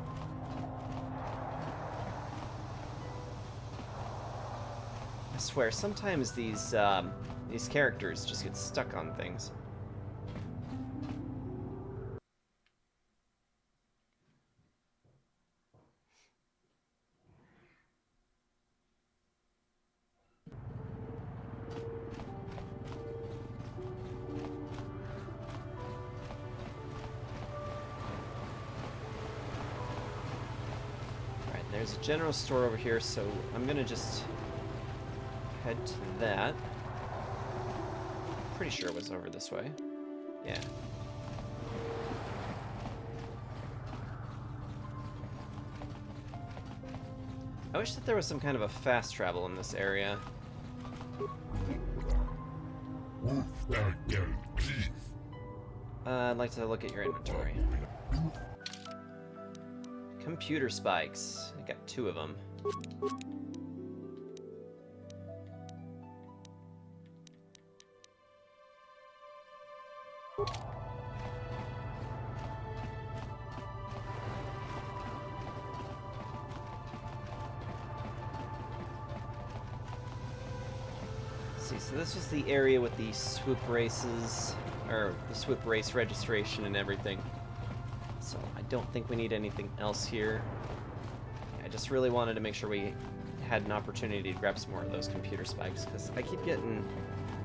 A: I swear, sometimes these characters just get stuck on things. There's a general store over here, so I'm gonna just head to that. Pretty sure it was over this way. Yeah. I wish that there was some kind of a fast travel in this area. I'd like to look at your inventory. Computer spikes. I got 2 of them. See, so this was the area with the swoop races, or the swoop race registration and everything. So I don't think we need anything else here. I just really wanted to make sure we had an opportunity to grab some more of those computer spikes, because I keep getting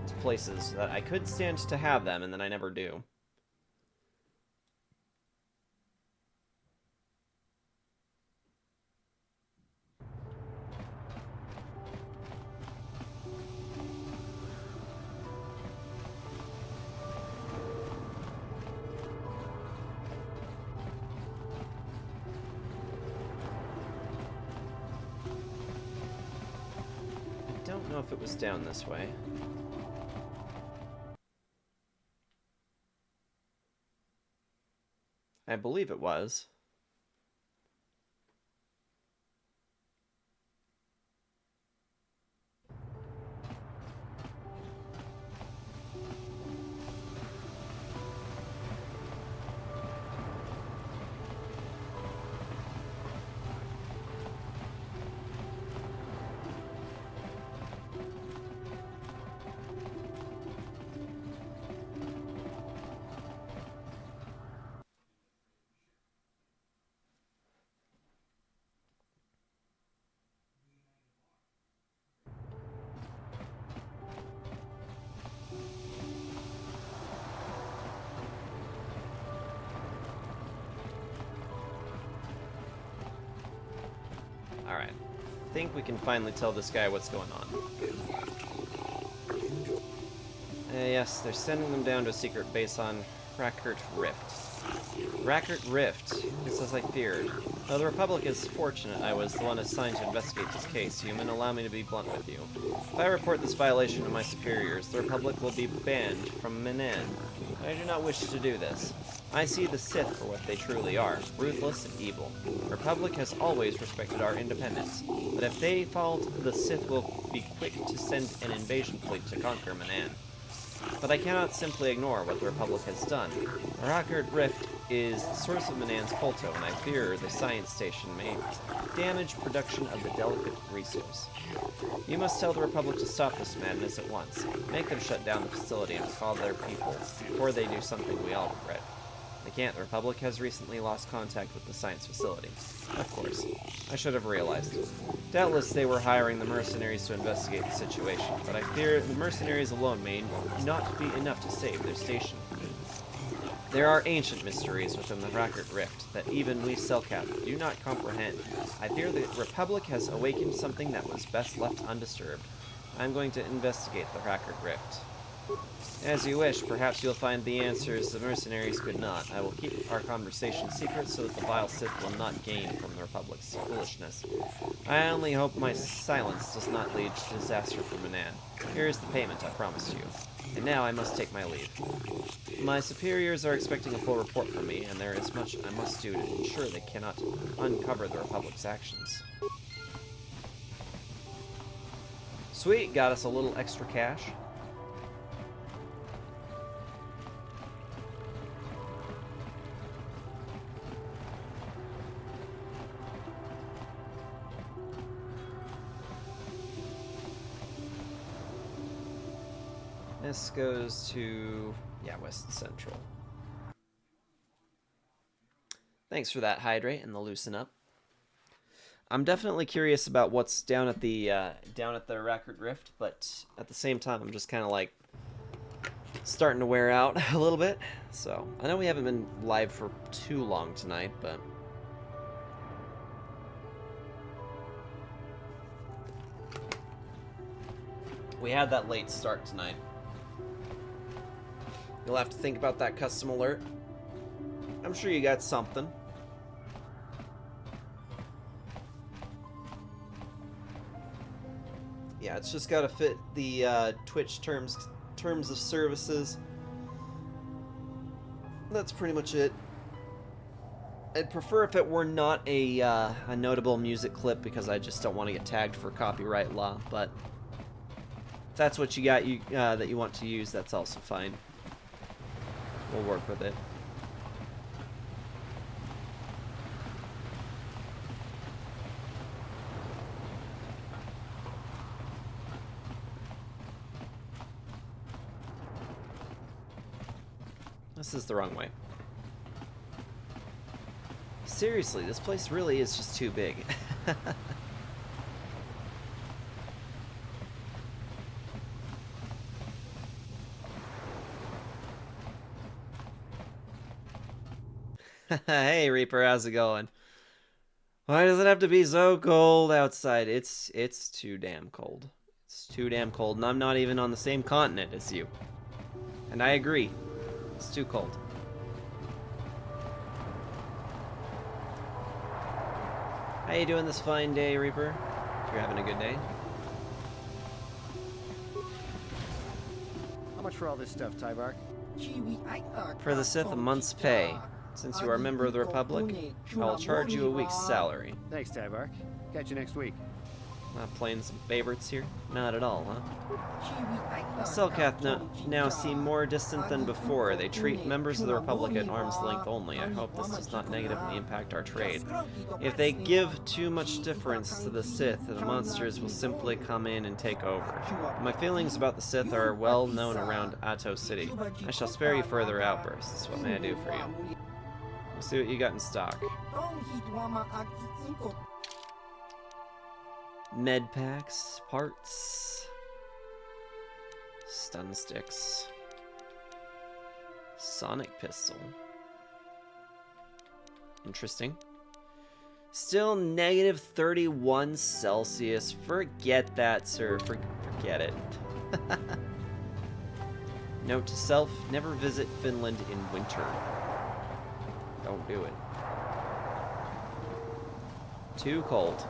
A: to places that I could stand to have them, and then I never do. I don't know if it was down this way. I believe it was. Alright. I think we can finally tell this guy what's going on. Yes, they're sending them down to a secret base on Rackert Rift. Rackert Rift. It's as I feared. Though the Republic is fortunate I was the one assigned to investigate this case, Human, allow me to be blunt with you. If I report this violation to my superiors, the Republic will be banned from Manaan. I do not wish to do this. I see the Sith for what they truly are, ruthless and evil. The Republic has always respected our independence, but if they fall, the Sith will be quick to send an invasion fleet to conquer Manaan. But I cannot simply ignore what the Republic has done. The Rackert Rift is the source of Manaan's kolto, and I fear the science station may damage production of the delicate resource. You must tell the Republic to stop this madness at once. Make them shut down the facility and recall their people before they do something we all regret. They can't. The Republic has recently lost contact with the science facility. Of course. I should have realized. Doubtless they were hiring the mercenaries to investigate the situation, but I fear the mercenaries alone may not be enough to save their station. There are ancient mysteries within the Rackert Rift that even we Selkath do not comprehend. I fear the Republic has awakened something that was best left undisturbed. I'm going to investigate the Rackert Rift. As you wish, perhaps you'll find the answers the mercenaries could not. I will keep our conversation secret so that the vile Sith will not gain from the Republic's foolishness. I only hope my silence does not lead to disaster for Manaan. Here is the payment I promised you. And now I must take my leave. My superiors are expecting a full report from me, and there is much I must do to ensure they cannot uncover the Republic's actions. Sweet, got us a little extra cash. This goes to, yeah, West Central. Thanks for that, Hydrate, and the Loosen Up. I'm definitely curious about what's down at the Rackert Rift, but at the same time, I'm just kind of like starting to wear out a little bit. So I know we haven't been live for too long tonight, but we had that late start tonight. You'll have to think about that custom alert. I'm sure you got something. Yeah, it's just got to fit the Twitch terms of services. That's pretty much it. I'd prefer if it were not a notable music clip because I just don't want to get tagged for copyright law. But if that's what you got that you want to use, that's also fine. We'll work with it. This is the wrong way. Seriously, this place really is just too big. Hey Reaper, how's it going? Why does it have to be so cold outside? It's too damn cold. It's too damn cold, and I'm not even on the same continent as you. And I agree. It's too cold. How you doing this fine day, Reaper? You're having a good day?
L: How much for all this stuff, Tybark?
A: For the Sith, a month's pay. Since you are a member of the Republic, I will charge you a week's salary.
L: Thanks, Tybark. Catch you next week.
A: Not playing some favorites here? Not at all, huh? Selkath now seem more distant than before. They treat members of the Republic at arm's length only. I hope this does not negatively impact our trade. If they give too much difference to the Sith, the monsters will simply come in and take over. My feelings about the Sith are well known around Atto City. I shall spare you further outbursts. What may I do for you? We'll see what you got in stock. Med packs, parts, stun sticks, sonic pistol. Interesting. Still negative 31 Celsius. Forget that, sir. Forget it. Note to self, never visit Finland in winter. Don't do it. Too cold.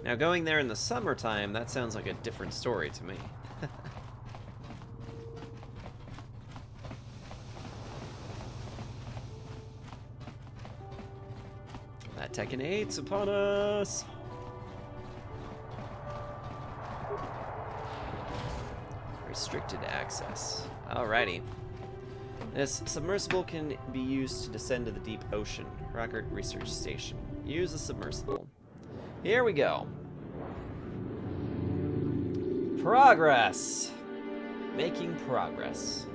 A: Now, going there in the summertime, that sounds like a different story to me. That Tekken 8's upon us! Restricted access. Alrighty. This submersible can be used to descend to the deep ocean. Rocket Research Station. Use the submersible. Here we go. Progress! Making progress.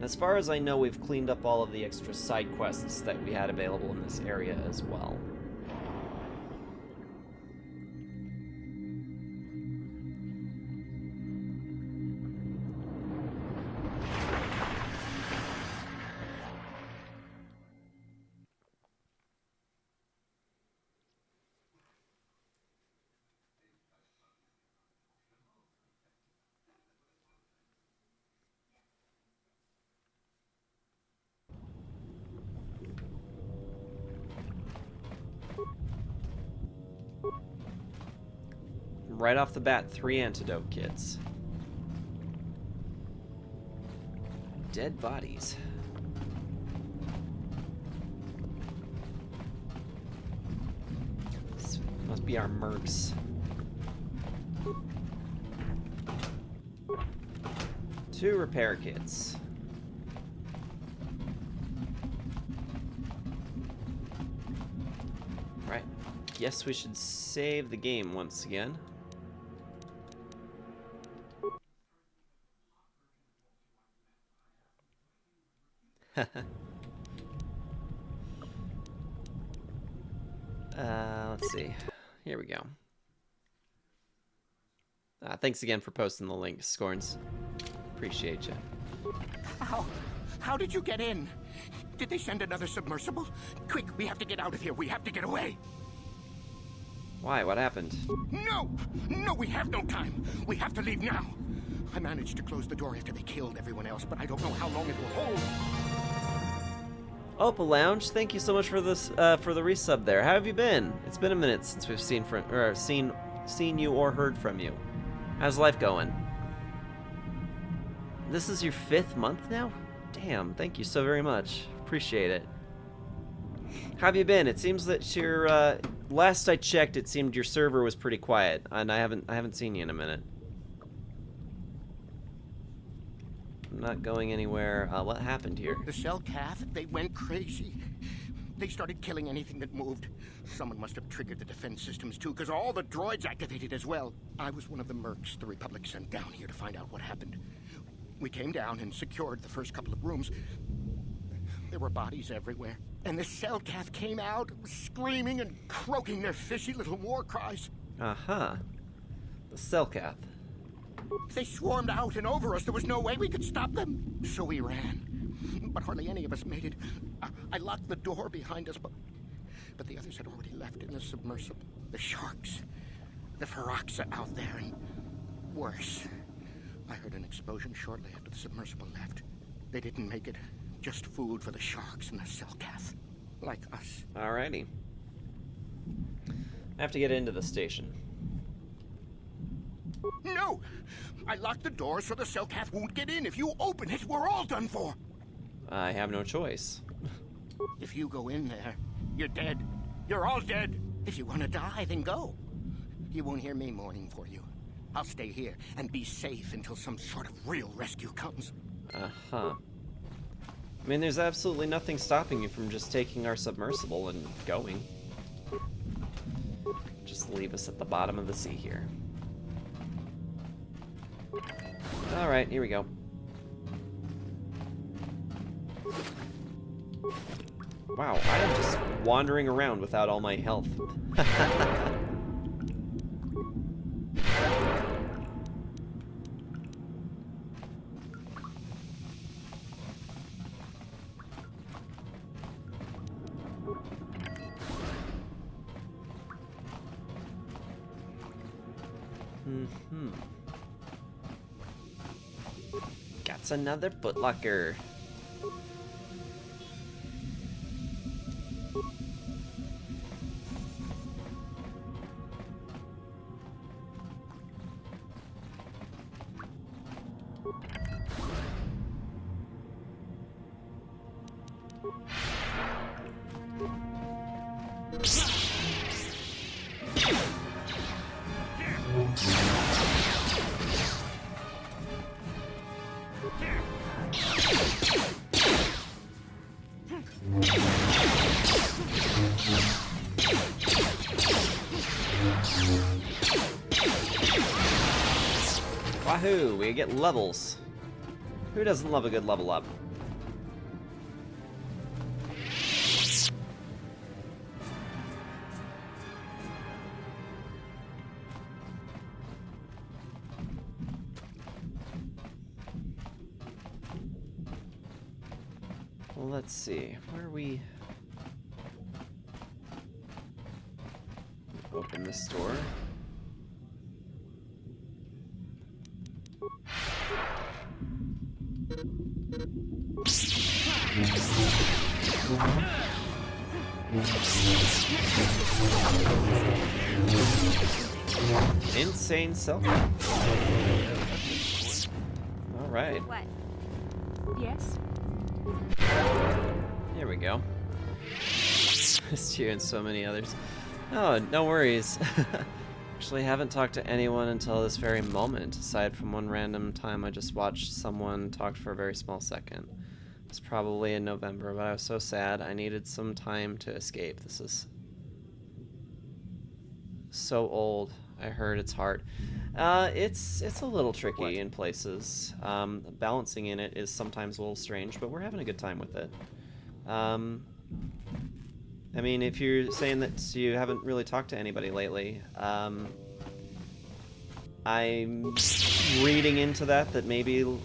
A: As far as I know, we've cleaned up all of the extra side quests that we had available in this area as well. Right off the bat, 3 antidote kits. Dead bodies. This must be our mercs. 2 repair kits. Right. Guess we should save the game once again. Let's see. Here we go. Thanks again for posting the link, Scorns. Appreciate you.
M: How did you get in? Did they send another submersible? Quick, we have to get out of here. We have to get away.
A: Why? What happened?
M: No! No, we have no time. We have to leave now. I managed to close the door after they killed everyone else, but I don't know how long it will hold.
A: Opa Lounge, thank you so much for this for the resub there. How have you been? It's been a minute since we've seen you or heard from you. How's life going? This is your 5th month now? Damn, thank you so very much. Appreciate it. How have you been? It seems that your last I checked, it seemed your server was pretty quiet, and I haven't seen you in a minute. I'm not going anywhere. What happened here?
M: The Selkath, they went crazy. They started killing anything that moved. Someone must have triggered the defense systems too, because all the droids activated as well. I was one of the mercs the Republic sent down here to find out what happened. We came down and secured the first couple of rooms. There were bodies everywhere. And the Selkath came out, screaming and croaking their fishy little war cries.
A: Uh-huh. The Selkath.
M: They swarmed out and over us. There was no way we could stop them. So we ran. But hardly any of us made it. I locked the door behind us, but the others had already left in the submersible. The sharks. The Ferox are out there, and worse. I heard an explosion shortly after the submersible left. They didn't make it. Just food for the sharks and the Selkath. Like us.
A: Alrighty. I have to get into the station.
M: No! I locked the door so the Selkath won't get in. If you open it, we're all done for.
A: I have no choice.
M: If you go in there, you're dead. You're all dead. If you want to die, then go. You won't hear me mourning for you. I'll stay here and be safe until some sort of real rescue comes.
A: Uh-huh. I mean, there's absolutely nothing stopping you from just taking our submersible and going. Just leave us at the bottom of the sea here. Alright, here we go. Wow, I am just wandering around without all my health. Mm-hmm. Got another footlocker. Wahoo! We get levels. Who doesn't love a good level up? Well, let's see. Where are we? Open this door. Insane self. All right.
E: What? Yes?
A: Here we go. Missed you and so many others. Oh, no worries. Actually, haven't talked to anyone until this very moment, aside from one random time I just watched someone talk for a very small second. It's probably in November, but I was so sad. I needed some time to escape. This is so old. I heard it's hard. It's a little tricky in places. Balancing in it is sometimes a little strange, but we're having a good time with it. I mean, if you're saying that you haven't really talked to anybody lately, I'm reading into that maybe the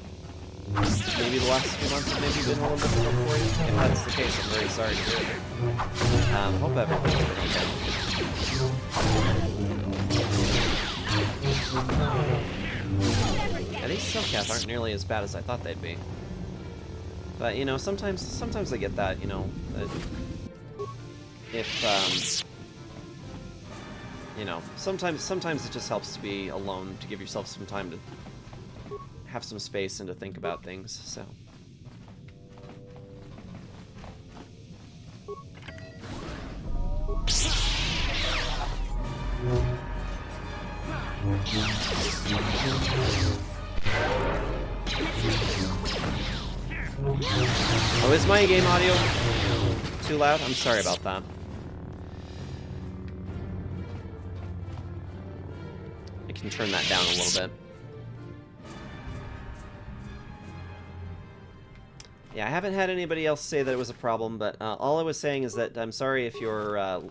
A: last few months have maybe been a little difficult for you. If that's the case, I'm very sorry to hear it. Hope everything's been okay. Yeah, these Selkath aren't nearly as bad as I thought they'd be. But, you know, sometimes I get that, you know, that if, you know, sometimes it just helps to be alone, to give yourself some time to have some space and to think about things, so. Oh, is my game audio too loud? I'm sorry about that. I can turn that down a little bit. Yeah, I haven't had anybody else say that it was a problem, but all I was saying is that I'm sorry if your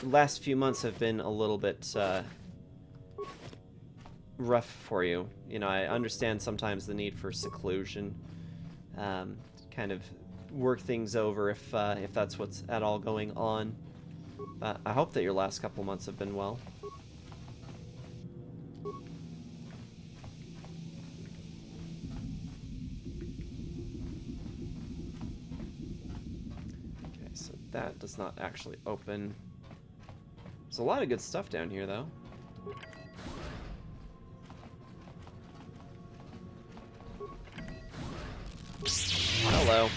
A: last few months have been a little bit rough for you. You know, I understand sometimes the need for seclusion, kind of work things over if that's what's at all going on. I hope that your last couple months have been well. Okay, so that does not actually open. There's a lot of good stuff down here, though. Hello.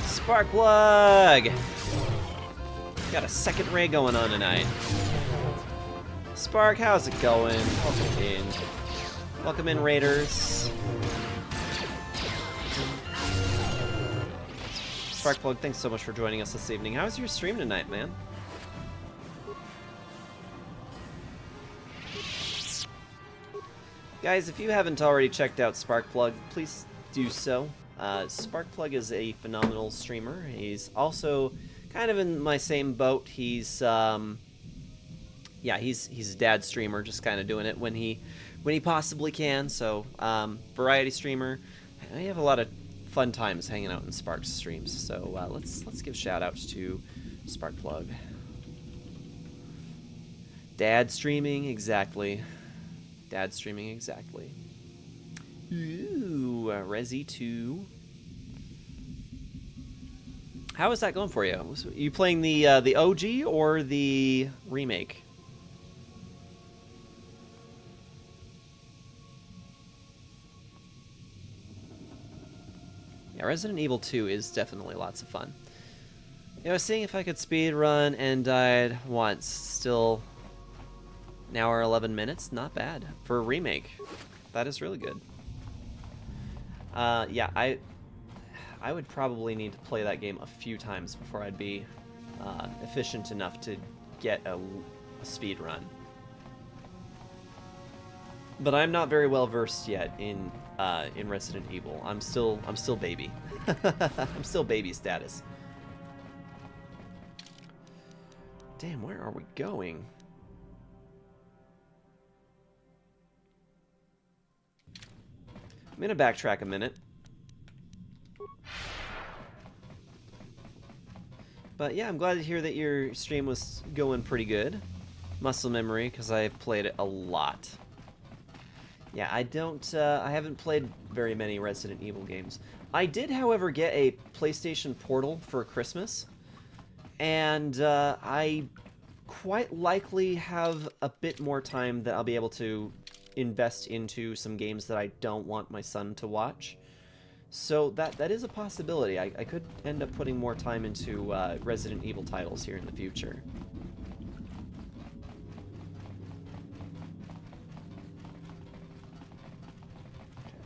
A: Sparkplug! Got a second ray going on tonight. Spark, how's it going? Welcome in. Welcome in, Raiders. Sparkplug, thanks so much for joining us this evening. How's your stream tonight, man? Guys, if you haven't already checked out Sparkplug, please do so. Sparkplug is a phenomenal streamer. He's also kind of in my same boat. He's yeah, he's a dad streamer, just kind of doing it when he possibly can. So variety streamer. I have a lot of fun times hanging out in Spark's streams. So let's give shout outs to Sparkplug. Dad streaming, exactly. Dad streaming, exactly. Ooh, Resi 2. How is that going for you? Are you playing the OG or the remake? Yeah, Resident Evil 2 is definitely lots of fun. Yeah, I was seeing if I could speed run and died once. Still an hour 11 minutes, not bad for a remake. That is really good. Yeah, I would probably need to play that game a few times before I'd be efficient enough to get a speed run. But I'm not very well versed yet in Resident Evil. I'm still baby. I'm still baby status. Damn, where are we going? I'm gonna backtrack a minute. But yeah, I'm glad to hear that your stream was going pretty good. Muscle memory, because I played it a lot. Yeah, I haven't played very many Resident Evil games. I did, however, get a PlayStation Portal for Christmas. And I quite likely have a bit more time that I'll be able to invest into some games that I don't want my son to watch. So that is a possibility. I could end up putting more time into Resident Evil titles here in the future.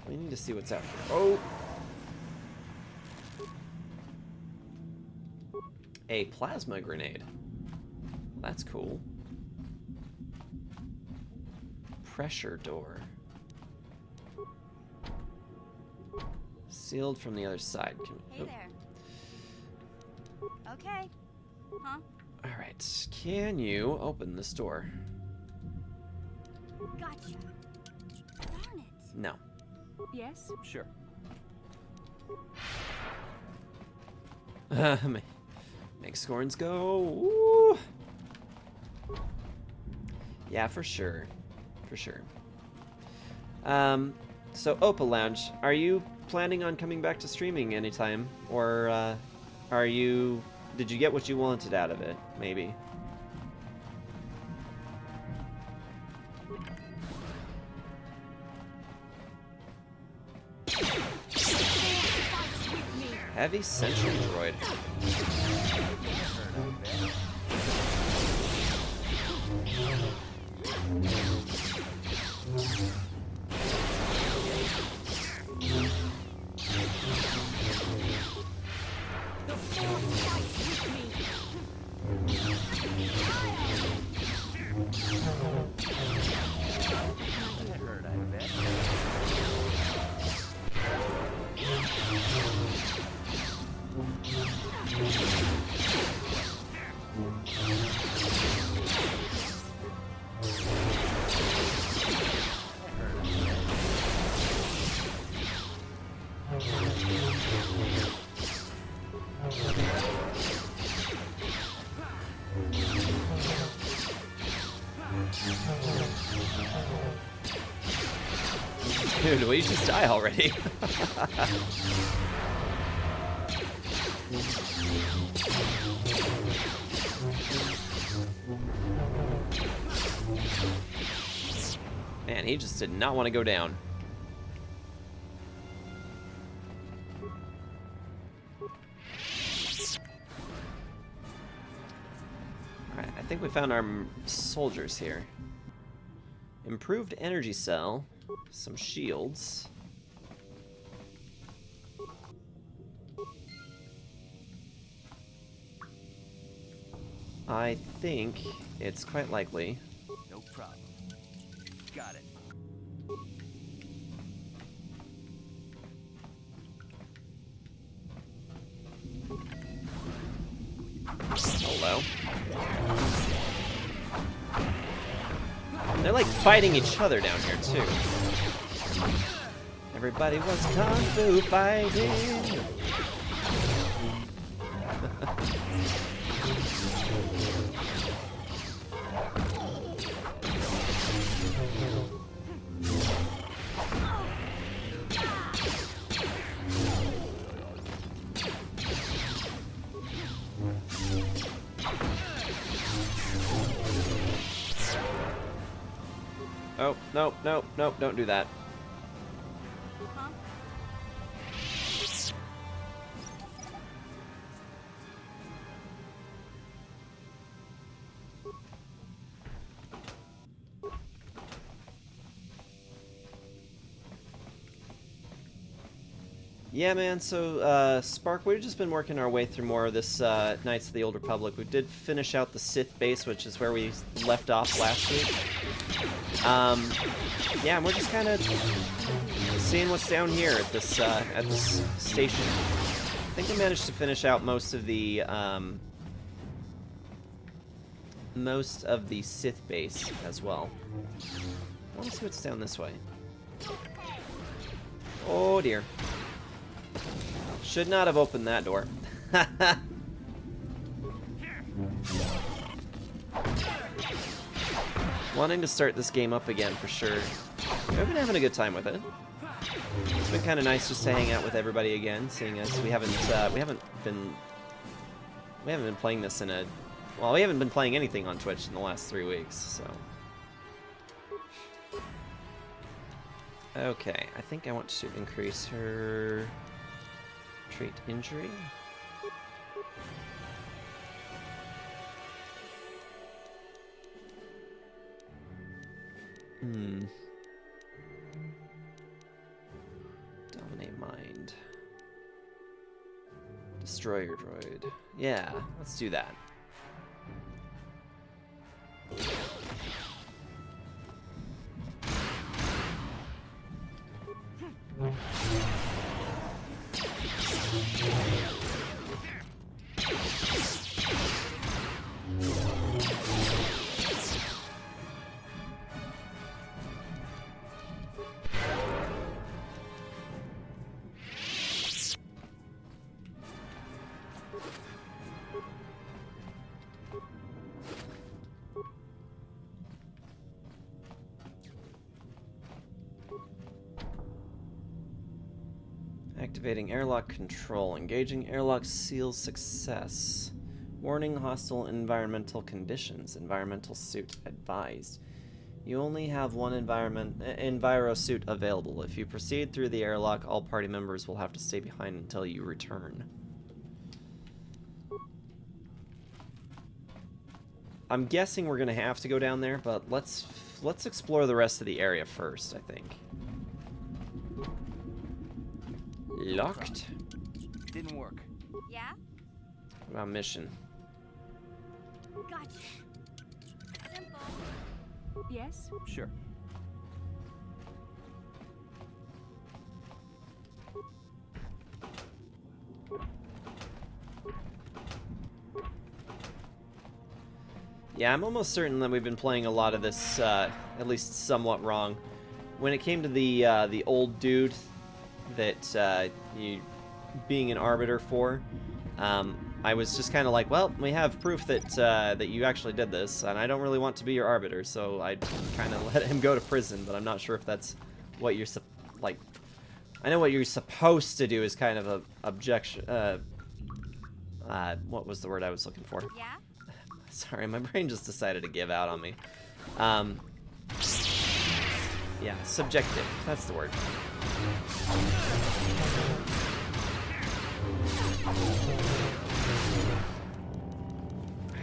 A: We need to see what's out here. Oh! A plasma grenade. That's cool. Pressure door. Sealed from the other side.
E: Hey there. Okay. Huh?
A: Alright, can you open this door?
E: Gotcha. Darn it.
A: No.
E: Yes?
D: Sure.
A: Make scorns go. Woo. Yeah, for sure. For sure. So Opa Lounge, are you planning on coming back to streaming anytime? Or did you get what you wanted out of it, maybe? Heavy sentry droid. Dude, will you just die already? Man, he just did not want to go down. Alright, I think we found our soldiers here. Improved energy cell, some shields. I think it's quite likely.
D: No problem. Got it.
A: They're like fighting each other down here too. Everybody was kung fu fighting. Oh, no, no, no, don't do that. Yeah, man, so, Spark, we've just been working our way through more of this, Knights of the Old Republic. We did finish out the Sith base, which is where we left off last week. Yeah, and we're just kind of seeing what's down here at this station. I think we managed to finish out most of the Sith base as well. I want to see what's down this way. Oh, dear. Should not have opened that door. Wanting to start this game up again for sure. I've been having a good time with it. It's been kind of nice just to hang out with everybody again, seeing as we haven't been playing this in a, well, we haven't been playing anything on Twitch in the last 3 weeks, so. Okay, I think I want to increase her trait injury. Dominate mind. Destroyer droid. Yeah, let's do that. Activating airlock control. Engaging airlock seals success. Warning, hostile environmental conditions. Environmental suit advised. You only have one enviro suit available. If you proceed through the airlock, all party members will have to stay behind until you return. I'm guessing we're gonna have to go down there, but let's explore the rest of the area first, I think. Locked?
D: Didn't work.
E: Yeah?
A: What about mission?
E: Gotcha. Simple. Yes?
D: Sure.
A: Yeah, I'm almost certain that we've been playing a lot of this, at least somewhat wrong. When it came to the old dude that you being an arbiter for, I was just kind of like, well, we have proof that that you actually did this, and I don't really want to be your arbiter, so I kind of let him go to prison. But I'm not sure if that's what you're like. I know what you're supposed to do is kind of a objection. What was the word I was looking for?
E: Yeah.
A: Sorry, my brain just decided to give out on me. Yeah, subjective. That's the word.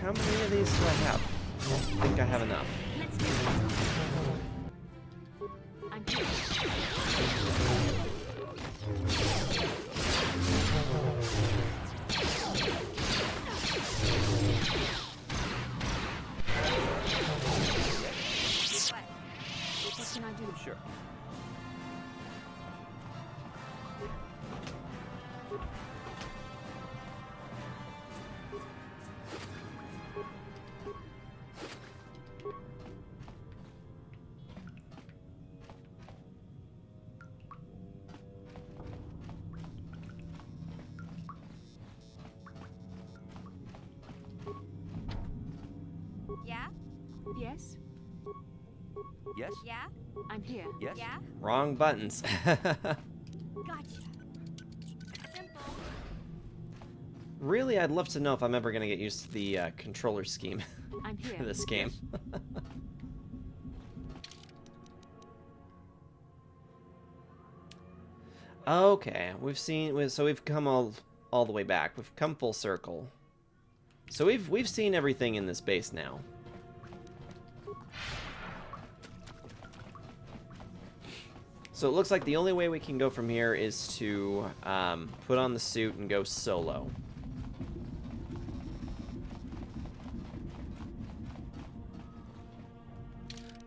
A: How many of these do I have? I don't think I have enough.
E: Let's do this. I'm here. What can I do?
D: Sure.
E: Yes?
D: Yes?
E: Yeah? I'm here.
D: Yes?
E: Yeah?
A: Wrong buttons.
E: Gotcha. Simple.
A: Really, I'd love to know if I'm ever going to get used to the controller scheme
E: I'm here.
A: for this game. Okay, so we've come all the way back. We've come full circle. So we've seen everything in this base now. So it looks like the only way we can go from here is to put on the suit and go solo.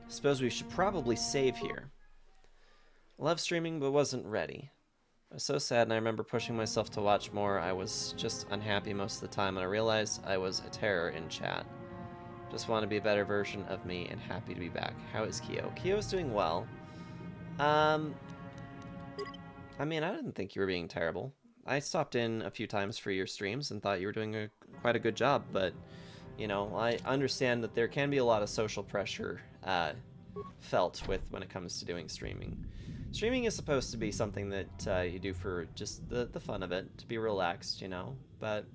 A: Suppose we should probably save here. Love streaming, but wasn't ready. I was so sad, and I remember pushing myself to watch more. I was just unhappy most of the time, and I realized I was a terror in chat. Just want to be a better version of me, and happy to be back. How is Kyo? Kyo's doing well. I mean, I didn't think you were being terrible. I stopped in a few times for your streams and thought you were doing quite a good job, but, you know, I understand that there can be a lot of social pressure felt when it comes to doing streaming. Streaming is supposed to be something that you do for just the fun of it, to be relaxed, you know. But,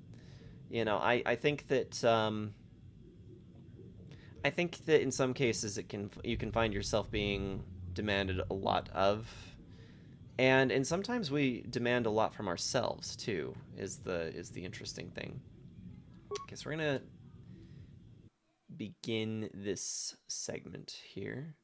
A: you know, I think that in some cases you can find yourself being demanded a lot of, and sometimes we demand a lot from ourselves too. Is the interesting thing. Okay, so we're gonna begin this segment here.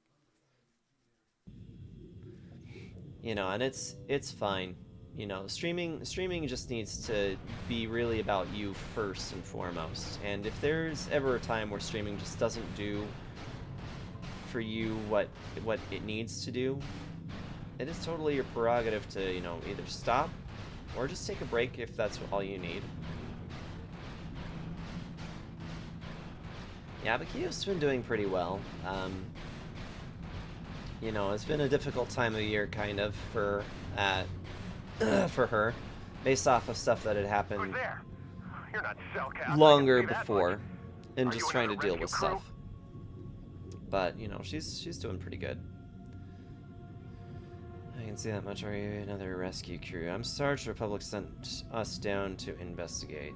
A: You know, and it's fine. You know, streaming just needs to be really about you first and foremost. And if there's ever a time where streaming just doesn't do for you what it needs to do, it is totally your prerogative to, you know, either stop or just take a break if that's all you need. Yeah, but Kyo's been doing pretty well. You know, it's been a difficult time of year, kind of, for her, based off of stuff that had happened longer before, and just trying to deal with stuff. But, you know, she's doing pretty good. I can see that much. Are you another rescue crew? I'm sorry the Republic sent us down to investigate.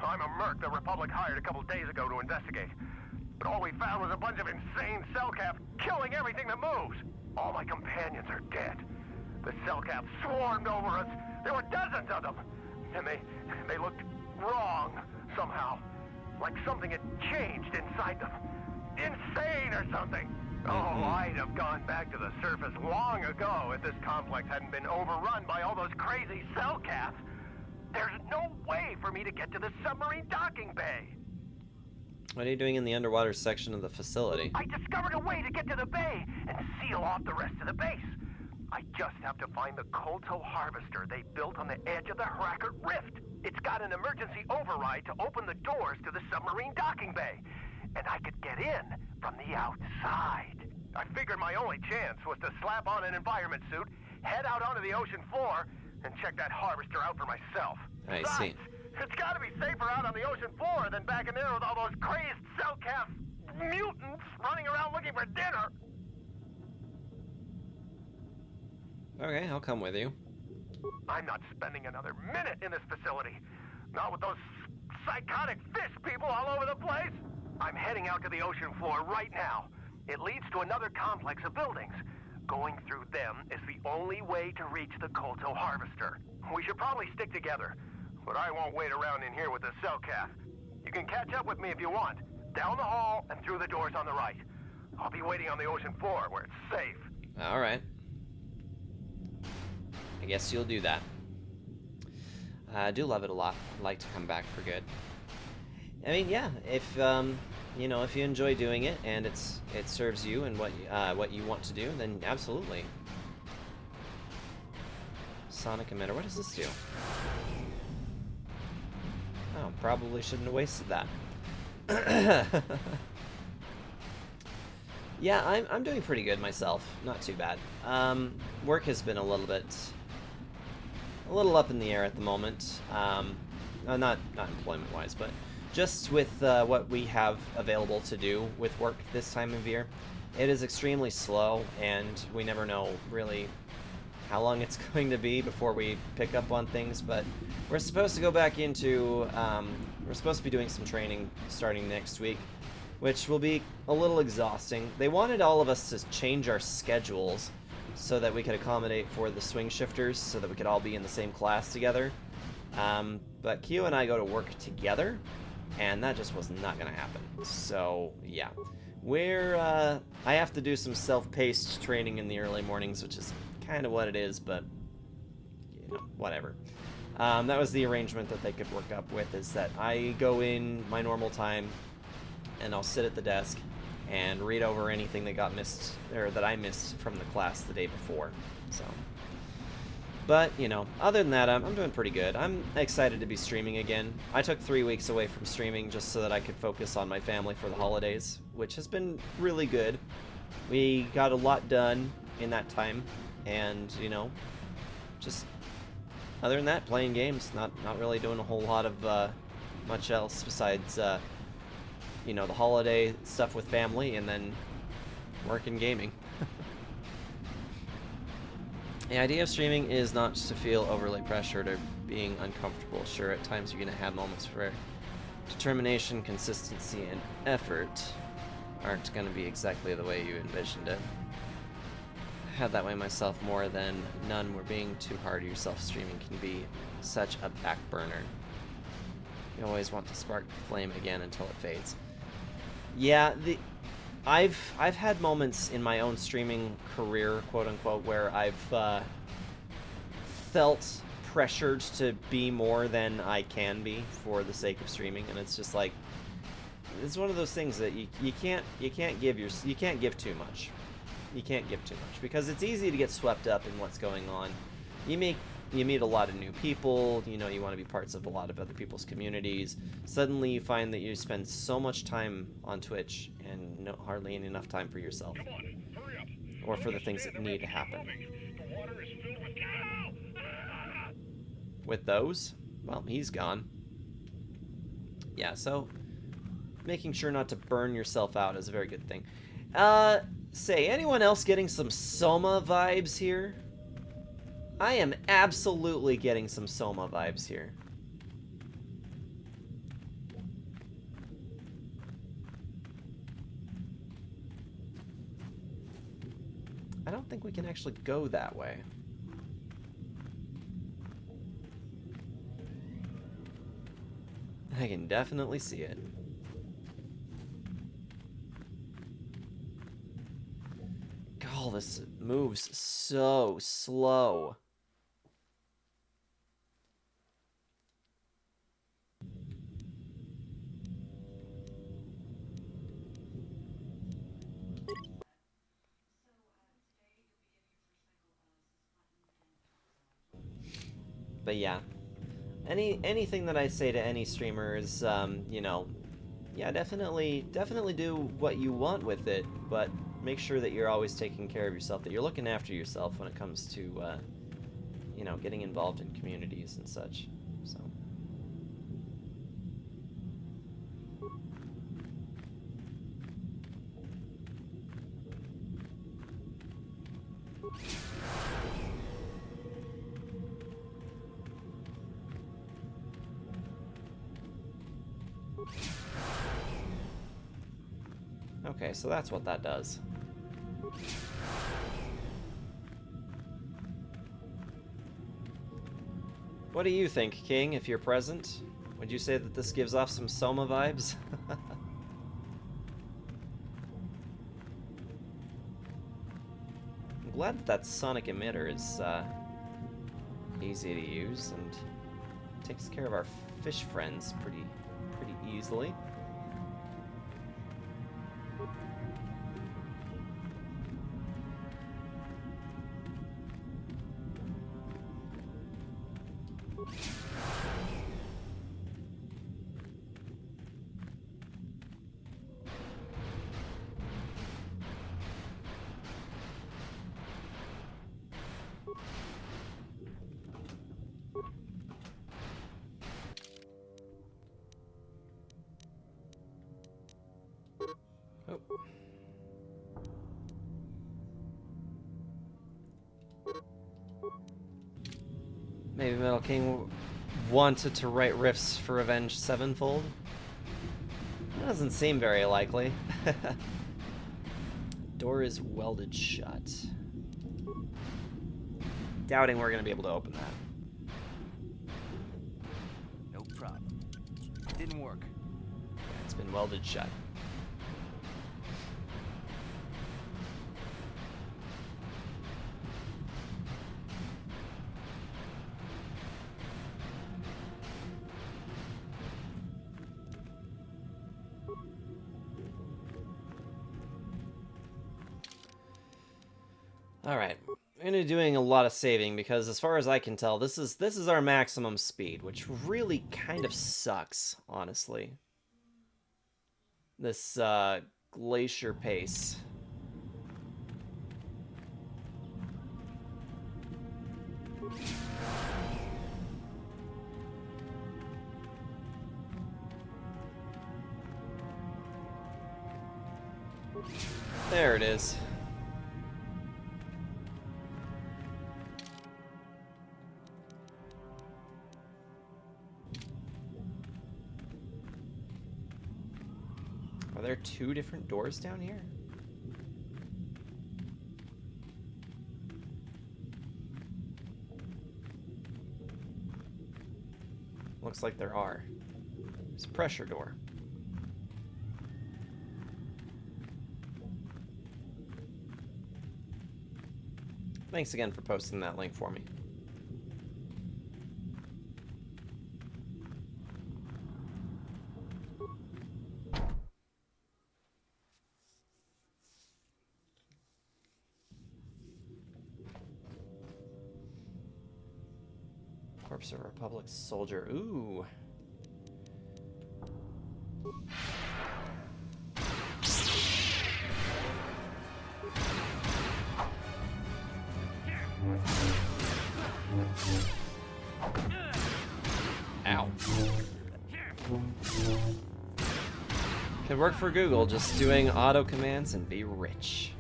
N: I'm a merc the Republic hired a couple days ago to investigate. But all we found was a bunch of insane Selkath killing everything that moves. All my companions are dead. The Selkath swarmed over us. There were dozens of them. And they looked wrong somehow. Like something had changed inside them. Insane or something. Oh, I'd have gone back to the surface long ago if this complex hadn't been overrun by all those crazy Selkath. There's no way for me to get to the submarine docking bay.
A: What are you doing in the underwater section of the facility?
N: I discovered a way to get to the bay and seal off the rest of the base. I just have to find the Kolto harvester they built on the edge of the Hrakkert Rift. It's got an emergency override to open the doors to the submarine docking bay. And I could get in from the outside. I figured my only chance was to slap on an environment suit, head out onto the ocean floor, and check that harvester out for myself.
A: I see.
N: It's gotta be safer out on the ocean floor than back in there with all those crazed Selkath mutants running around looking for dinner.
A: Okay, I'll come with you.
N: I'm not spending another minute in this facility. Not with those psychotic fish people all over the place. I'm heading out to the ocean floor right now. It leads to another complex of buildings. Going through them is the only way to reach the Kolto harvester. We should probably stick together, but I won't wait around in here with the Selkath. You can catch up with me if you want. Down the hall and through the doors on the right. I'll be waiting on the ocean floor where it's safe.
A: All right. I guess you'll do that. I do love it a lot. I'd like to come back for good. I mean, yeah, if you know, if you enjoy doing it and it serves you and what you want to do, then absolutely. Sonic emitter. What does this do? Oh, probably shouldn't have wasted that. Yeah, I'm doing pretty good myself. Not too bad. Work has been a little up in the air at the moment. Not employment-wise, but just with what we have available to do with work this time of year, it is extremely slow, and we never know really how long it's going to be before we pick up on things. But we're supposed to go back into, we're supposed to be doing some training starting next week, which will be a little exhausting. They wanted all of us to change our schedules so that we could accommodate for the swing shifters, so that we could all be in the same class together. But Q and I go to work together, and that just was not going to happen. So, yeah. I have to do some self-paced training in the early mornings, which is kind of what it is, but, you know, whatever. That was the arrangement that they could work up with, is that I go in my normal time, and I'll sit at the desk and read over anything that got missed, or that I missed from the class the day before. So, but, you know, other than that, I'm doing pretty good. I'm excited to be streaming again. I took 3 weeks away from streaming just so that I could focus on my family for the holidays, which has been really good. We got a lot done in that time, and, you know, just other than that, playing games, not really doing a whole lot of much else besides you know, the holiday stuff with family, and then work and gaming. The idea of streaming is not to feel overly pressured or being uncomfortable. Sure, at times you're going to have moments where determination, consistency, and effort aren't going to be exactly the way you envisioned it. I had that way myself more than none, where being too hard on yourself streaming can be such a back burner. You always want to spark the flame again until it fades. Yeah, I've had moments in my own streaming career, quote unquote, where I've felt pressured to be more than I can be for the sake of streaming, and it's just like, it's one of those things that you can't give too much. You can't give too much, because it's easy to get swept up in what's going on. You meet a lot of new people, you know, you want to be parts of a lot of other people's communities. Suddenly you find that you spend so much time on Twitch and hardly enough time for yourself. Or for the things that need to happen. With those, well, he's gone. Yeah, so making sure not to burn yourself out is a very good thing. Say, anyone else getting some Soma vibes here? I am absolutely getting some Soma vibes here. I don't think we can actually go that way. I can definitely see it. God, this moves so slow. But yeah, anything that I say to any streamer is, you know, yeah, definitely do what you want with it, but make sure that you're always taking care of yourself, that you're looking after yourself when it comes to, you know, getting involved in communities and such. So. Okay, so that's what that does. What do you think, King, if you're present? Would you say that this gives off some Soma vibes? I'm glad that sonic emitter is easy to use and takes care of our fish friends pretty easily. Maybe Metal King wanted to write riffs for Avenged Sevenfold? That doesn't seem very likely. Door is welded shut. Doubting we're gonna be able to open that.
D: No problem. Didn't work.
A: It's been welded shut. Alright, I'm gonna be doing a lot of saving because as far as I can tell, this is our maximum speed, which really kind of sucks, honestly. This glacier pace. There it is. Are there two different doors down here? Looks like there are. There's a pressure door. Thanks again for posting that link for me. Corpse of a Republic soldier. Ooh. Ow. Could work for Google, just doing auto commands and be rich.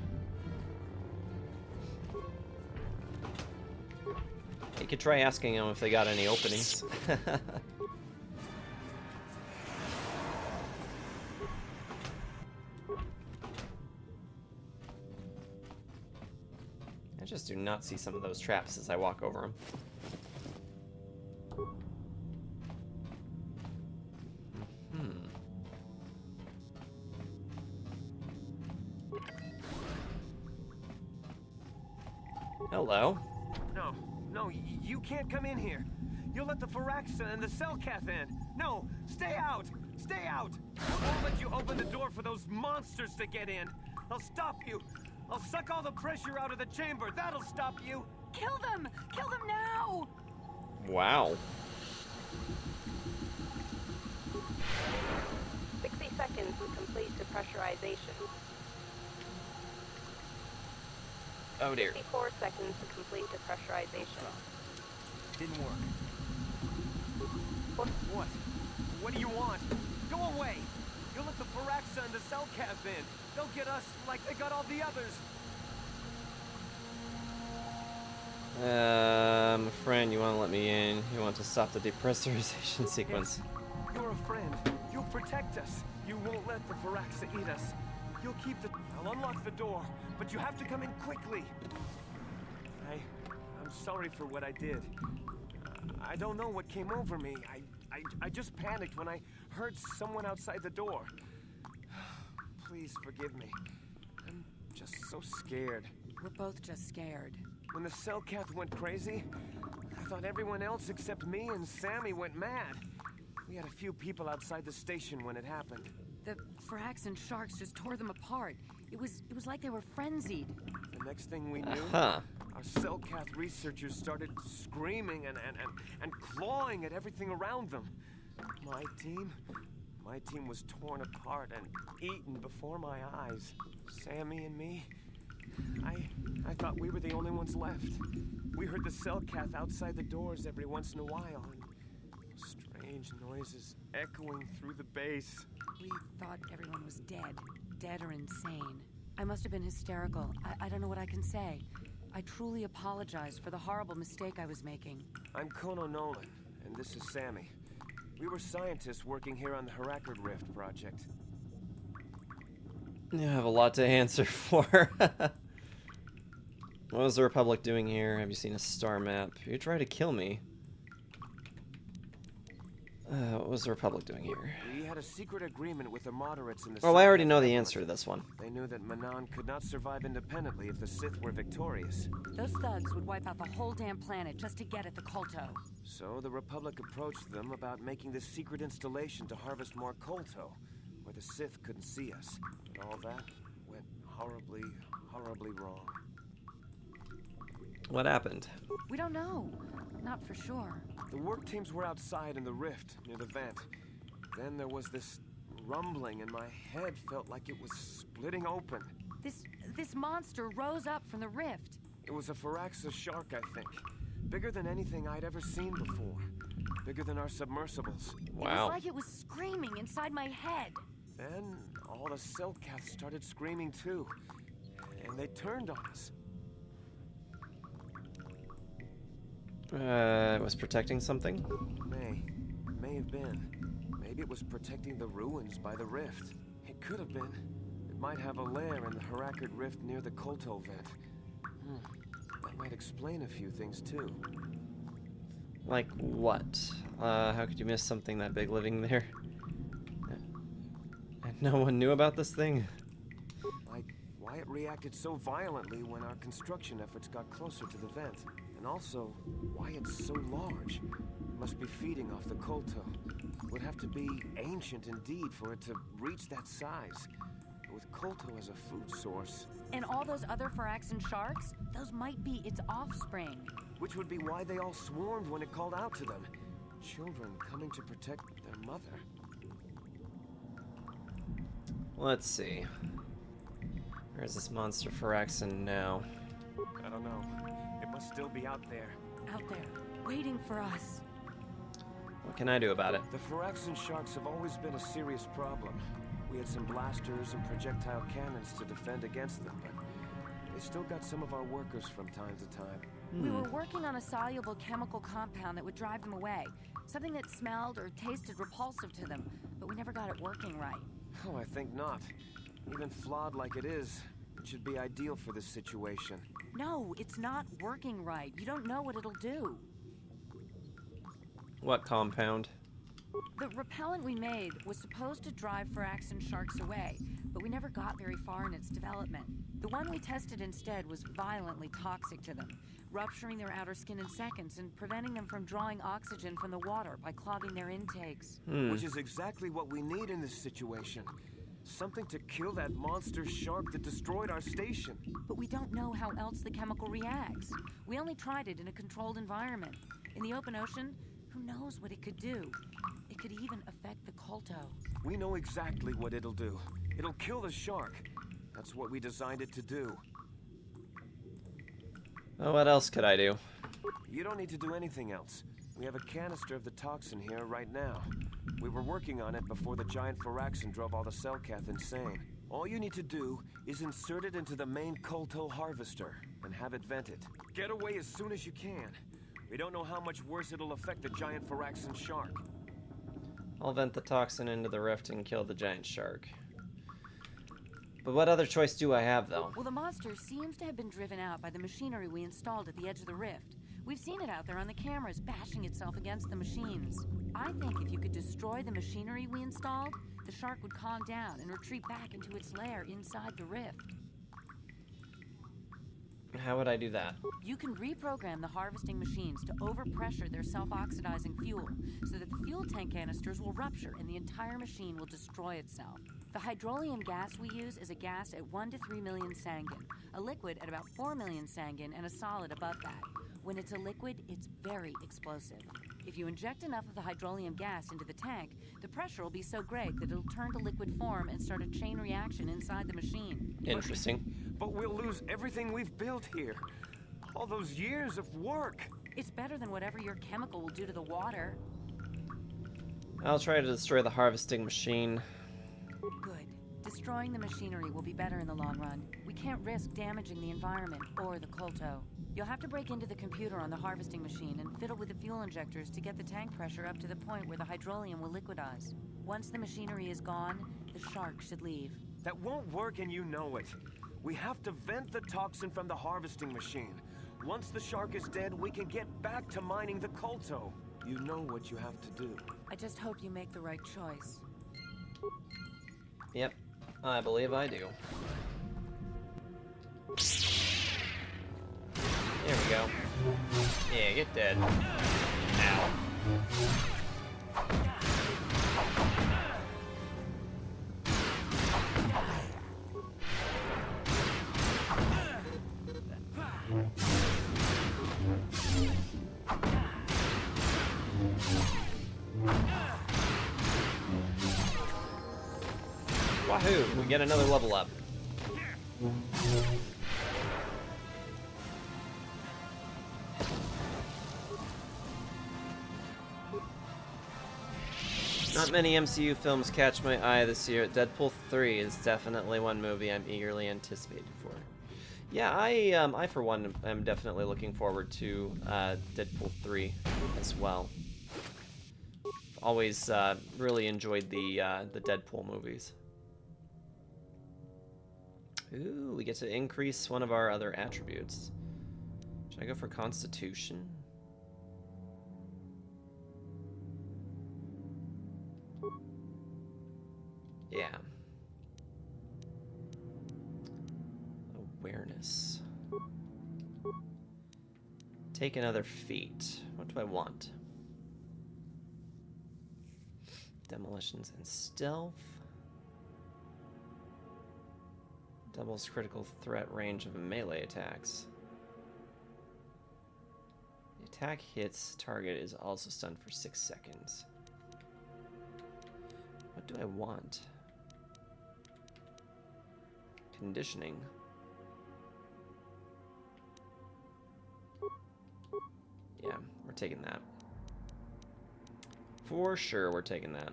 A: You could try asking them if they got any openings. I just do not see some of those traps as I walk over them. Hello.
I: No, you can't come in here. You'll let the Firaxa and the Selkath in. No, stay out! Stay out! I won't let you open the door for those monsters to get in. I'll stop you. I'll suck all the pressure out of the chamber. That'll stop you.
E: Kill them! Kill them now!
A: Wow.
B: 60 seconds to complete depressurization.
A: Oh dear.
B: 64 seconds to complete depressurization.
D: Didn't work.
I: What? What do you want? Go away! You'll let the Firaxa and the Selkath in. They'll get us like they got all the others.
A: Friend, you want to let me in? You want to stop the depressurization sequence?
I: Yes. You're a friend. You'll protect us. You won't let the Firaxa eat us. You'll keep the... I'll unlock the door, but you have to come in quickly. I'm sorry for what I did. I don't know what came over me. I just panicked when I heard someone outside the door. Please forgive me. I'm just so scared.
E: We're both just scared.
I: When the Selkath went crazy, I thought everyone else except me and Sammy went mad. We had a few people outside the station when it happened.
E: The Frax and Sharks just tore them apart. It was like they were frenzied.
I: The next thing we knew, our Selkath researchers started screaming and clawing at everything around them. My team was torn apart and eaten before my eyes. Sammy and me, I thought we were the only ones left. We heard the Selkath outside the doors every once in a while, and strange noises echoing through the base.
E: We thought everyone was dead or insane. I must have been hysterical. I don't know what I can say. I truly apologize for the horrible mistake I was making.
I: I'm Kono Nolan, and this is Sammy. We were scientists working here on the Harakard Rift project.
A: You have a lot to answer for. What was the Republic doing here? Have you seen a star map? You tried to kill me. What was the Republic doing here?
I: We had a secret agreement with the moderates in the
A: Oh, I already know the
I: Selkath
A: answer to this one.
I: They knew that Manan could not survive independently if the Sith were victorious.
E: Those thugs would wipe out the whole damn planet just to get at the Kolto.
I: So the Republic approached them about making this secret installation to harvest more Kolto, where the Sith couldn't see us. But all that went horribly, horribly wrong.
A: What happened?
E: We don't know. Not for sure.
I: The work teams were outside in the rift, near the vent. Then there was this rumbling, and my head felt like it was splitting open.
E: This monster rose up from the rift.
I: It was a Firaxis shark, I think. Bigger than anything I'd ever seen before. Bigger than our submersibles.
A: Wow.
E: It was like it was screaming inside my head.
I: Then all the Selkaths started screaming too. And they turned on us.
A: It was protecting something?
I: May have been. Maybe it was protecting the ruins by the rift. It could have been. It might have a lair in the Harakard Rift near the Kolto vent. That might explain a few things too.
A: Like what? How could you miss something that big living there? And no one knew about this thing?
I: Like why it reacted so violently when our construction efforts got closer to the vent. And also, why it's so large. It must be feeding off the Kolto. It would have to be ancient indeed for it to reach that size. With Kolto as a food source.
E: And all those other Firaxan sharks? Those might be its offspring.
I: Which would be why they all swarmed when it called out to them. Children coming to protect their mother.
A: Let's see. Where is this monster Firaxan now?
I: I don't know. It must still be out there.
E: Out there, waiting for us.
A: What can I do about it?
I: The Firaxan sharks have always been a serious problem. We had some blasters and projectile cannons to defend against them, but they still got some of our workers from time to time.
E: We were working on a soluble chemical compound that would drive them away. Something that smelled or tasted repulsive to them, but we never got it working right.
I: Oh, I think not. Even flawed like it is, it should be ideal for this situation.
E: No, it's not working right. You don't know what it'll do.
A: What compound?
E: The repellent we made was supposed to drive Firaxan sharks away, but we never got very far in its development. The one we tested instead was violently toxic to them, rupturing their outer skin in seconds and preventing them from drawing oxygen from the water by clogging their intakes.
I: Which is exactly what we need in this situation. Something to kill that monster shark that destroyed our station.
E: But we don't know how else the chemical reacts. We only tried it in a controlled environment. In the open ocean, who knows what it could do? It could even affect the Kolto.
I: We know exactly what it'll do. It'll kill the shark. That's what we designed it to do.
A: Well, what else could I do?
I: You don't need to do anything else. We have a canister of the toxin here right now. We were working on it before the giant Firaxan drove all the Selkath insane. All you need to do is insert it into the main Kolto harvester and have it vented. Get away as soon as you can. We don't know how much worse it'll affect the giant Firaxan shark.
A: I'll vent the toxin into the rift and kill the giant shark. But what other choice do I have, though?
E: Well, the monster seems to have been driven out by the machinery we installed at the edge of the rift. We've seen it out there on the cameras, bashing itself against the machines. I think if you could destroy the machinery we installed, the shark would calm down and retreat back into its lair inside the rift.
A: How would I do that?
E: You can reprogram the harvesting machines to overpressure their self-oxidizing fuel, so that the fuel tank canisters will rupture and the entire machine will destroy itself. The hydrolium gas we use is a gas at 1 to 3 million Sangin, a liquid at about 4 million Sangin, and a solid above that. When it's a liquid, it's very explosive. If you inject enough of the hydrolium gas into the tank, the pressure will be so great that it'll turn to liquid form and start a chain reaction inside the machine.
A: Interesting.
I: But we'll lose everything we've built here. All those years of work.
E: It's better than whatever your chemical will do to the water.
A: I'll try to destroy the harvesting machine.
E: Good. Destroying the machinery will be better in the long run. We can't risk damaging the environment or the Kolto. You'll have to break into the computer on the harvesting machine and fiddle with the fuel injectors to get the tank pressure up to the point where the hydrolium will liquidize. Once the machinery is gone, the shark should leave.
I: That won't work and you know it. We have to vent the toxin from the harvesting machine. Once the shark is dead, we can get back to mining the Kolto. You know what you have to do.
E: I just hope you make the right choice.
A: Yep, I believe I do. There we go. Yeah, get dead. Ow. Wahoo! We get another level up. Not many MCU films catch my eye this year. Deadpool 3 is definitely one movie I'm eagerly anticipated for. Yeah, I for one am definitely looking forward to Deadpool 3 as well. Always really enjoyed the Deadpool movies. Ooh, we get to increase one of our other attributes. Should I go for Constitution? Yeah. Awareness. Take another feat. What do I want? Demolitions and stealth. Doubles critical threat range of melee attacks. The attack hits target is also stunned for 6 seconds. What do I want? Conditioning. Yeah, we're taking that. For sure, we're taking that.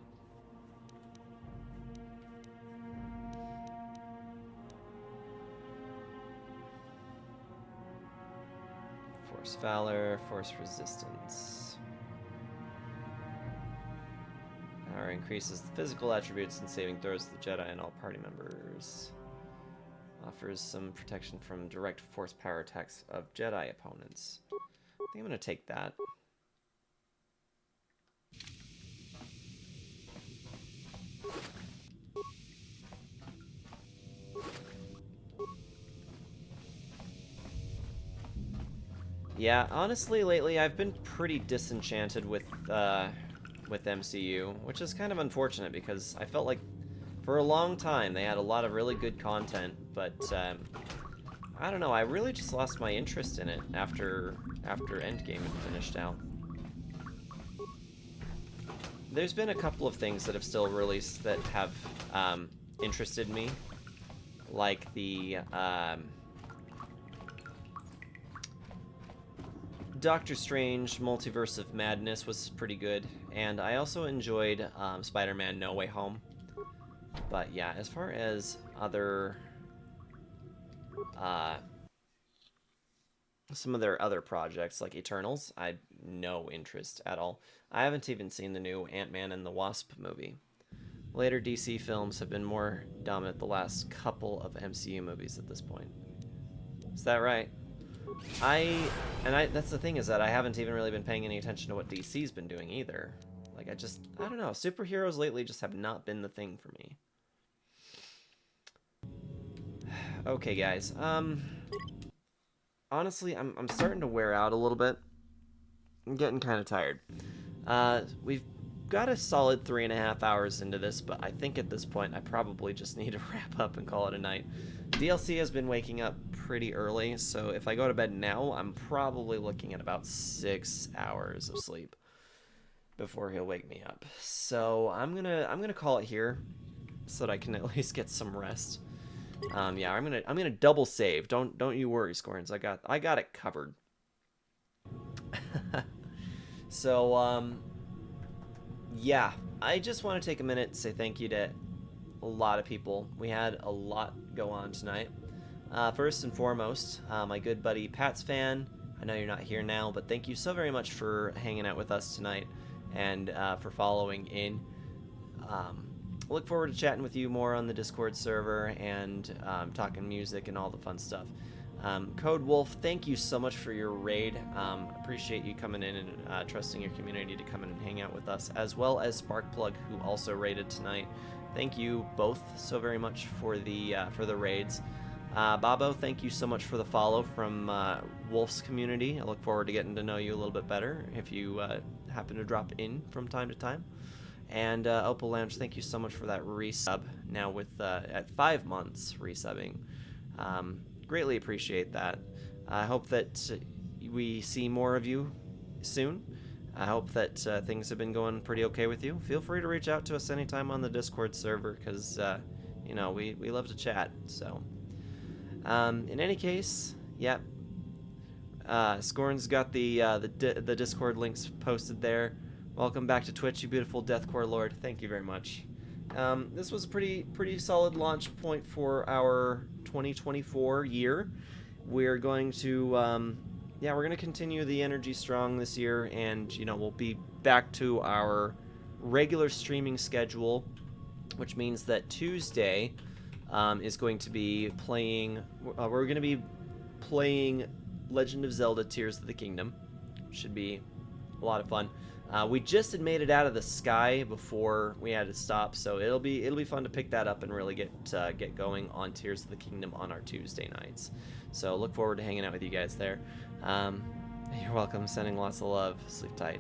A: Force Valor, Force Resistance. Power increases the physical attributes and saving throws to the Jedi and all party members. Offers some protection from direct force power attacks of Jedi opponents. I think I'm going to take that. Yeah, honestly, lately I've been pretty disenchanted with MCU, which is kind of unfortunate because I felt like for a long time they had a lot of really good content, but I don't know, I really just lost my interest in it after Endgame had finished out. There's been a couple of things that have still released that have interested me, like the Doctor Strange Multiverse of Madness was pretty good, and I also enjoyed Spider-Man No Way Home. But yeah, as far as other some of their other projects like Eternals, I had no interest at all. I haven't even seen the new Ant-Man and the Wasp movie. Later DC films have been more dominant the last couple of MCU movies at this point. Is that right? That's the thing, is that I haven't even really been paying any attention to what DC's been doing either. Like, I don't know, superheroes lately just have not been the thing for me. Okay, guys, honestly, I'm starting to wear out a little bit. I'm getting kind of tired. We've got a solid 3.5 hours into this, but I think at this point I probably just need to wrap up and call it a night. DLC has been waking up pretty early, so if I go to bed now, I'm probably looking at about 6 hours of sleep before he'll wake me up. So I'm gonna call it here so that I can at least get some rest. Yeah, I'm gonna double save. Don't you worry, Scorns. I got it covered. So yeah, I just want to take a minute to say thank you to a lot of people. We had a lot go on tonight. First and foremost, my good buddy Pat's Fan. I know you're not here now, but thank you so very much for hanging out with us tonight and for following in. Look forward to chatting with you more on the Discord server and talking music and all the fun stuff. Code Wolf, thank you so much for your raid. Appreciate you coming in and trusting your community to come in and hang out with us, as well as Sparkplug, who also raided tonight. Thank you both so very much for the raids. Babo, thank you so much for the follow from Wolf's community. I look forward to getting to know you a little bit better if you happen to drop in from time to time. And Opal Lounge, thank you so much for that resub. Now with at 5 months resubbing, greatly appreciate that. I hope that we see more of you soon. I hope that things have been going pretty okay with you. Feel free to reach out to us anytime on the Discord server, because you know, we love to chat. So in any case, yep. Scorn's got the Discord links posted there. Welcome back to Twitch, you beautiful Deathcore Lord. Thank you very much. This was a pretty solid launch point for our 2024 year. We're going to we're going to continue the energy strong this year, and you know, we'll be back to our regular streaming schedule, which means that Tuesday is going to be playing we're going to be playing Legend of Zelda Tears of the Kingdom. Should be a lot of fun. We just had made it out of the sky before we had to stop, so it'll be fun to pick that up and really get going on Tears of the Kingdom on our Tuesday nights. So look forward to hanging out with you guys there. You're welcome. Sending lots of love. Sleep tight.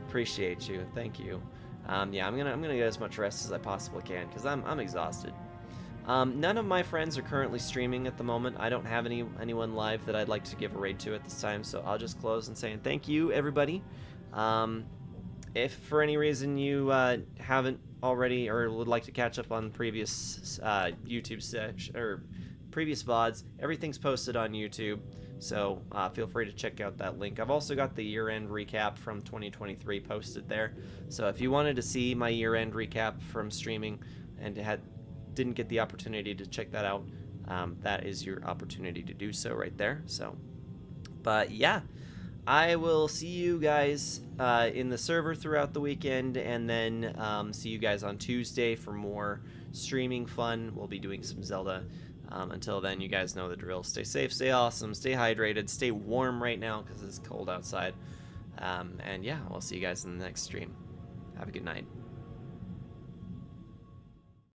A: Appreciate you. Thank you. Yeah, I'm gonna get as much rest as I possibly can, because I'm exhausted. None of my friends are currently streaming at the moment. I don't have anyone live that I'd like to give a raid to at this time, so I'll just close and saying thank you, everybody. If for any reason you haven't already or would like to catch up on previous YouTube section or previous VODs, everything's posted on YouTube, so feel free to check out that link. I've also got the year-end recap from 2023 posted there, so if you wanted to see my year-end recap from streaming and didn't get the opportunity to check that out, that is your opportunity to do so right there. So, but yeah. I will see you guys in the server throughout the weekend, and then see you guys on Tuesday for more streaming fun. We'll be doing some Zelda. Until then, you guys know the drill. Stay safe, stay awesome, stay hydrated, stay warm right now because it's cold outside. And yeah, we'll see you guys in the next stream. Have a good night.